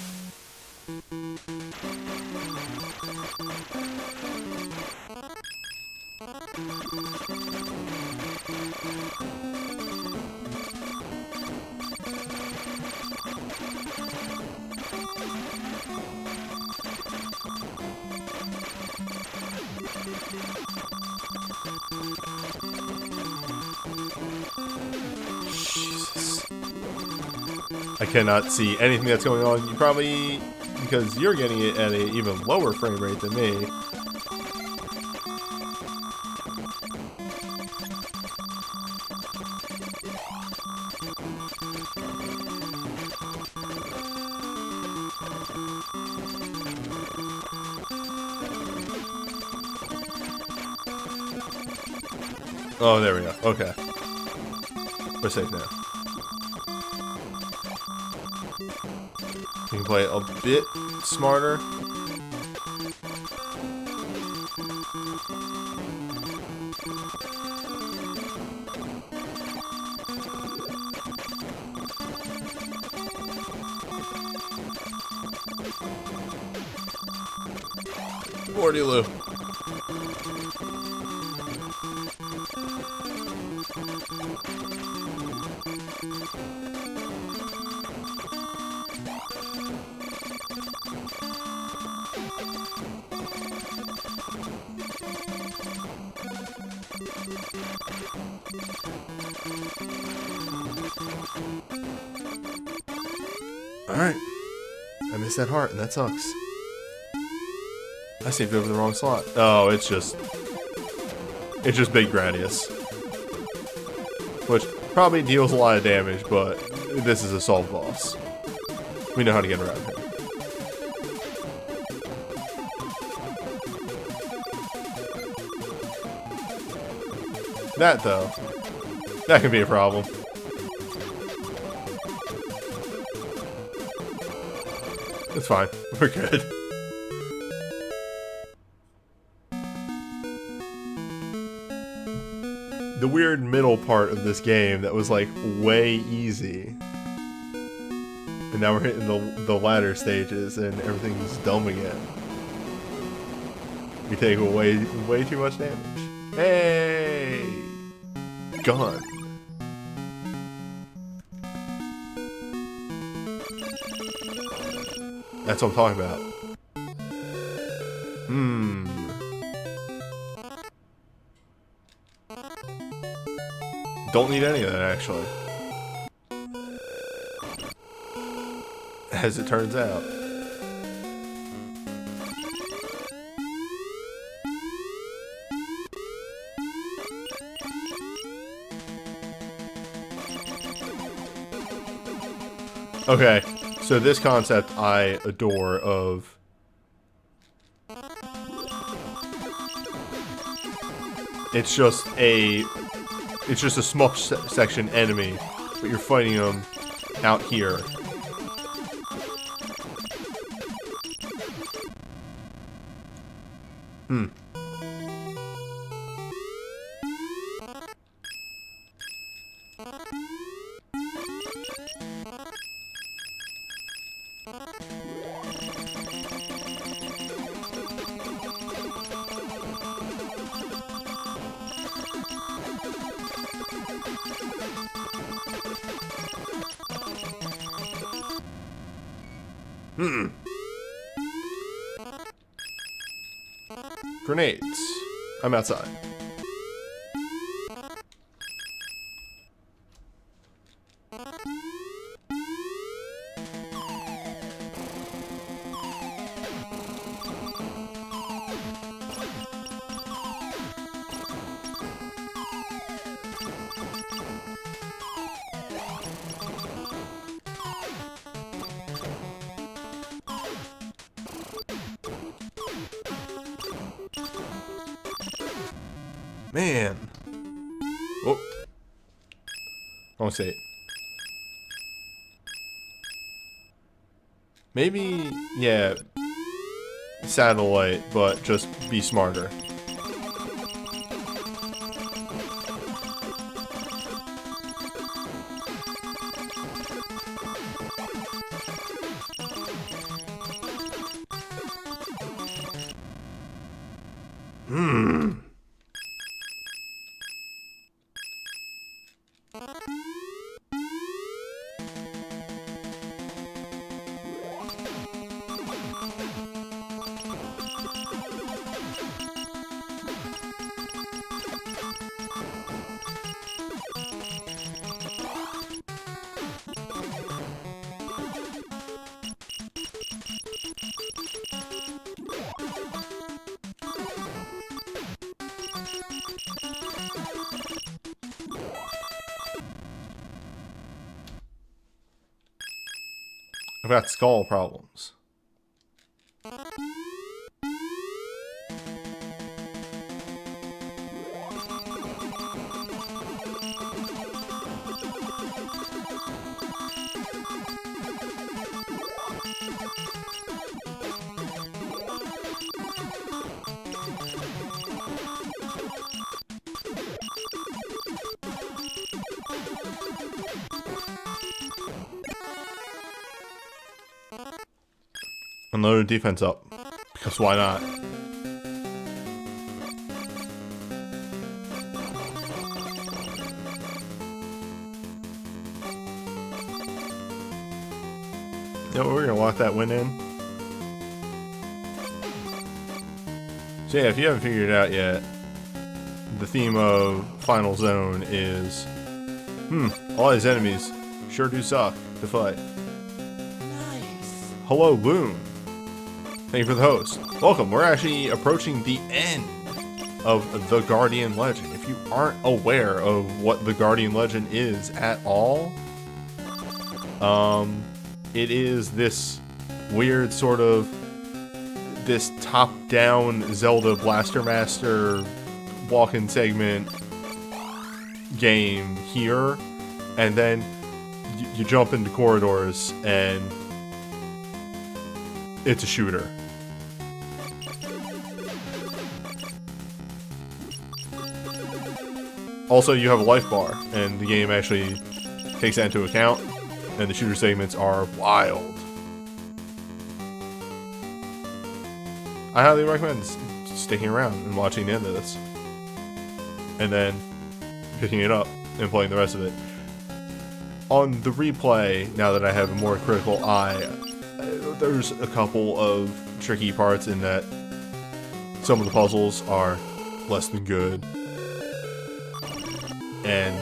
[SPEAKER 1] Jesus. I cannot see anything that's going on. You probably, because you're getting it at an even lower frame rate than me. Oh, there we go. Okay. We're safe now. You can play it a bit smarter. Lordy-loo. Alright. I missed that heart, and that sucks. I saved over the wrong slot. Oh, it's just Big Gradius. Which probably deals a lot of damage, but this is a solved boss. We know how to get around him. That, though, that can be a problem. It's fine. We're good. The weird middle part of this game that was like way easy. And now we're hitting the latter stages and everything's dumb again. We take way too much damage. Hey! Gun. That's what I'm talking about. Don't need any of that, actually. As it turns out. Okay, so this concept I adore of... It's just a Shmup section enemy, but you're fighting them out here. Grenades. I'm outside. Man. Oh. Wrong state. Maybe, yeah, satellite, but just be smarter. I've got skull problems. Unload defense up. Because why not? You know, we're gonna lock that win in. So yeah, if you haven't figured it out yet, the theme of Final Zone is, all these enemies sure do suck to fight.
[SPEAKER 3] Nice.
[SPEAKER 1] Hello, Loon. Thank you for the host. Welcome. We're actually approaching the end of the Guardian Legend. If you aren't aware of what the Guardian Legend is at all, it is this weird sort of this top-down Zelda Blaster Master walk-in segment game here, and then you jump into corridors and it's a shooter. Also, you have a life bar, and the game actually takes that into account, and the shooter segments are wild. I highly recommend sticking around and watching the end of this, and then picking it up and playing the rest of it. On the replay, now that I have a more critical eye, there's a couple of tricky parts in that some of the puzzles are less than good. And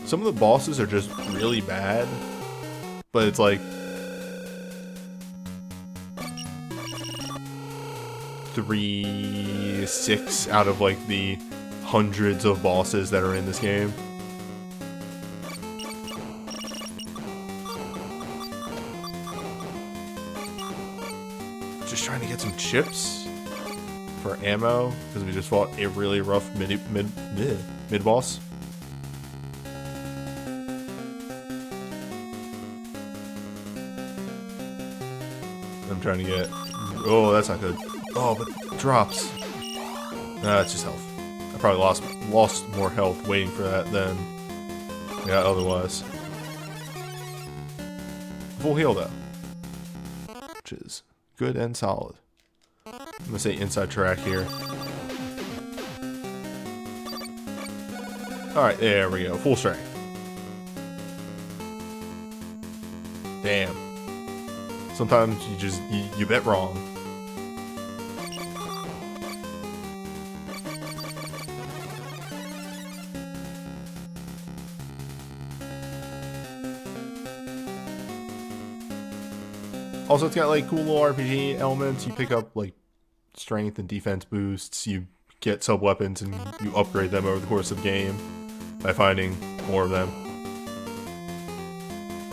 [SPEAKER 1] some of the bosses are just really bad, but it's like 3/6 out of like the hundreds of bosses that are in this game. Just trying to get some chips for ammo, because we just fought a really rough mid boss. I'm trying to get. Oh, that's not good. Oh, but drops. Nah, it's just health. I probably lost more health waiting for that than yeah otherwise. Full heal though, which is good and solid. I'm gonna say inside track here. Alright, there we go. Full strength. Damn. Sometimes you bet wrong. Also, it's got like cool little RPG elements. You pick up like strength and defense boosts, you get sub-weapons, and you upgrade them over the course of the game by finding more of them.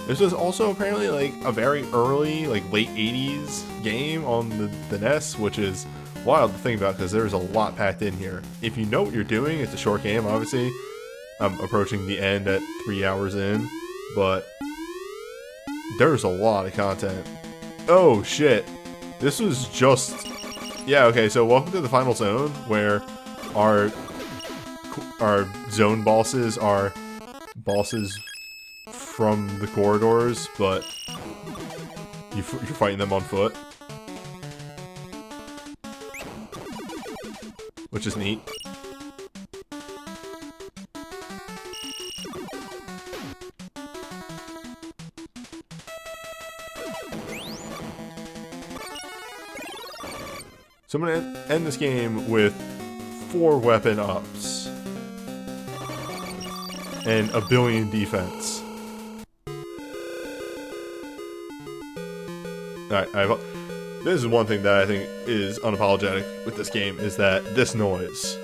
[SPEAKER 1] This was also apparently like a very early, like late 80s game on the NES, which is wild to think about because there's a lot packed in here. If you know what you're doing, it's a short game, obviously. I'm approaching the end at 3 hours in, but there's a lot of content. Oh shit. This was just... Yeah, okay, so welcome to the final zone, where our zone bosses are bosses from the corridors, but you're fighting them on foot. Which is neat. So I'm going to end this game with 4 weapon ups and a billion defense. Alright, this is one thing that I think is unapologetic with this game, is that this noise.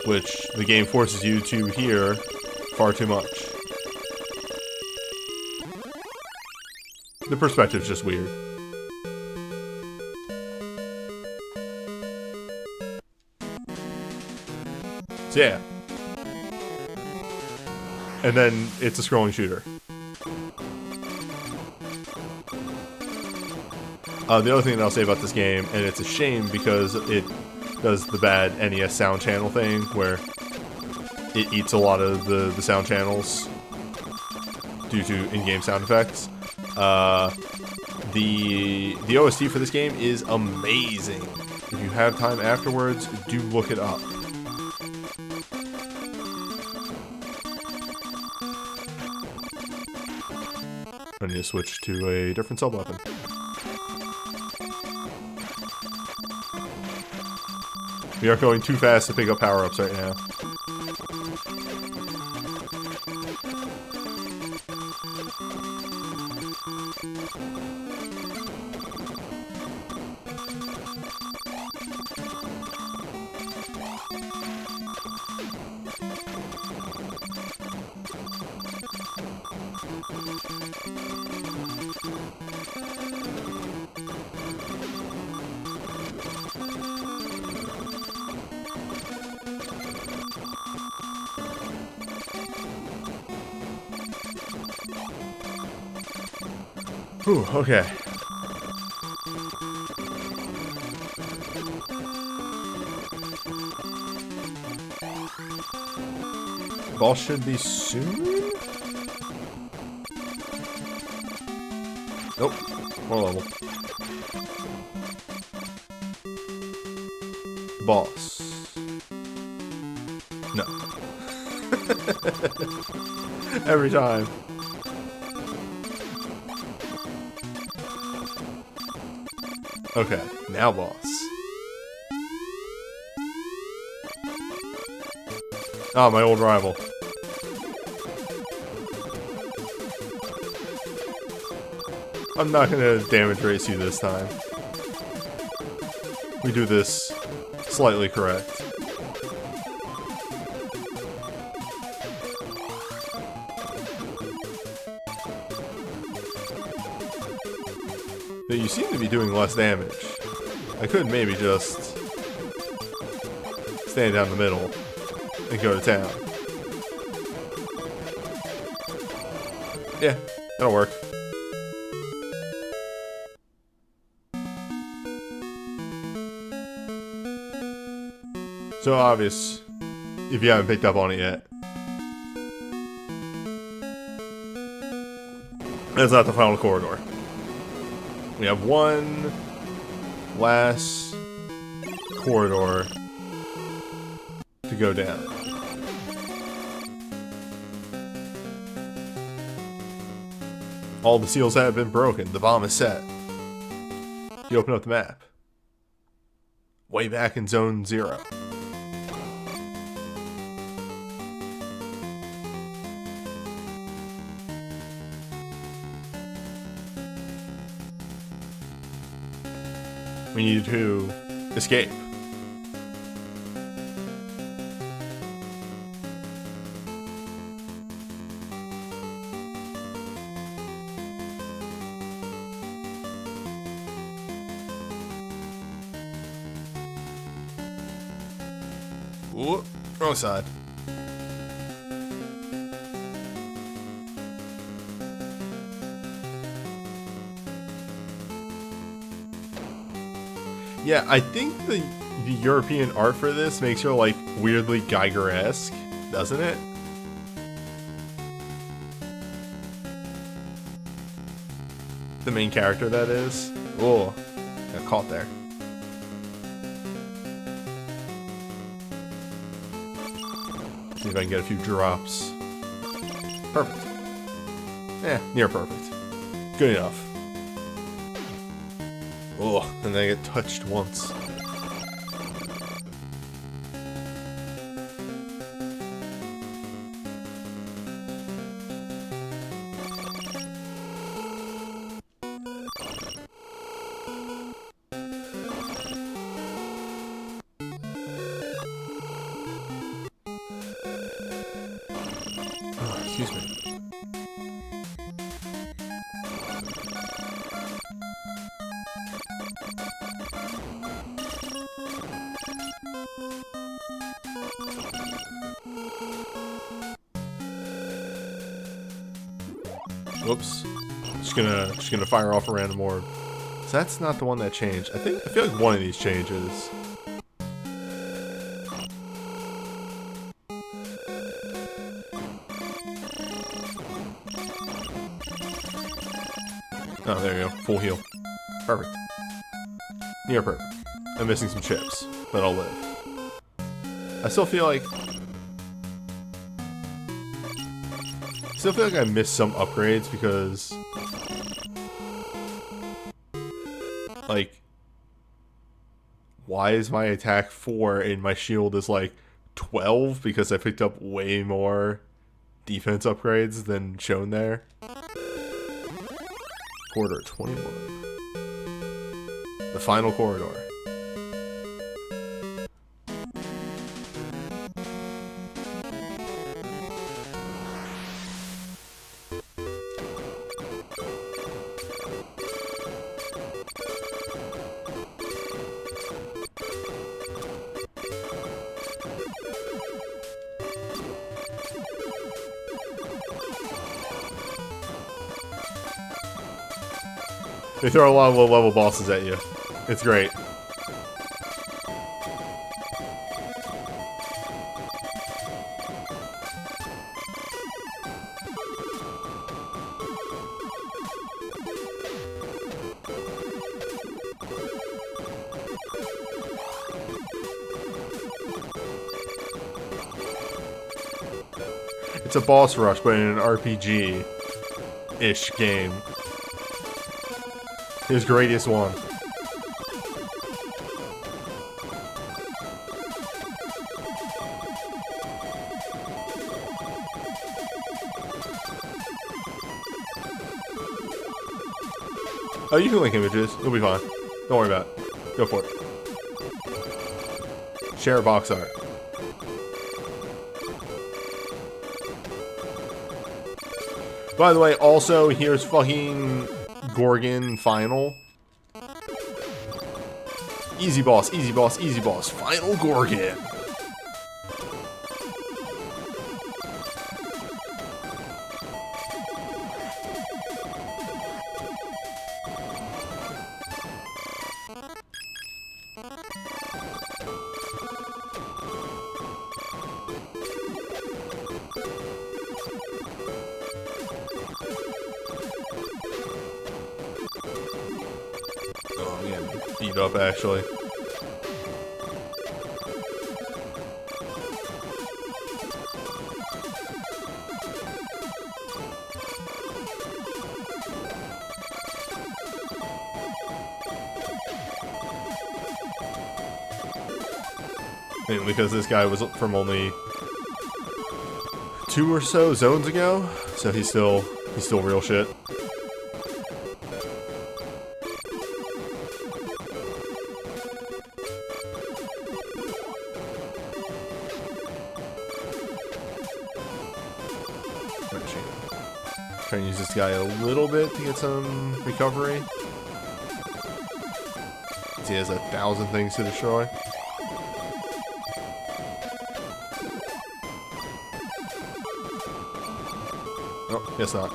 [SPEAKER 1] Which the game forces you to hear far too much. The perspective's just weird. So yeah. And then it's a scrolling shooter. The other thing that I'll say about this game, and it's a shame because it does the bad NES sound channel thing, where it eats a lot of the sound channels due to in-game sound effects. The OST for this game is amazing. If you have time afterwards, do look it up. I need to switch to a different sub-weapon. We are going too fast to pick up power-ups right now. Whew, okay. Boss should be soon? Nope. More level. Boss. No. Every time. Okay, now boss. Oh, my old rival. I'm not gonna damage race you this time. We do this slightly correct. But you seem to be doing less damage. I could maybe just stand down the middle and go to town. Yeah, that'll work. So obvious, if you haven't picked up on it yet. That's not the final corridor. We have one last corridor to go down. All the seals have been broken. The bomb is set. You open up the map. Way back in Zone 0. We need to escape. Ooh, wrong side. Yeah, I think the European art for this makes her like weirdly Geiger-esque, doesn't it? The main character, that is. Oh, got caught there. See if I can get a few drops. Perfect. Yeah, near perfect. Good enough. Oh, and then I get touched once. Oh, excuse me. Whoops. Just gonna fire off a random orb. So that's not the one that changed. I feel like one of these changes. Oh, there you go. Full heal. Perfect. Near perfect. I'm missing some chips, but I'll live. I still feel like I missed some upgrades because, like, why is my attack 4 and my shield is like 12? Because I picked up way more defense upgrades than shown there. Corridor 21. The final corridor. They throw a lot of low-level bosses at you. It's great. It's a boss rush, but in an RPG-ish game. His greatest one. Oh, you can link images. You'll be fine. Don't worry about it. Go for it. Share box art. By the way, also, here's fucking Gorgon final. Easy boss, easy boss, easy boss. Final Gorgon. Oh, I'm getting beat up, actually. And because this guy was from only 2 or so zones ago, so he's still real shit. Trying to use this guy a little bit to get some recovery. He has 1,000 things to destroy. Oh, guess not.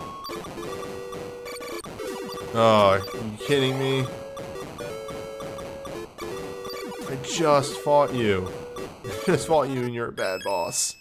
[SPEAKER 1] Oh, are you kidding me? I just fought you. I just fought you and you're a bad boss.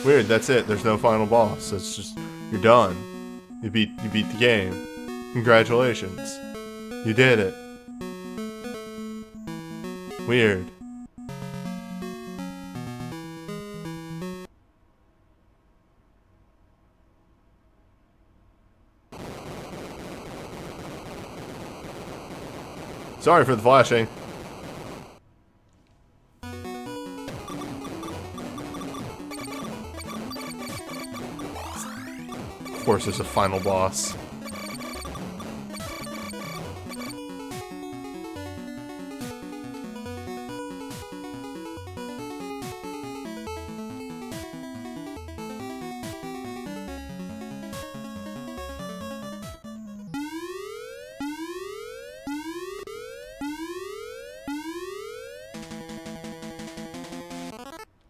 [SPEAKER 1] Weird, that's it. There's no final boss. It's just, you're done. You beat the game. Congratulations. You did it. Weird. Sorry for the flashing. Of course, there's a final boss.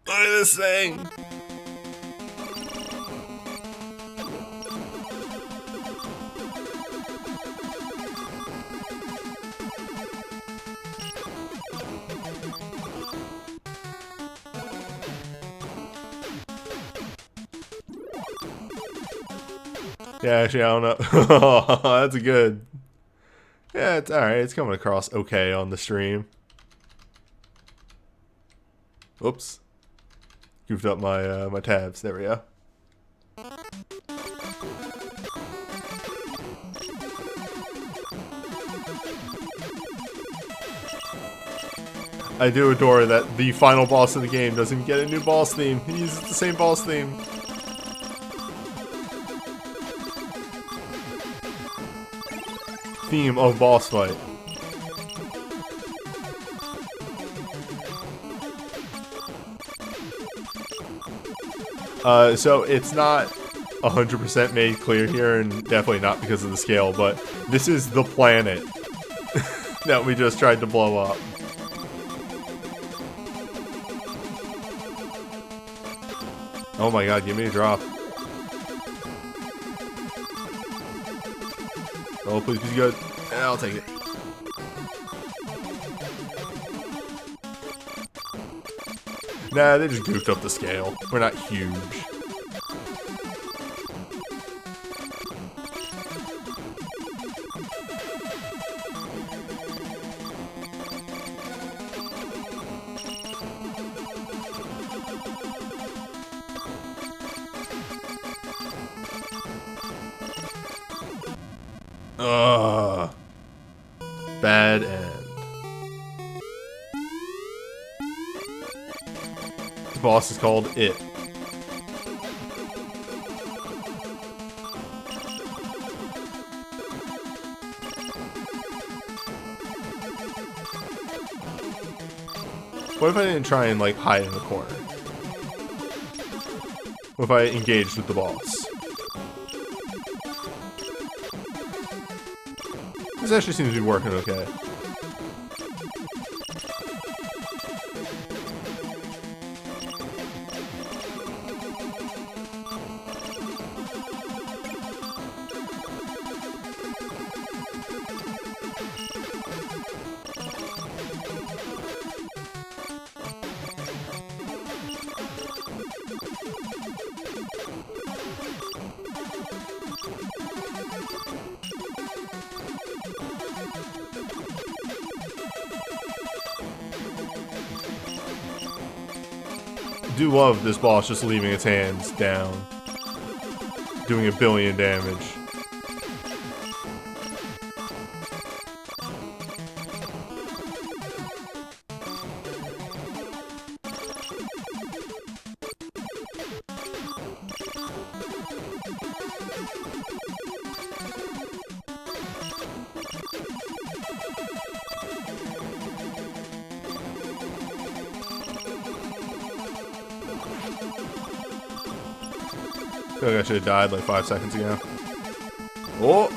[SPEAKER 1] Look at this thing! Yeah, actually, I don't know. That's good. Yeah, it's alright. It's coming across okay on the stream. Oops. Goofed up my my tabs. There we go. I do adore that the final boss of the game doesn't get a new boss theme. He uses the same boss theme. Theme of boss fight. So it's not 100% made clear here, and definitely not because of the scale, but this is the planet that we just tried to blow up. Oh my god, give me a drop. Oh, please be good. Yeah, I'll take it. Nah, they just goofed up the scale. We're not huge. Ugh. Bad end. The boss is called It. What if I didn't try and like hide in the corner? What if I engaged with the boss? This actually seems to be working okay. Do love this boss just leaving its hands down, doing 1 billion damage. I feel like I should have died like 5 seconds ago. Oh!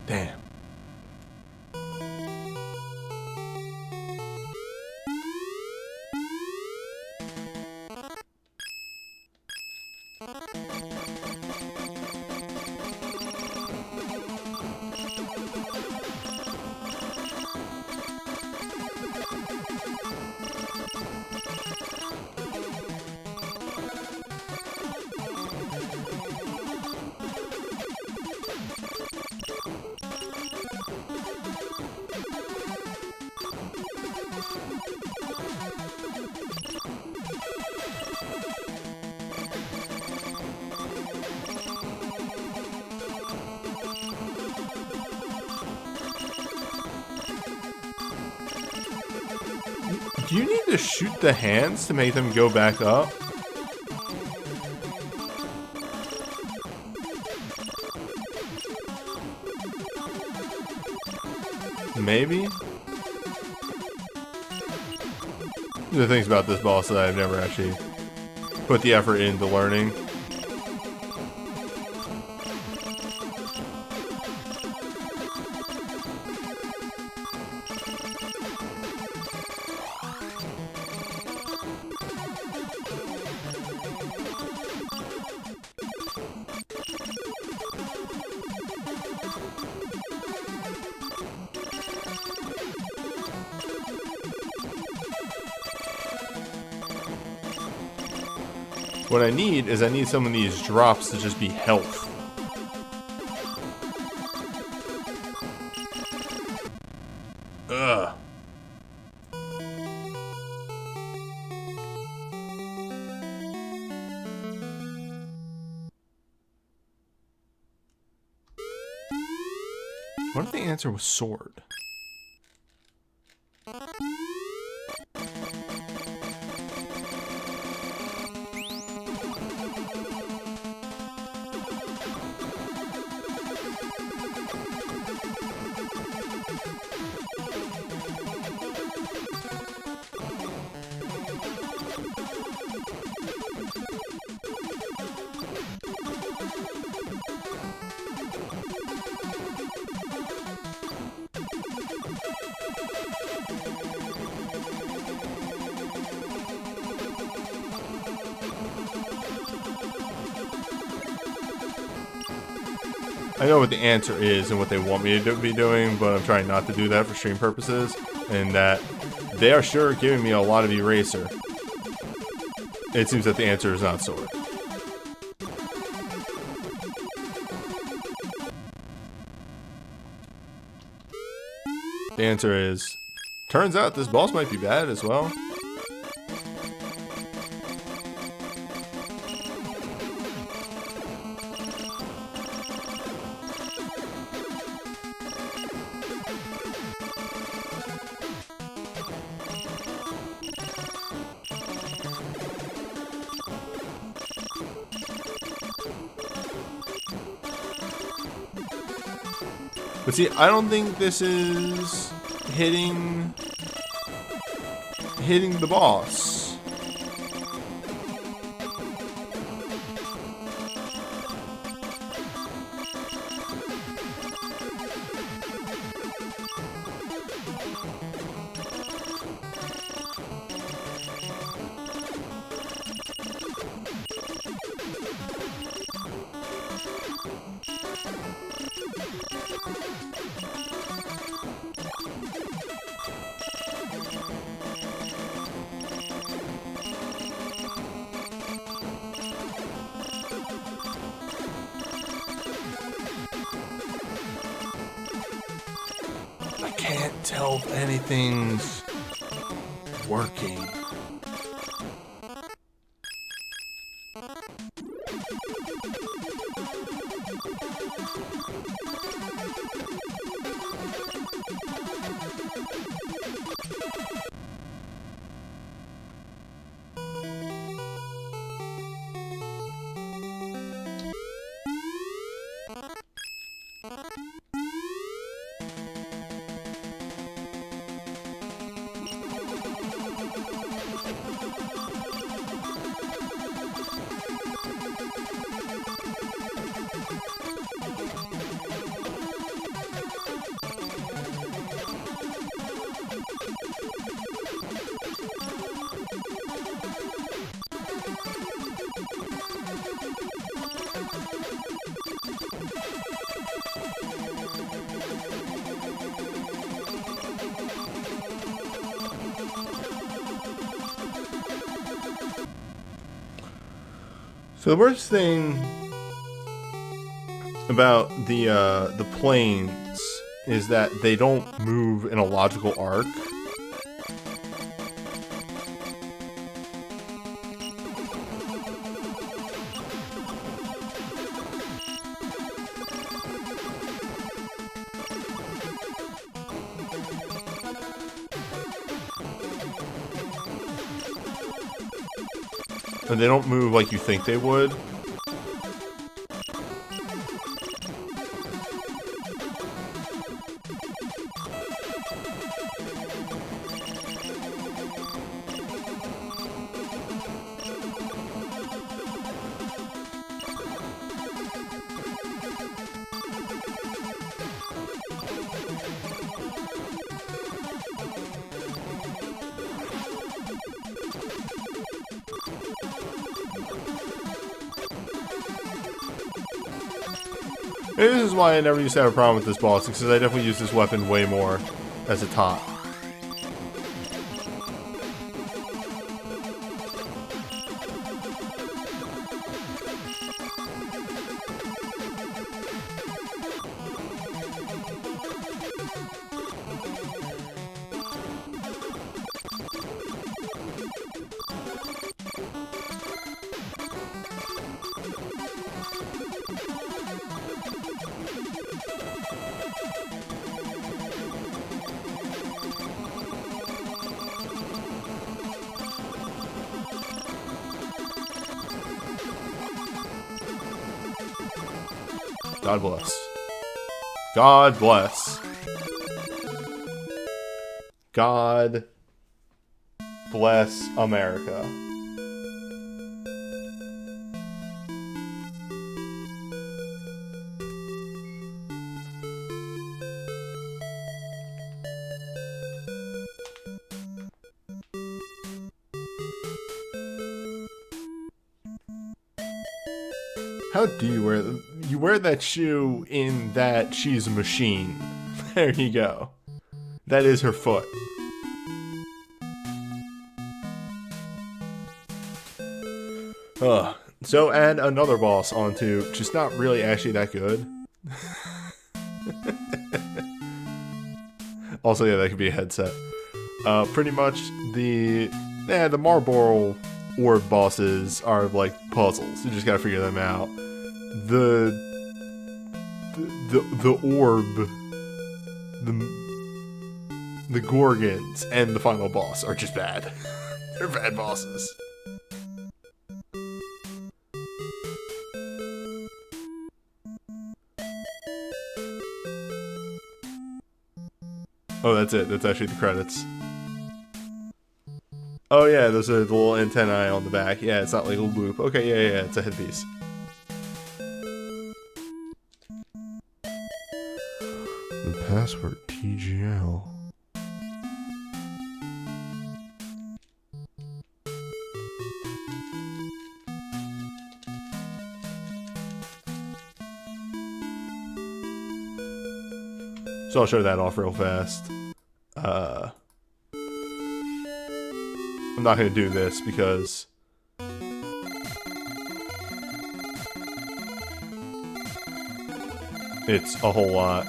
[SPEAKER 1] Damn. Do you need to shoot the hands to make them go back up? Maybe? The things about this boss that I've never actually put the effort into learning. What I need is some of these drops to just be health. Ugh. What if the answer was sword? I know what the answer is and what they want me to be doing, but I'm trying not to do that for stream purposes, and that they are sure giving me a lot of eraser. It seems that the answer is not sword. The answer is, turns out this boss might be bad as well. But see, I don't think this is hitting the boss. I can't tell if anything's working. So the worst thing about the planes is that they don't move in a logical arc. And they don't move like you think they would. Maybe this is why I never used to have a problem with this boss, because I definitely use this weapon way more as a top. God bless. God bless. God bless America. How do you wear them? You wear that shoe in that she's a machine. There you go. That is her foot. So add another boss onto just not really actually that good. Also, yeah, that could be a headset. Pretty much the Marlboro orb bosses are like puzzles. You just gotta figure them out. The orb, the Gorgons, and the final boss are just bad. They're bad bosses. Oh, that's it. That's actually the credits. Oh yeah, those are the little antennae on the back. Yeah, it's not like a loop. Okay, yeah, it's a headpiece. The password TGL. So I'll show that off real fast. I'm not going to do this because it's a whole lot.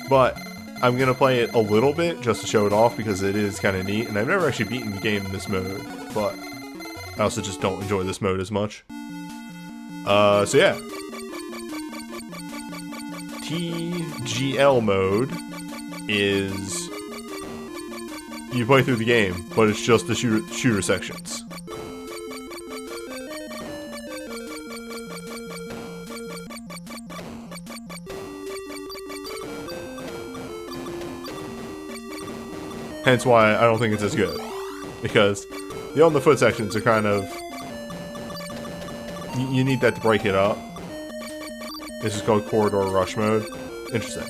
[SPEAKER 1] But I'm going to play it a little bit just to show it off because it is kind of neat. And I've never actually beaten the game in this mode, but I also just don't enjoy this mode as much. So yeah. TGL mode is you play through the game, but it's just the shooter sections. Hence why I don't think it's as good. Because the on the foot sections are kind of... You need that to break it up. This is called Corridor Rush Mode. Interesting.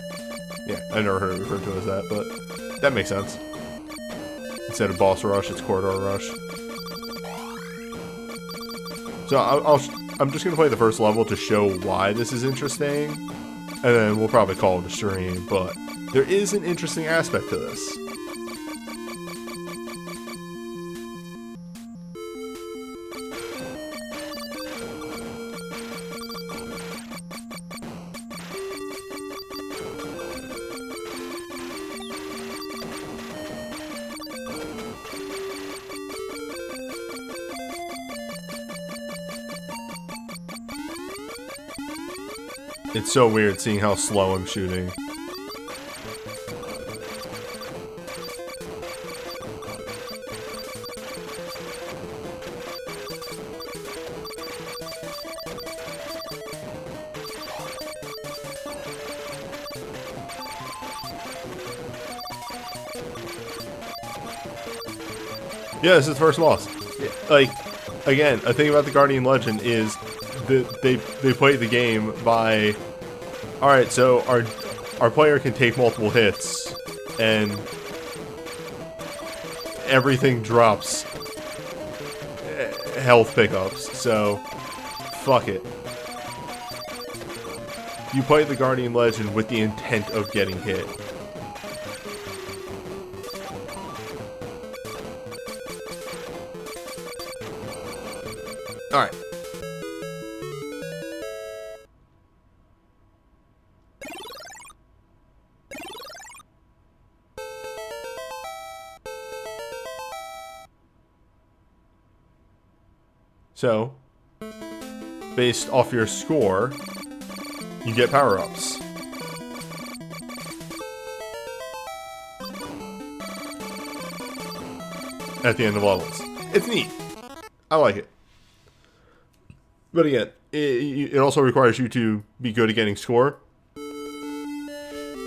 [SPEAKER 1] Yeah, I never heard it referred to as that, but that makes sense. Instead of Boss Rush, it's Corridor Rush. So I'm just going to play the first level to show why this is interesting. And then we'll probably call it a stream, but there is an interesting aspect to this. It's so weird seeing how slow I'm shooting. Yeah, this is the first boss. Like, again, a thing about the Guardian Legend is that they play the game by, alright, so our player can take multiple hits and everything drops health pickups, so fuck it. You play the Guardian Legend with the intent of getting hit. Alright. So, based off your score, you get power-ups. At the end of levels. It's neat. I like it. But again, it also requires you to be good at getting score.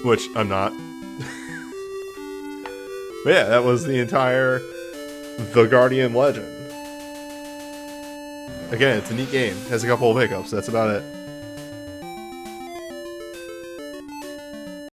[SPEAKER 1] Which I'm not. But yeah, that was the entire The Guardian Legend. Again, it's a neat game. It has a couple of hiccups. That's about it.